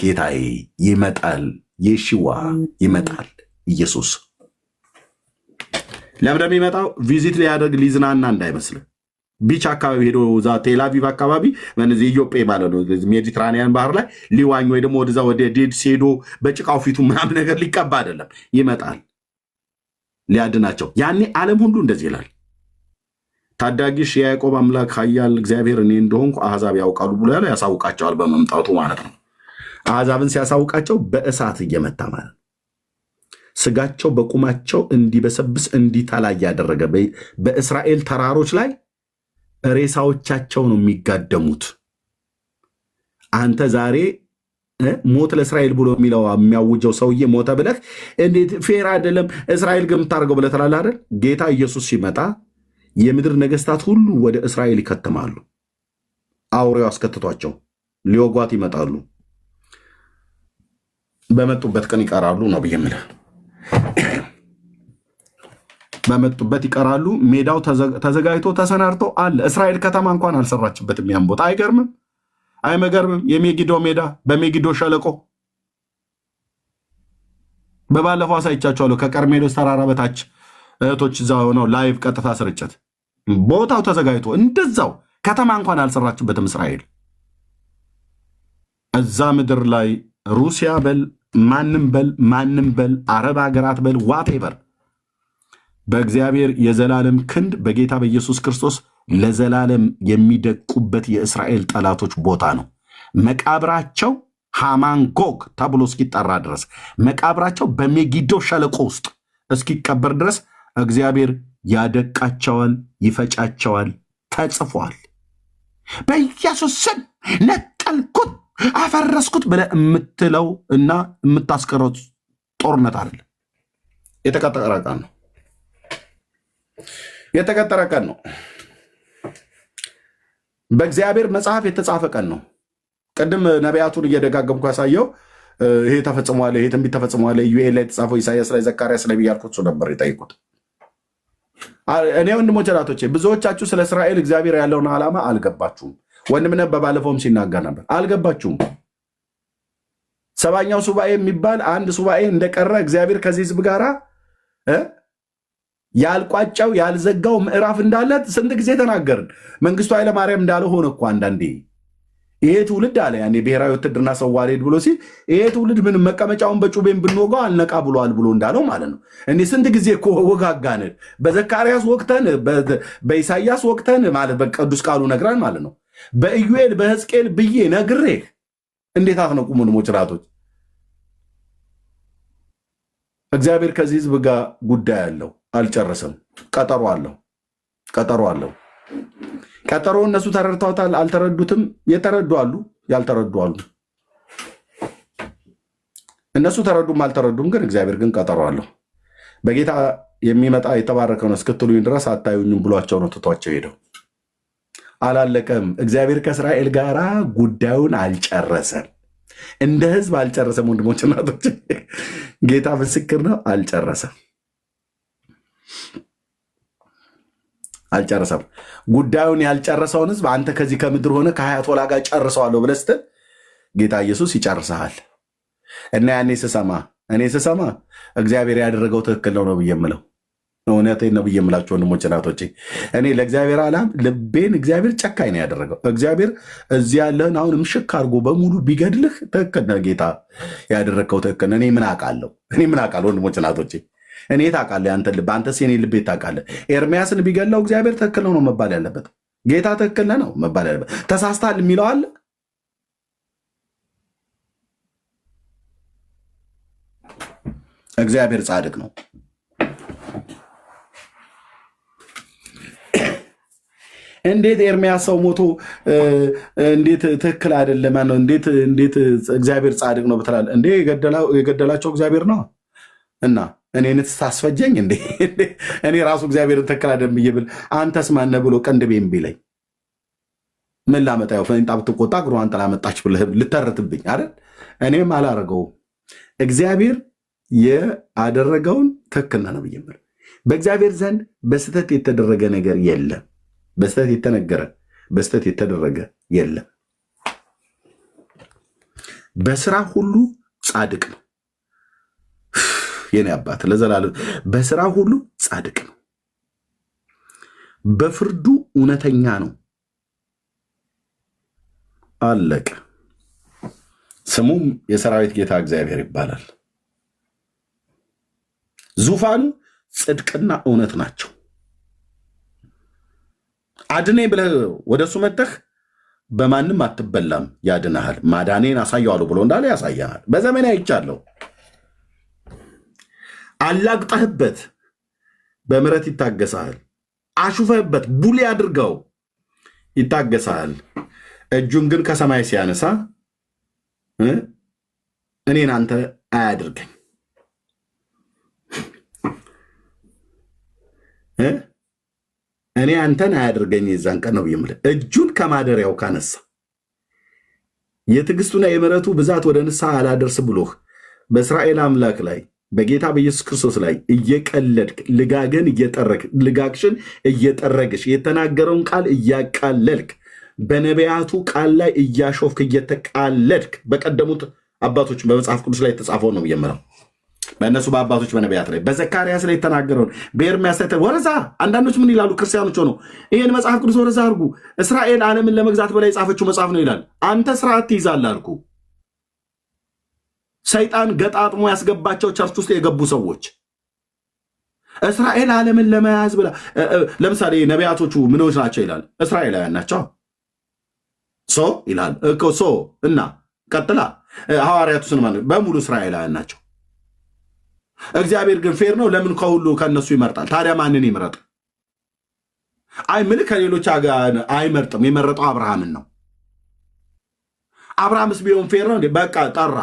ጌታዬ፣ ይመጣል የሺዋ፣ ይመጣል ኢየሱስ። ለምን እንደሚመጣው ቪዚት ሊያደርግ ሊዝናና እንዳይመስልህ። ቢች አካባቢ ሄዶ እዛ ቴልአቪቭ አካባቢ እነዚህ ኢዮጴ ማለት ነው ሜዲትራኒያን ባህር ላይ ሊዋኝ ወይ ደግሞ ወደዛ ወደ ዴድሲ ሄዶ በጭቃው ፊቱ ምናምን ነገር ሊቀባ አይደለም። ይመጣል ሊያድናቸው። ያኔ ዓለም ሁሉ እንደዚህ ይላል፣ ታዳጊሽ የያዕቆብ አምላክ ኃያል እግዚአብሔር እኔ እንደሆንኩ አሕዛብ ያውቃሉ ብሎ ያለው ያሳውቃቸዋል በመምጣቱ ማለት ነው። አሕዛብን ሲያሳውቃቸው በእሳት እየመታ ማለት ነው። ስጋቸው በቁማቸው እንዲበሰብስ እንዲታላ እያደረገ በእስራኤል ተራሮች ላይ ሬሳዎቻቸው ነው የሚጋደሙት። አንተ ዛሬ ሞት ለእስራኤል ብሎ የሚያውጀው ሰውዬ ሞተ ብለህ እንዴት ፌር አይደለም እስራኤል ግን የምታደርገው ብለህ ትላለህ አይደል? ጌታ ኢየሱስ ሲመጣ የምድር ነገስታት ሁሉ ወደ እስራኤል ይከተማሉ። አውሬው አስከትቷቸው ሊወጓት ይመጣሉ። በመጡበት ቀን ይቀራሉ ነው ብዬ የምልህ። በመጡበት ይቀራሉ። ሜዳው ተዘጋጅቶ ተሰናድቶ አለ። እስራኤል ከተማ እንኳን አልሰራችበትም ያን ቦታ። አይገርምም? አይመገርምም? የሜጊዶ ሜዳ በሜጊዶ ሸለቆ በባለፈው አሳይቻቸዋለሁ። ከቀርሜሎስ ተራራ በታች እህቶች እዛ ሆነው ላይቭ ቀጥታ ስርጭት ቦታው ተዘጋጅቶ እንደዛው ከተማ እንኳን አልሰራችበትም እስራኤል። እዛ ምድር ላይ ሩሲያ በል ማንም በል አረብ ሀገራት በል ዋቴቨር በእግዚአብሔር የዘላለም ክንድ በጌታ በኢየሱስ ክርስቶስ ለዘላለም የሚደቁበት የእስራኤል ጠላቶች ቦታ ነው። መቃብራቸው ሃማንጎግ ተብሎ እስኪጠራ ድረስ መቃብራቸው በሜጊዶ ሸለቆ ውስጥ እስኪቀበር ድረስ እግዚአብሔር ያደቃቸዋል፣ ይፈጫቸዋል። ተጽፏል። በኢየሱስ ስም ነቀልኩት፣ አፈረስኩት ብለህ የምትለው እና የምታስቀረው ጦርነት አይደለም። የተቀጠረ ቀን ነው። የተቀጠረ ቀን ነው። በእግዚአብሔር መጽሐፍ የተጻፈ ቀን ነው። ቅድም ነቢያቱን እየደጋገምኩ ያሳየው ይሄ ተፈጽሟል፣ ይሄ ትንቢት ተፈጽሟል፣ ዩኤል ላይ የተጻፈው ኢሳያስ ላይ ዘካርያስ ላይ ብያልኩት እሱ ነበር የጠይቁት። እኔ ወንድሞቼ ናቶቼ ብዙዎቻችሁ ስለ እስራኤል እግዚአብሔር ያለውን ዓላማ አልገባችሁም። ወንድምነ በባለፈውም ሲናገር ነበር፣ አልገባችሁም። ሰባኛው ሱባኤ የሚባል አንድ ሱባኤ እንደቀረ እግዚአብሔር ከዚህ ህዝብ ጋር ያልቋጫው ያልዘጋው ምዕራፍ እንዳለ ስንት ጊዜ ተናገርን። መንግስቱ ኃይለማርያም እንዳለ ሆነ እኮ አንዳንዴ ይሄ ትውልድ አለ ያኔ ብሔራዊ ውትድርና ሰው ዋልሄድ ብሎ ሲል ይሄ ትውልድ ምን መቀመጫውን በጩቤን ብንወጋው አልነቃ ብሏል ብሎ እንዳለው ማለት ነው። እኔ ስንት ጊዜ እኮ ወጋጋን። በዘካርያስ ወቅተን በኢሳያስ ወቅተን ማለት በቅዱስ ቃሉ ነግራን ማለት ነው። በኢዩኤል በሕዝቅኤል ብዬ ነግሬህ እንዴት አትነቁም? ወንድሞች ናቶች፣ እግዚአብሔር ከዚህ ህዝብ ጋር ጉዳይ አለው። አልጨረሰም። ቀጠሮ አለው። ቀጠሮ እነሱ ተረድተውታል፣ አልተረዱትም። የተረዱ አሉ፣ ያልተረዱ አሉ። እነሱ ተረዱም አልተረዱም፣ ግን እግዚአብሔር ግን ቀጠሮ አለው። በጌታ የሚመጣ የተባረከ ነው እስክትሉኝ ድረስ አታዩኝም ብሏቸው ነው ትቷቸው ሄደው። አላለቀም። እግዚአብሔር ከእስራኤል ጋር ጉዳዩን አልጨረሰም። እንደ ህዝብ አልጨረሰም። ወንድሞች እናቶች፣ ጌታ ምስክር ነው። አልጨረሰም። ጉዳዩን ያልጨረሰውን ህዝብ አንተ ከዚህ ከምድር ሆነ ከሀያቶላ ጋር ጨርሰዋለሁ ብለህ ስትል ጌታ ኢየሱስ ይጨርሰሃል። እና ያኔ እኔ ስሰማ እግዚአብሔር ያደረገው ትክክል ነው ብዬ የምለው እውነቴን ነው ብዬ የምላቸው ወንድሞች እናቶቼ፣ እኔ ለእግዚአብሔር ዓላማ ልቤን እግዚአብሔር ጨካኝ ነው ያደረገው። እግዚአብሔር እዚህ ያለህን አሁን ምሽክ አድርጎ በሙሉ ቢገድልህ ትክክል ነው ጌታ ያደረግከው ትክክል ነው። እኔ ምን አውቃለሁ? ወንድሞች እናቶቼ፣ እኔ ታውቃለህ? አንተ ልብ አንተስ የኔ ልቤ ታውቃለህ? ኤርሚያስን ቢገላው እግዚአብሔር ትክክል ነው መባል ያለበት። ጌታ ትክክል ነው መባል ያለበት። ተሳስተሃል የሚለው አለ? እግዚአብሔር ጻድቅ ነው። እንዴት ኤርሚያስ ሰው ሞቶ እንዴት ትክክል አይደለም? እንዴት እግዚአብሔር ጻድቅ ነው ብትላለህ? እንዴ የገደላቸው እግዚአብሔር ነው እና እኔን ታስፈጀኝ እንዴ? እኔ ራሱ እግዚአብሔርን ትክክል አይደለም ብዬ ብል አንተስ ማነህ ብሎ ቀንድቤም ቢለኝ ምን ላመጣ? ያው ፈንጣ ብትቆጣ እግሯን ጥላ መጣች ብለህ ልተርትብኝ አይደል? እኔም አላረገውም። እግዚአብሔር ያደረገውን ትክክል ነው ብዬ ብል በእግዚአብሔር ዘንድ በስተት የተደረገ ነገር የለም። በስተት የተነገረ በስተት የተደረገ የለም። በስራ ሁሉ ጻድቅ ነው የኔ አባት ለዘላለም። በስራ ሁሉ ጻድቅ ነው፣ በፍርዱ እውነተኛ ነው። አለቀ። ስሙም የሰራዊት ጌታ እግዚአብሔር ይባላል። ዙፋኑ ጽድቅና እውነት ናቸው። አድኔ ብለህ ወደሱ መጥተህ በማንም አትበላም፣ ያድንሃል። ማዳኔን አሳየዋለሁ ብሎ እንዳለ ያሳያል። በዘመኔ አይቻለሁ። አላግጠህበት በምሕረት ይታገሳል። አሹፈህበት ቡሌ አድርገው ይታገሳል። እጁን ግን ከሰማይ ሲያነሳ እኔን አንተ አያድርገኝ። እኔ አንተን አያድርገኝ የዛን ቀን ነው የምልህ። እጁን ከማደሪያው ካነሳ የትዕግስቱና የምሕረቱ ብዛት ወደ ንስሐ አላደርስ ብሎህ በእስራኤል አምላክ ላይ በጌታ በኢየሱስ ክርስቶስ ላይ እየቀለድክ ልጋግሽን እየጠረግሽ የተናገረውን ቃል እያቃለልክ በነቢያቱ ቃል ላይ እያሾፍክ እየተቃለድክ በቀደሙት አባቶች በመጽሐፍ ቅዱስ ላይ የተጻፈው ነው የምለው። በእነሱ በአባቶች በነቢያት ላይ በዘካርያስ ላይ የተናገረውን በኤርምያስ ላይ ወረዛ። አንዳንዶች ምን ይላሉ? ክርስቲያኖች ሆነው ይህን መጽሐፍ ቅዱስ ወረዛ አድርጉ፣ እስራኤል ዓለምን ለመግዛት በላይ የጻፈችው መጽሐፍ ነው ይላል። አንተ ስርዓት ትይዛለህ አልኩ። ሰይጣን ገጣጥሞ ያስገባቸው ቸርች ውስጥ የገቡ ሰዎች እስራኤል ዓለምን ለመያዝ ብላ ለምሳሌ ነቢያቶቹ ምኖች ናቸው ይላል? እስራኤላውያን ናቸው ሶ ይላል እኮ ሶ እና ቀጥላ ሐዋርያቱ ስንማን በሙሉ እስራኤላውያን ናቸው። እግዚአብሔር ግን ፌር ነው። ለምን ከሁሉ ከነሱ ይመርጣል? ታዲያ ማንን ይምረጥ? አይ ምን ከሌሎች አይመርጥም። የመረጠው አብርሃምን ነው። አብርሃምስ ቢሆን ፌር ነው እንዴ? በቃ ጠራ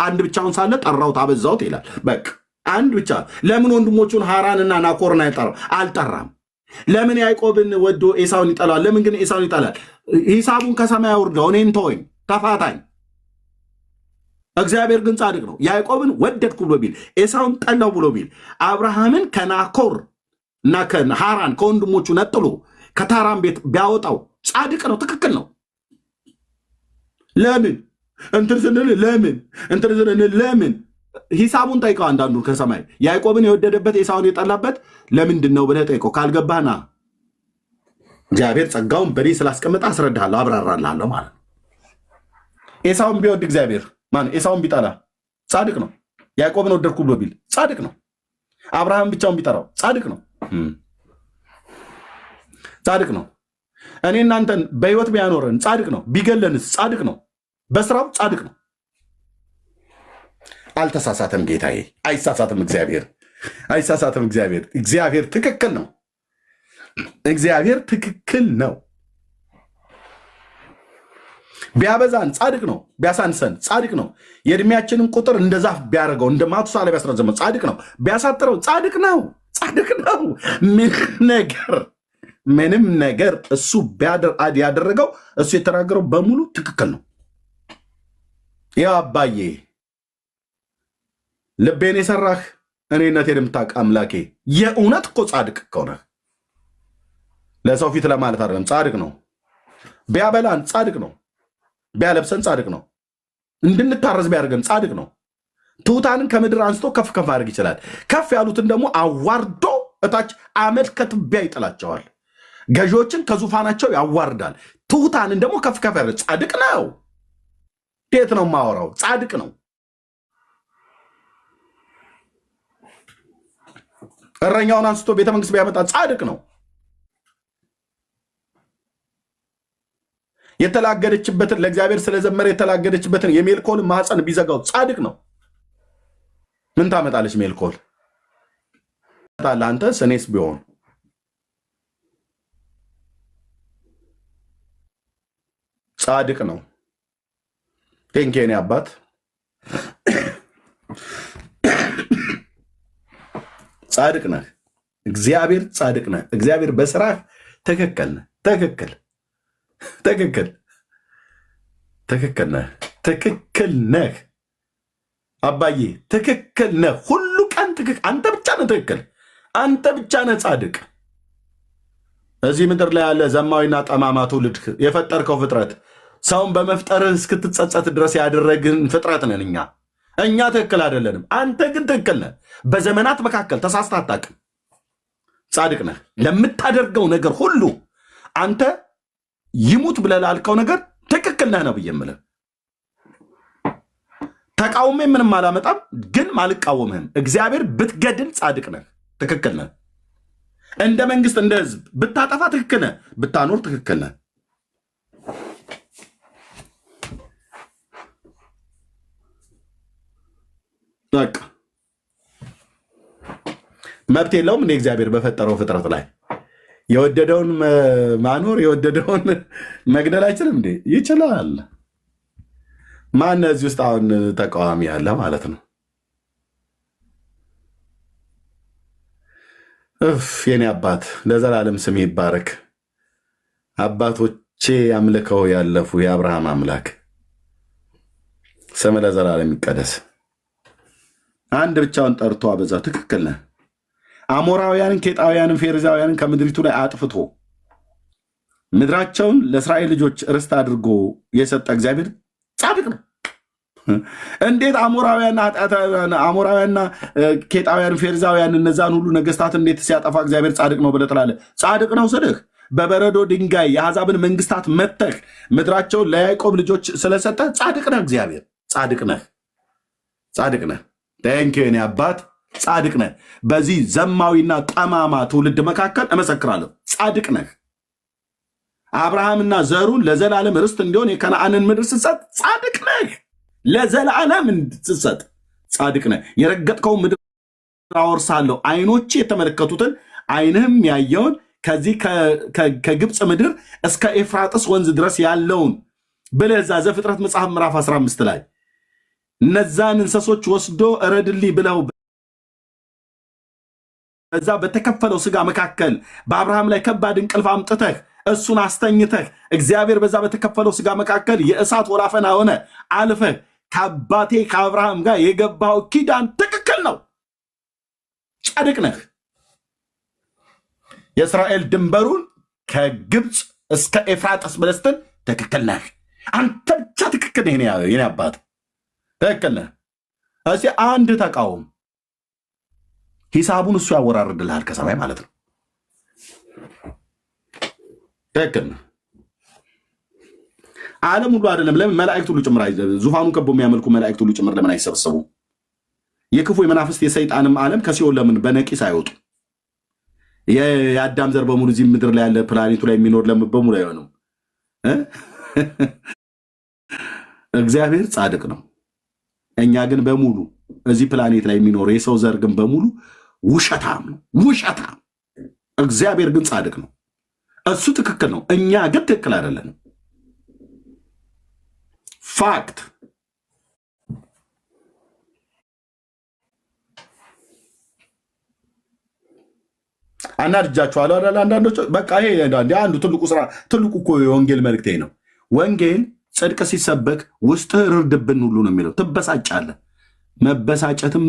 አንድ ብቻውን ሳለ ጠራሁት አበዛሁት ይላል። በቃ አንድ ብቻ። ለምን ወንድሞቹን ሐራንና ናኮርን አልጠራም? ለምን ያዕቆብን ወዶ ኤሳውን ይጠላል? ለምን ግን ኤሳውን ይጠላል? ሂሳቡን ከሰማይ አውርደው እኔን ተወኝ፣ ተፋታኝ። እግዚአብሔር ግን ጻድቅ ነው። ያዕቆብን ወደድኩ ብሎ ቢል ኤሳውን ጠላው ብሎ ቢል አብርሃምን ከናኮር እና ከሐራን ከወንድሞቹ ነጥሎ ከታራን ቤት ቢያወጣው ጻድቅ ነው፣ ትክክል ነው። ለምን እንትን ስንል ለምን ሂሳቡን ጠይቀው። አንዳንዱ ከሰማይ ያዕቆብን የወደደበት ኤሳውን የጠላበት ለምንድን ነው ብለህ ጠይቀው። ካልገባህና እግዚአብሔር ጸጋውን በኔ ስላስቀመጠ አስረዳሃለሁ፣ አብራራልሃለሁ ማለት ነው። ኤሳውን ቢወድ እግዚአብሔር ኤሳውን ቢጠላ ጻድቅ ነው። ያዕቆብን ወደድኩ ብሎ ቢል ጻድቅ ነው። አብርሃም ብቻውን ቢጠራው ጻድቅ ነው። ጻድቅ ነው። እኔ እናንተን በህይወት ቢያኖረን ጻድቅ ነው። ቢገለንስ ጻድቅ ነው። በስራው ጻድቅ ነው። አልተሳሳተም ጌታዬ፣ አይሳሳትም እግዚአብሔር፣ አይሳሳትም እግዚአብሔር። እግዚአብሔር ትክክል ነው። እግዚአብሔር ትክክል ነው። ቢያበዛን ጻድቅ ነው። ቢያሳንሰን ጻድቅ ነው። የእድሜያችንን ቁጥር እንደ ዛፍ ቢያደርገው እንደ ማቱሳላ ቢያስረዘመው ጻድቅ ነው። ቢያሳጥረው ጻድቅ ነው። ጻድቅ ነው። ምንም ነገር እሱ ያደረገው እሱ የተናገረው በሙሉ ትክክል ነው። ያው አባዬ ልቤን የሰራህ እኔነቴን የምታውቅ አምላኬ የእውነት እኮ ጻድቅ ከሆነ ለሰው ፊት ለማለት አይደለም፣ ጻድቅ ነው። ቢያበላን ጻድቅ ነው። ቢያለብሰን ጻድቅ ነው። እንድንታረዝ ቢያደርገን ጻድቅ ነው። ትሑታንን ከምድር አንስቶ ከፍ ከፍ አድርግ ይችላል። ከፍ ያሉትን ደግሞ አዋርዶ እታች አመድ ከትቢያ ይጥላቸዋል። ገዢዎችን ከዙፋናቸው ያዋርዳል። ትሑታንን ደግሞ ከፍ ከፍ ያደርግ። ጻድቅ ነው። እንዴት ነው የማወራው? ጻድቅ ነው። እረኛውን አንስቶ ቤተመንግስት ቢያመጣ ጻድቅ ነው። የተላገደችበትን ለእግዚአብሔር ስለዘመረ የተላገደችበትን የሜልኮልን ማህፀን ቢዘጋው ጻድቅ ነው። ምን ታመጣለች ሜልኮል? አንተ እኔስ ቢሆን ጻድቅ ነው። ቴንኬኔ አባት ጻድቅ ነህ። እግዚአብሔር ጻድቅ ነህ። እግዚአብሔር በስራህ ትክክል ነህ። ትክክል ነህ። ትክክል ነህ አባዬ፣ ትክክል ነህ። ሁሉ ቀን ትክክል። አንተ ብቻ ነህ ትክክል። አንተ ብቻ ነህ ጻድቅ። እዚህ ምድር ላይ ያለ ዘማዊና ጠማማ ትውልድ የፈጠርከው ፍጥረት ሰውን በመፍጠርህ እስክትጸጸት ድረስ ያደረግን ፍጥረት ነን እኛ። ትክክል አይደለንም። አንተ ግን ትክክል ነህ። በዘመናት መካከል ተሳስተህ አታውቅም። ጻድቅ ነህ። ለምታደርገው ነገር ሁሉ አንተ ይሙት ብለህ ላልከው ነገር ትክክል ነህ ነው ብዬ የምልህ። ተቃውሜ ምንም አላመጣም፣ ግን አልቃወምህም። እግዚአብሔር ብትገድል ጻድቅ ነህ፣ ትክክል ነህ። እንደ መንግስት እንደ ህዝብ ብታጠፋ ትክክል ነህ፣ ብታኖር ትክክል ነህ። በቃ መብት የለውም እንደ እግዚአብሔር በፈጠረው ፍጥረት ላይ የወደደውን ማኖር የወደደውን መግደል አይችልም እንዴ? ይችላል። ማን እዚህ ውስጥ አሁን ተቃዋሚ ያለ ማለት ነው? የኔ አባት ለዘላለም ስም ይባረክ። አባቶቼ አምልከው ያለፉ የአብርሃም አምላክ ስም ለዘላለም ይቀደስ። አንድ ብቻውን ጠርቶ አበዛው። ትክክል ነህ። አሞራውያንን፣ ኬጣውያንን፣ ፌርዛውያንን ከምድሪቱ ላይ አጥፍቶ ምድራቸውን ለእስራኤል ልጆች ርስት አድርጎ የሰጠ እግዚአብሔር ጻድቅ ነው። እንዴት አሞራውያንና ኬጣውያን፣ ፌርዛውያን እነዛን ሁሉ ነገስታት እንዴት ሲያጠፋ እግዚአብሔር ጻድቅ ነው ብለህ ትላለህ? ጻድቅ ነው ስልህ በበረዶ ድንጋይ የአሕዛብን መንግስታት መተህ ምድራቸውን ለያዕቆብ ልጆች ስለሰጠ ጻድቅ ነህ። እግዚአብሔር ጻድቅ ነህ፣ ጻድቅ ነህ። ቴንኪው የኔ አባት ጻድቅ ነህ። በዚህ ዘማዊና ጠማማ ትውልድ መካከል እመሰክራለሁ ጻድቅ ነህ። አብርሃምና ዘሩን ለዘላለም ርስት እንዲሆን የከነዓንን ምድር ስትሰጥ ጻድቅ ነህ። ለዘላለም እንድትሰጥ ጻድቅ ነህ። የረገጥከውን ምድር አወርሳለሁ፣ አይኖች የተመለከቱትን አይንህም ያየውን ከዚህ ከግብፅ ምድር እስከ ኤፍራጥስ ወንዝ ድረስ ያለውን ብለህ እዛ ዘፍጥረት መጽሐፍ ምዕራፍ 15 ላይ እነዛን እንስሶች ወስዶ እረድልኝ ብለው በዛ በተከፈለው ስጋ መካከል በአብርሃም ላይ ከባድ እንቅልፍ አምጥተህ እሱን አስተኝተህ እግዚአብሔር በዛ በተከፈለው ስጋ መካከል የእሳት ወላፈና ሆነ አልፈህ ከአባቴ ከአብርሃም ጋር የገባው ኪዳን ትክክል ነው። ጻድቅ ነህ። የእስራኤል ድንበሩን ከግብፅ እስከ ኤፍራጥስ በለስተን ትክክል ነህ። አንተ ብቻ ትክክል ነህ። የኔ አባት ትክክል ነህ። እስኪ አንድ ተቃውም፣ ሂሳቡን እሱ ያወራርድልሃል ከሰማይ ማለት ነው። ትክክል ነህ። ዓለም ሁሉ አይደለም፣ ለምን መላእክት ሁሉ ጭምር ዙፋኑን ከቦ የሚያመልኩ መላእክት ሁሉ ጭምር ለምን አይሰበሰቡ? የክፉ የመናፍስት የሰይጣንም ዓለም ከሲኦል ለምን በነቂስ አይወጡ? የአዳም ዘር በሙሉ እዚህ ምድር ላይ ያለ ፕላኔቱ ላይ የሚኖር ለምን በሙሉ አይሆንም? እግዚአብሔር ጻድቅ ነው። እኛ ግን በሙሉ እዚህ ፕላኔት ላይ የሚኖር የሰው ዘር ግን በሙሉ ውሸታም ነው፣ ውሸታም። እግዚአብሔር ግን ጻድቅ ነው። እሱ ትክክል ነው፣ እኛ ግን ትክክል አይደለንም። ፋክት። አናድጃችኋለሁ አይደል? አንዳንዶች በቃ ይሄ አንዱ ትልቁ ስራ ትልቁ እኮ የወንጌል መልእክቴ ነው። ወንጌል ጽድቅ ሲሰበክ ውስጥህ ርድብን ሁሉ ነው የሚለው። ትበሳጫለህ። መበሳጨትም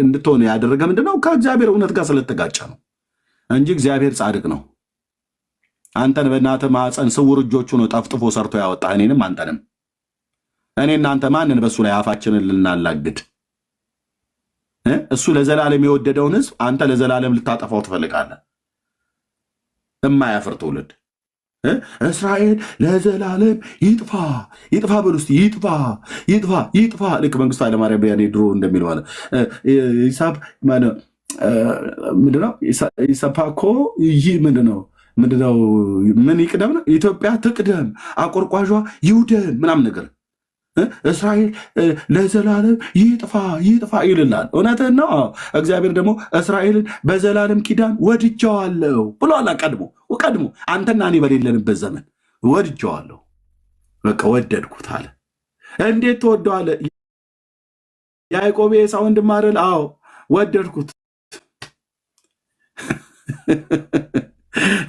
እንድትሆነ ያደረገ ምንድነው? ከእግዚአብሔር እውነት ጋር ስለተጋጨ ነው እንጂ እግዚአብሔር ጻድቅ ነው። አንተን በእናትህ ማፀን ስውር እጆቹ ነው ጠፍጥፎ ሰርቶ ያወጣ እኔንም አንተንም። እኔ እናንተ ማንን በእሱ ላይ አፋችንን ልናላግድ? እሱ ለዘላለም የወደደውን ህዝብ አንተ ለዘላለም ልታጠፋው ትፈልጋለህ። እማያፍር ትውልድ። እስራኤል ለዘላለም ይጥፋ ይጥፋ በሉ እስኪ። ይጥፋ ይጥፋ ይጥፋ። ልክ መንግስቱ ኃይለማርያም ያኔ ድሮ እንደሚለው አለ ምንድነው ኢሰፓኮ ይህ ምንድነው ምን ይቅደም ነው? ኢትዮጵያ ትቅደም፣ አቆርቋዧ ይውደም ምናምን ነገር። እስራኤል ለዘላለም ይጥፋ ይጥፋ ይልላል። እውነትህን ነው። እግዚአብሔር ደግሞ እስራኤልን በዘላለም ኪዳን ወድጀዋለሁ ብሏል። ቀድሞ አንተና እኔ በሌለንበት ዘመን ወድጀዋለሁ፣ በቃ ወደድኩት አለ። እንዴት ትወደዋለህ? ያዕቆብ የዔሳው ወንድም አይደል? አዎ ወደድኩት።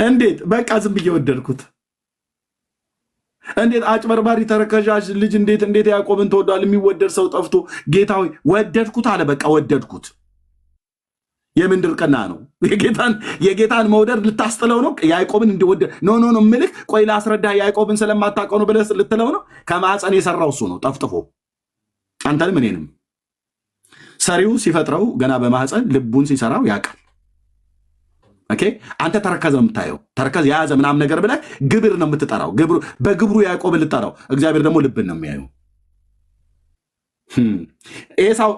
እንዴት? በቃ ዝም ብዬ ወደድኩት። እንዴት አጭበርባሪ ተረከዣዥ ልጅ እንዴት ያዕቆብን ተወዷል? የሚወደድ ሰው ጠፍቶ ጌታ ሆይ ወደድኩት አለ። በቃ ወደድኩት። የምን ድርቅና ነው? የጌታን መውደድ ልታስጥለው ነው? ያዕቆብን እንዲወደድ ኖ ምልክ። ቆይ ላስረዳ። ያዕቆብን ስለማታውቀው ነው ብለህ ልትለው ነው? ከማፀን የሰራው እሱ ነው ጠፍጥፎ አንተንም እኔንም። ሰሪው ሲፈጥረው ገና በማፀን ልቡን ሲሰራው ያውቃል። ኦኬ፣ አንተ ተረከዝ ነው የምታየው፣ ተረከዝ የያዘ ምናምን ነገር ብለህ ግብር ነው የምትጠራው። በግብሩ ያዕቆብን ልጠራው፣ እግዚአብሔር ደግሞ ልብን ነው የሚያየው።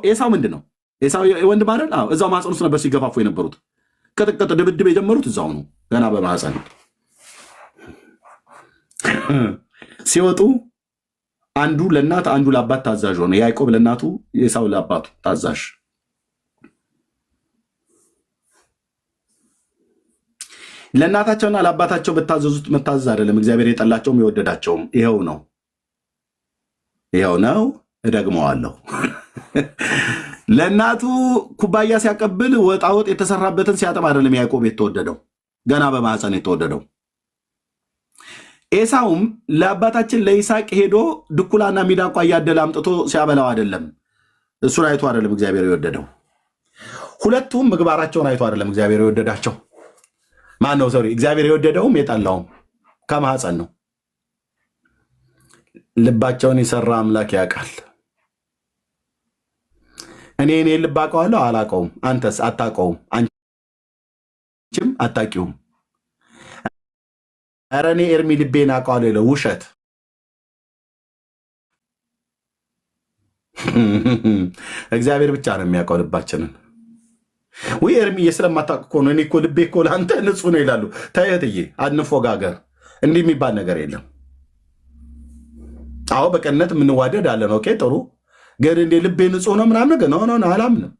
ኤሳው ምንድን ነው? ኤሳው ወንድም አይደል? እዛው ማፀን ውስጥ ነበር ሲገፋፉ የነበሩት። ቅጥቅጥ ድብድብ የጀመሩት እዛው ነው፣ ገና በማፀን ሲወጡ አንዱ ለእናት አንዱ ለአባት ታዛዥ ሆነ። ያዕቆብ ለእናቱ፣ ኤሳው ለአባቱ ታዛዥ። ለእናታቸውና ለአባታቸው በታዘዙት መታዘዝ አይደለም እግዚአብሔር የጠላቸውም የወደዳቸውም። ይኸው ነው እደግመዋለሁ። ለእናቱ ኩባያ ሲያቀብል ወጣወጥ የተሰራበትን ሲያጠብ አይደለም ያዕቆብ የተወደደው፣ ገና በማህፀን የተወደደው። ኤሳውም ለአባታችን ለይስሐቅ ሄዶ ድኩላና ሚዳቋ እያደለ አምጥቶ ሲያበላው አይደለም፣ እሱን አይቶ አይደለም እግዚአብሔር የወደደው። ሁለቱም ምግባራቸውን አይቶ አይደለም እግዚአብሔር የወደዳቸው። ማን ነው ሰው እግዚአብሔር የወደደውም የጠላውም ከማህፀን ነው። ልባቸውን የሰራ አምላክ ያውቃል። እኔ ልብ አውቀዋለሁ አላውቀውም፣ አንተስ አታውቀውም፣ አንቺም አታውቂውም። ኧረ እኔ ኤርሚ ልቤን አውቀዋለሁ ይለው ውሸት። እግዚአብሔር ብቻ ነው የሚያውቀው ልባችንን። ወይ ኤርሚዬ ስለማታውቅ እኮ ነው። እኔ እኮ ልቤ እኮ ለአንተ ንጹህ ነው ይላሉ። ተየትዬ አንፎጋገር፣ እንዲህ የሚባል ነገር የለም። አዎ በቅንነት የምንዋደድ አለን። ኦኬ ጥሩ። ግን እንዴ ልቤ ንጹህ ነው ምናምን ነገር ነው አላምንም።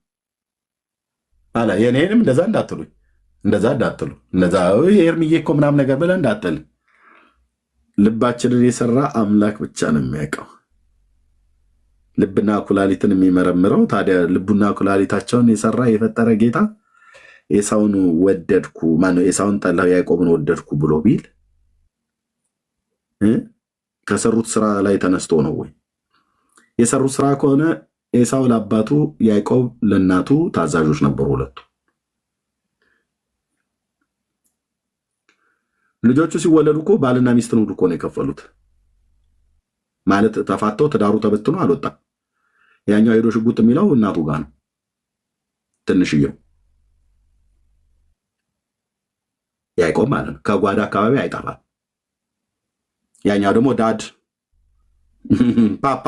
አላ የኔንም እንደዛ እንዳትሉኝ፣ እንደዛ ኤርሚዬ እኮ ምናምን ነገር ብለህ እንዳትል። ልባችንን የሰራ አምላክ ብቻ ነው የሚያውቀው። ልብና ኩላሊትን የሚመረምረው ታዲያ ልቡና ኩላሊታቸውን የሰራ የፈጠረ ጌታ ኤሳውን ወደድኩ ማነው ኤሳውን ጠላሁ ያዕቆብን ወደድኩ ብሎ ቢል ከሰሩት ስራ ላይ ተነስቶ ነው ወይ? የሰሩት ስራ ከሆነ ኤሳው ለአባቱ ያዕቆብ ለእናቱ ታዛዦች ነበሩ ሁለቱ። ልጆቹ ሲወለዱ እኮ ባልና ሚስትን ሁሉ እኮ ነው የከፈሉት። ማለት ተፋተው ትዳሩ ተበትኖ አልወጣም። ያኛው ሄዶ ሽጉጥ የሚለው እናቱ ጋር ነው ትንሽየው ያዕቆብ ማለት ነው። ከጓዳ አካባቢ አይጠፋም። ያኛው ደግሞ ዳድ ፓፓ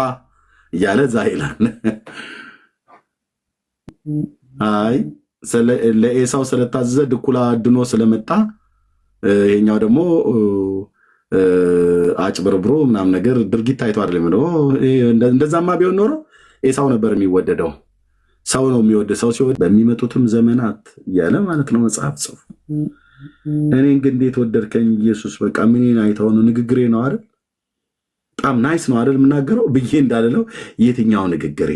እያለ እዛ ይላል። አይ ለኤሳው ስለታዘዘ ድኩላ ድኖ ስለመጣ ይሄኛው ደግሞ አጭበርብሮ ምናምን ነገር ድርጊት ታይቶ አይደለም ነው። እንደዛማ ቢሆን ኖሮ ኤሳው ነበር የሚወደደው። ሰው ነው የሚወደ ሰው ሲወድ በሚመጡትም ዘመናት እያለ ማለት ነው መጽሐፍ ጽፎ። እኔን ግን እንዴት ወደድከኝ ኢየሱስ፣ በቃ ምንን አይተው ነው? ንግግሬ ነው አይደል? በጣም ናይስ ነው አይደል የምናገረው ብዬ እንዳልለው የትኛው ንግግሬ?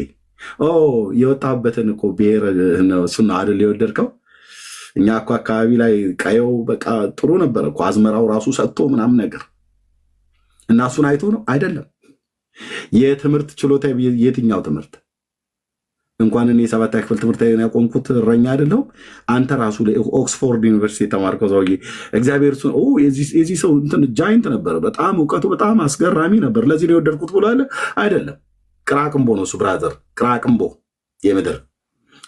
የወጣበትን እኮ ብሔር ነው እሱን አይደል የወደድከው? እኛ እኮ አካባቢ ላይ ቀየው በቃ ጥሩ ነበር እኮ አዝመራው ራሱ ሰጥቶ ምናምን ነገር እና እሱን አይቶ ነው አይደለም። የትምህርት ችሎታ የትኛው ትምህርት? እንኳን እኔ 7ኛ ክፍል ትምህርት ያቆምኩት እረኛ አይደለሁም። አንተ ራሱ ኦክስፎርድ ዩኒቨርሲቲ የተማርከው ሰውዬ እግዚአብሔር እሱን የዚህ ሰው እንትን ጃይንት ነበረ። በጣም እውቀቱ በጣም አስገራሚ ነበር። ለዚህ ነው የወደድኩት ብሏል አይደለም። ቅራቅንቦ ነው እሱ ብራዘር፣ ቅራቅንቦ የምድር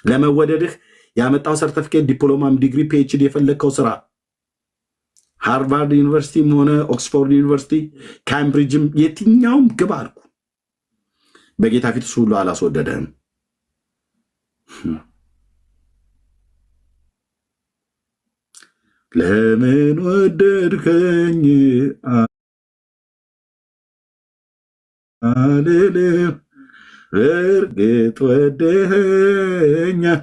ለመወደድህ ያመጣው ሰርተፊኬት፣ ዲፕሎማም፣ ዲግሪ፣ ፒኤችዲ የፈለግከው ስራ ሃርቫርድ ዩኒቨርሲቲም ሆነ ኦክስፎርድ ዩኒቨርሲቲ ካምብሪጅም የትኛውም ግባ አልኩ። በጌታ ፊት እሱ ሁሉ አላስወደደህም። ለምን ወደድከኝ አልልም፣ እርግጥ ወደኸኛል።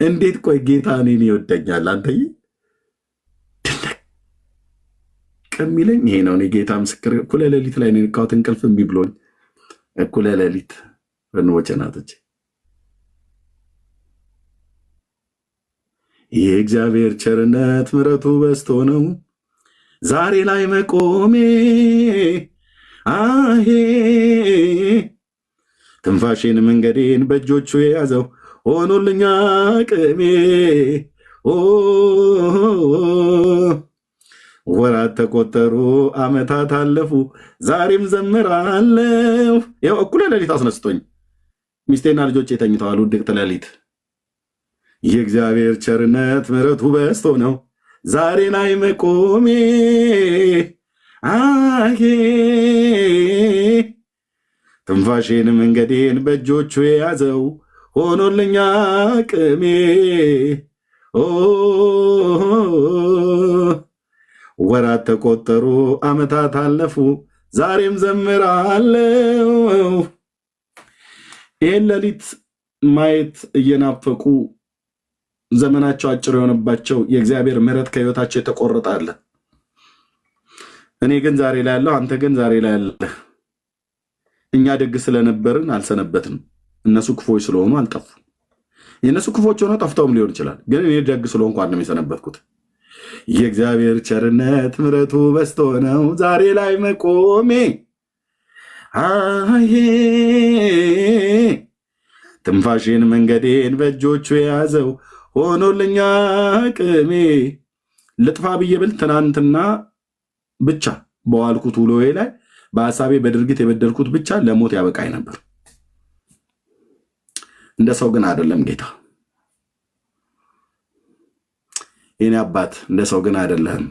እንዴት ቆይ ጌታ እኔን ይወደኛል? አንተዬ ድንቅ የሚለኝ ይሄ ነው። እኔ ጌታ ምስክር፣ እኩለ ሌሊት ላይ ነው የነቃሁት። እንቅልፍ እምቢ ብሎኝ እኩለ ሌሊት በንወጨናቶች የእግዚአብሔር ቸርነት ምሕረቱ በዝቶ ነው ዛሬ ላይ መቆሜ። አሄ ትንፋሼን መንገዴን በእጆቹ የያዘው ሆኖልኛ አቅሜ። ወራት ተቆጠሩ፣ ዓመታት አለፉ፣ ዛሬም ዘምራለሁ። ያው እኩለ ሌሊት አስነስቶኝ ሚስቴና ልጆቼ ተኝተዋል። ውድቅት ሌሊት የእግዚአብሔር ቸርነት ምሕረቱ በዝቶ ነው ዛሬ ላይ መቆሜ። አሄ ትንፋሼን መንገዴን በእጆቹ የያዘው ሆኖልኛ አቅሜ። ወራት ተቆጠሩ፣ ዓመታት አለፉ፣ ዛሬም ዘምራለሁ። ይህን ሌሊት ማየት እየናፈቁ ዘመናቸው አጭር የሆነባቸው የእግዚአብሔር ምሕረት ከህይወታቸው የተቆረጣለ። እኔ ግን ዛሬ ላይ ያለሁ፣ አንተ ግን ዛሬ ላይ ያለ። እኛ ደግ ስለነበርን አልሰነበትንም። እነሱ ክፎች ስለሆኑ አልጠፉ። የእነሱ ክፎች ሆነው ጠፍተውም ሊሆን ይችላል። ግን እኔ ደግ ስለሆንኩ አይደለም የሰነበትኩት። የእግዚአብሔር ቸርነት ምሕረቱ በዝቶ ነው ዛሬ ላይ መቆሜ። አዬ ትንፋሽን መንገዴን በእጆቹ የያዘው ሆኖልኛ ቅሜ። ልጥፋ ብዬ ብል ትናንትና ብቻ በዋልኩት ውሎዬ ላይ በሀሳቤ በድርጊት የበደልኩት ብቻ ለሞት ያበቃኝ ነበር። እንደ ሰው ግን አይደለም ጌታ። የኔ አባት እንደ ሰው ግን አይደለም።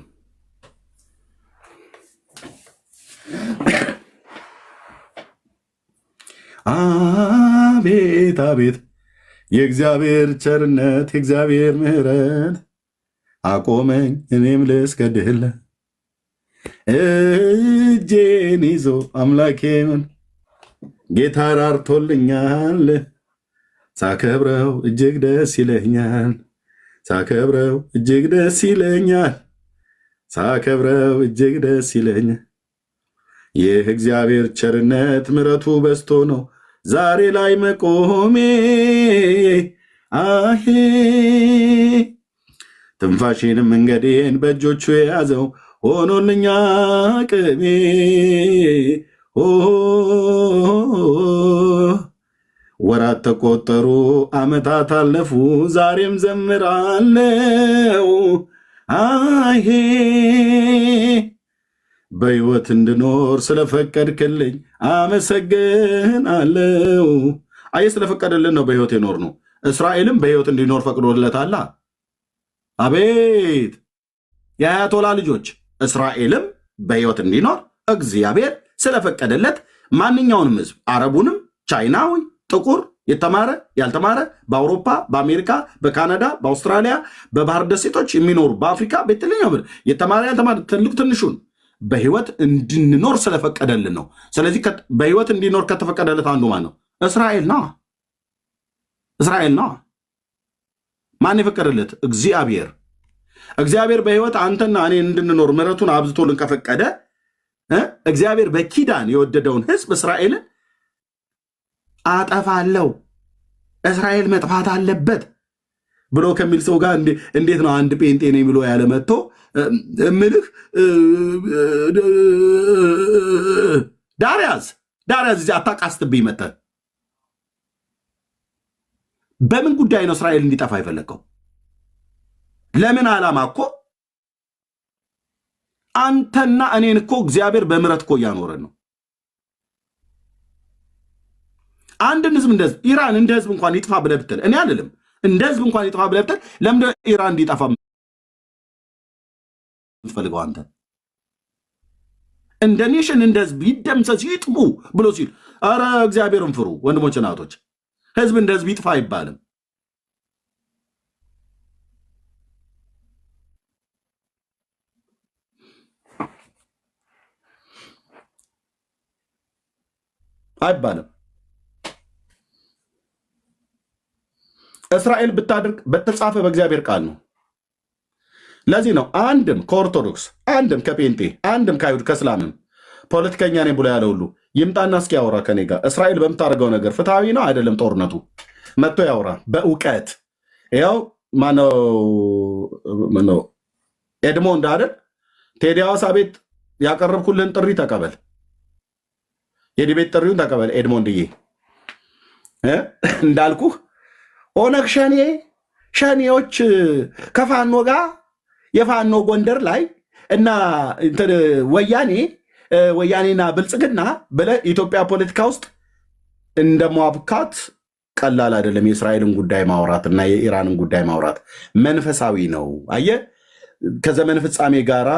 አቤት አቤት የእግዚአብሔር ቸርነት የእግዚአብሔር ምሕረት አቆመኝ እኔም ልስገድልህ። እጄን ይዞ አምላኬን ጌታ ራርቶልኛል። ሳከብረው እጅግ ደስ ይለኛል። ሳከብረው እጅግ ደስ ይለኛል። ሳከብረው እጅግ ደስ ይለኛል። ይህ እግዚአብሔር ቸርነት ምሕረቱ በዝቶ ነው ዛሬ ላይ መቆሜ። አሄ ትንፋሽንም መንገዴን በእጆቹ የያዘው ሆኖልኛ ቅሜ። ወራት ተቆጠሩ ዓመታት አለፉ ዛሬም ዘምራለው። አሄ በሕይወት እንድኖር ስለፈቀድክልኝ አመሰግናለው። አየ ስለፈቀደልን ነው በሕይወት የኖር ነው። እስራኤልም በሕይወት እንዲኖር ፈቅዶለታላ። አቤት የአያቶላ ልጆች፣ እስራኤልም በሕይወት እንዲኖር እግዚአብሔር ስለፈቀደለት ማንኛውንም ሕዝብ አረቡንም፣ ቻይናዊ፣ ጥቁር፣ የተማረ ያልተማረ፣ በአውሮፓ፣ በአሜሪካ፣ በካናዳ፣ በአውስትራሊያ፣ በባህር ደሴቶች የሚኖሩ በአፍሪካ በተለያዩ የተማረ ያልተማረ፣ ትልቅ ትንሹን በሕይወት እንድንኖር ስለፈቀደልን ነው። ስለዚህ በሕይወት እንዲኖር ከተፈቀደለት አንዱ ማን ነው? እስራኤል ነው። እስራኤል ነው። ማን የፈቀደለት? እግዚአብሔር። እግዚአብሔር በሕይወት አንተና እኔ እንድንኖር ምሕረቱን አብዝቶልን ከፈቀደ እግዚአብሔር በኪዳን የወደደውን ሕዝብ እስራኤልን አጠፋለው፣ እስራኤል መጥፋት አለበት ብሎ ከሚል ሰው ጋር እንዴት ነው አንድ ጴንጤ ነኝ ብሎ ያለ መጥቶ እምልህ ዳርያዝ እዚህ አታቃስትብኝ መጥተህ። በምን ጉዳይ ነው እስራኤል እንዲጠፋ የፈለግከው? ለምን ዓላማ? እኮ አንተና እኔን እኮ እግዚአብሔር በምሕረት እኮ እያኖረን ነው። አንድን ህዝብ እንደ ህዝብ ኢራን እንደ ህዝብ እንኳን ይጥፋ ብለህ ብትል እኔ አልልም። እንደ ህዝብ እንኳን ይጥፋ ብለህ ብትል ለምን ኢራን እንዲጠፋ የምትፈልገው አንተ? እንደ ኔሽን እንደ ህዝብ ይደምሰስ ይጥፉ ብሎ ሲል አረ እግዚአብሔርን ፍሩ ወንድሞች እናቶች። ህዝብ እንደ ህዝብ ይጥፋ አይባልም። አይባልም። እስራኤል ብታደርግ በተጻፈ በእግዚአብሔር ቃል ነው። ለዚህ ነው አንድም ከኦርቶዶክስ አንድም ከጴንጤ አንድም ከአይሁድ ከእስላምም ፖለቲከኛ ነኝ ብሎ ያለ ሁሉ ይምጣና እስኪ ያወራ ከኔ ጋር። እስራኤል በምታደርገው ነገር ፍትሐዊ ነው አይደለም? ጦርነቱ መጥቶ ያወራ በእውቀት። ያው ማነው ኤድሞንድ አይደል? ቴዲ ሐዋሳ ቤት ያቀረብኩልን ጥሪ ተቀበል። የዲቤት ጥሪውን ተቀበል ኤድሞንድዬ። እንዳልኩህ ኦነግ ሸኔዎች ከፋኖ ጋር የፋኖ ጎንደር ላይ እና ወያኔና ብልጽግና ብለህ ኢትዮጵያ ፖለቲካ ውስጥ እንደ ማብካት ቀላል አይደለም። የእስራኤልን ጉዳይ ማውራት እና የኢራንን ጉዳይ ማውራት መንፈሳዊ ነው። አየህ፣ ከዘመን ፍጻሜ ጋራ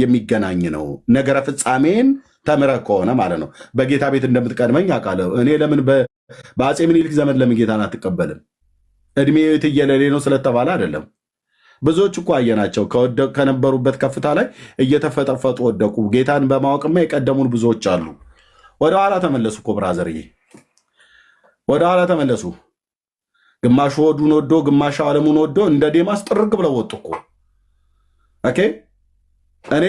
የሚገናኝ ነው። ነገረ ፍጻሜን ተምረህ ከሆነ ማለት ነው። በጌታ ቤት እንደምትቀድመኝ አውቃለሁ። እኔ ለምን በአፄ ምኒልክ ዘመን ለምን ጌታን አትቀበልም? እድሜ የትየለሌ ነው ስለተባለ አይደለም። ብዙዎች እኮ አየናቸው ከነበሩበት ከፍታ ላይ እየተፈጠፈጡ ወደቁ። ጌታን በማወቅማ የቀደሙን ብዙዎች አሉ። ወደኋላ ተመለሱ እኮ ብራዘርዬ፣ ወደኋላ ተመለሱ። ግማሹ ሆዱን ወዶ ግማሹ ዓለሙን ወዶ እንደ ዴማስ ጥርግ ብለው ወጡ እኮ። ኦኬ፣ እኔ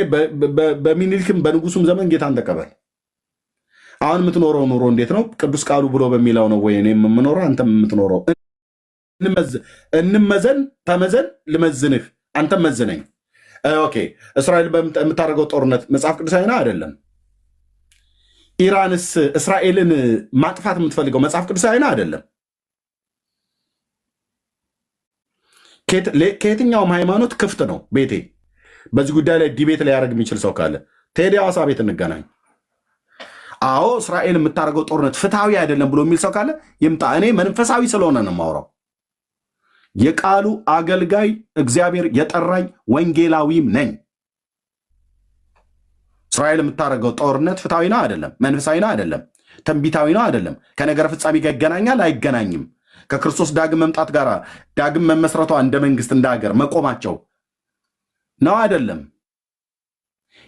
በሚኒልክም በንጉሱም ዘመን ጌታን ተቀበል። አሁን የምትኖረው ኑሮ እንዴት ነው? ቅዱስ ቃሉ ብሎ በሚለው ነው ወይ እኔም የምኖረው አንተም የምትኖረው? እንመዘን፣ ተመዘን፣ ልመዝንህ፣ አንተም መዝነኝ። ኦኬ። እስራኤል የምታደርገው ጦርነት መጽሐፍ ቅዱሳዊ ነው አይደለም? ኢራንስ እስራኤልን ማጥፋት የምትፈልገው መጽሐፍ ቅዱሳዊ ነው አይደለም? ከየትኛውም ሃይማኖት ክፍት ነው ቤቴ። በዚህ ጉዳይ ላይ ዲቤት ሊያደርግ የሚችል ሰው ካለ ቴዲ ሐዋሳ ቤት እንገናኝ። አዎ እስራኤል የምታደርገው ጦርነት ፍትሐዊ አይደለም ብሎ የሚል ሰው ካለ ይምጣ። እኔ መንፈሳዊ ስለሆነ ነው የማወራው። የቃሉ አገልጋይ እግዚአብሔር የጠራኝ ወንጌላዊም ነኝ። እስራኤል የምታደርገው ጦርነት ፍትሐዊ ነው አይደለም? መንፈሳዊ ነው አይደለም? ትንቢታዊ ነው አይደለም? ከነገረ ፍጻሜ ጋር ይገናኛል አይገናኝም? ከክርስቶስ ዳግም መምጣት ጋር ዳግም መመስረቷ እንደ መንግስት እንደ ሀገር መቆማቸው ነው አይደለም?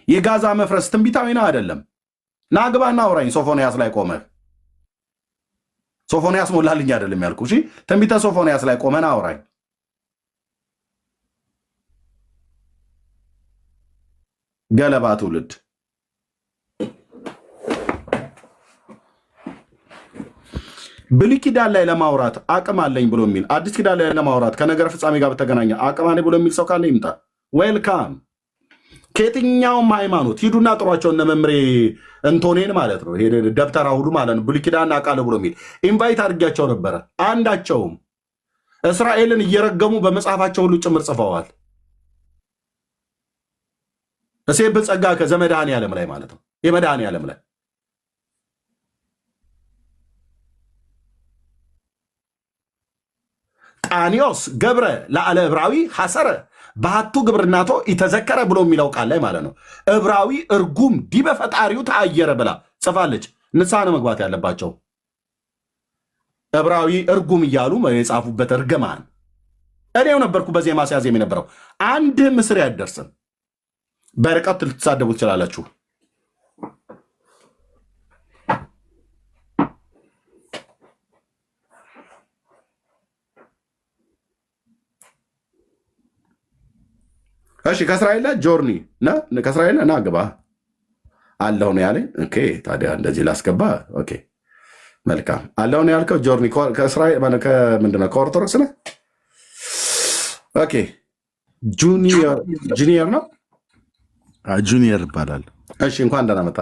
የጋዛ መፍረስ ትንቢታዊ ነው አይደለም? ናግባና አውራኝ። ሶፎንያስ ላይ ቆመህ ሶፎንያስ ሞላልኝ አይደለም ያልኩ። እሺ ትንቢተ ሶፎንያስ ላይ ቆመን አውራኝ። ገለባ ትውልድ ብሉይ ኪዳን ላይ ለማውራት አቅም አለኝ ብሎ የሚል አዲስ ኪዳን ላይ ለማውራት ከነገረ ፍጻሜ ጋር በተገናኘ አቅም አለኝ ብሎ የሚል ሰው ካለ ይምጣ። ዌልካም። ከየትኛውም ሃይማኖት ሂዱና ጥሯቸው። እነ መምሬ እንቶኔን ማለት ነው፣ ይሄ ደብተራ ሁሉ ማለት ነው። ብሉይ ኪዳን አውቃለሁ ብሎ የሚል ኢንቫይት አድርጊያቸው ነበረ። አንዳቸውም እስራኤልን እየረገሙ በመጽሐፋቸው ሁሉ ጭምር ጽፈዋል። እሴ በጸጋ ከዘመድኃኔ ዓለም ላይ ማለት ነው፣ የመድኃኔ ዓለም ላይ ጣኒዮስ ገብረ ለአለ ዕብራዊ ሐሰረ ባህቱ ግብርናቶ ኢተዘከረ ብሎ የሚለው ቃል ላይ ማለት ነው። ዕብራዊ እርጉም ዲበ ፈጣሪው ተአየረ ብላ ጽፋለች። ንስሐ ነው መግባት ያለባቸው። ዕብራዊ እርጉም እያሉ የጻፉበት እርግማን እኔው ነበርኩ በዜማ ሲያዜም የነበረው። አንድ ምስር አይደርስም። በርቀት ልትሳደቡ ትችላላችሁ። እሺ ከእስራኤል ጆርኒ ከእስራኤል ና ግባ አለሁ ነው ያለኝ። ኦኬ ታዲያ እንደዚህ ላስገባ። ኦኬ መልካም አለሁ ነው ያልከው። ጆርኒ ከእስራኤል ምንድን ነው? ከኦርቶዶክስ ነህ? ኦኬ ጁኒየር ነው? ጁኒየር ይባላል። እሺ እንኳን ደህና መጣ።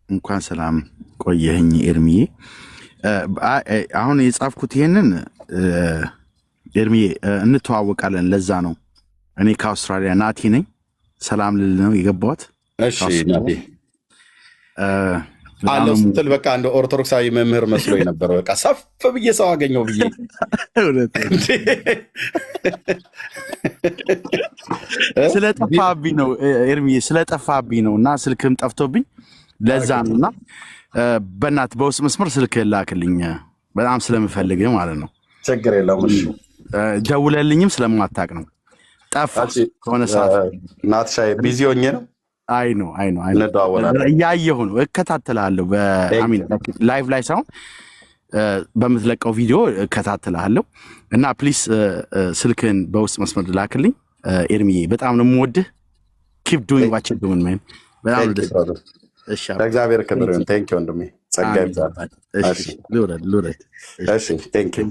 እንኳን ሰላም ቆየህኝ ኤርሚዬ። አሁን የጻፍኩት ይሄንን ኤርሚዬ እንተዋወቃለን፣ ለዛ ነው። እኔ ከአውስትራሊያ ናቲ ነኝ። ሰላም ልል ነው የገባሁት። እሺ ናቲ አለው ስትል በቃ እንደ ኦርቶዶክሳዊ መምህር መስሎ የነበረው በቃ ሰፍ ብዬ ሰው አገኘው ብዬ ስለጠፋብኝ ነው ኤርሚዬ፣ ስለጠፋብኝ ነው እና ስልክም ጠፍቶብኝ ለዛ ነው። እና በእናትህ በውስጥ መስመር ስልክ ላክልኝ፣ በጣም ስለምፈልግ ማለት ነው። ችግር የለውም። እሺ ደውለልኝም ስለማታውቅ ነው። ጠፋ ከሆነ ሰዓት ናትሻ ቢዚ ሆኜ ነው። አይ ነው እያየሁ ነው፣ እከታተላለሁ። ላይቭ ላይ ሳይሆን በምትለቀው ቪዲዮ እከታተላለሁ። እና ፕሊስ ስልክን በውስጥ መስመር ላክልኝ ኤርሚዬ። በጣም ነው የምወድህ። ኪፕ ዱይንግ ዋት ዩ ዱይንግ ማን። በጣም ነው ደስ ይላል። እሺ እግዚአብሔር ክብር ይሁን። ቴንክ ዩ ወንድሜ። ጸጋ ይብዛል። እሺ ልውረድ። እሺ ቴንክ ዩ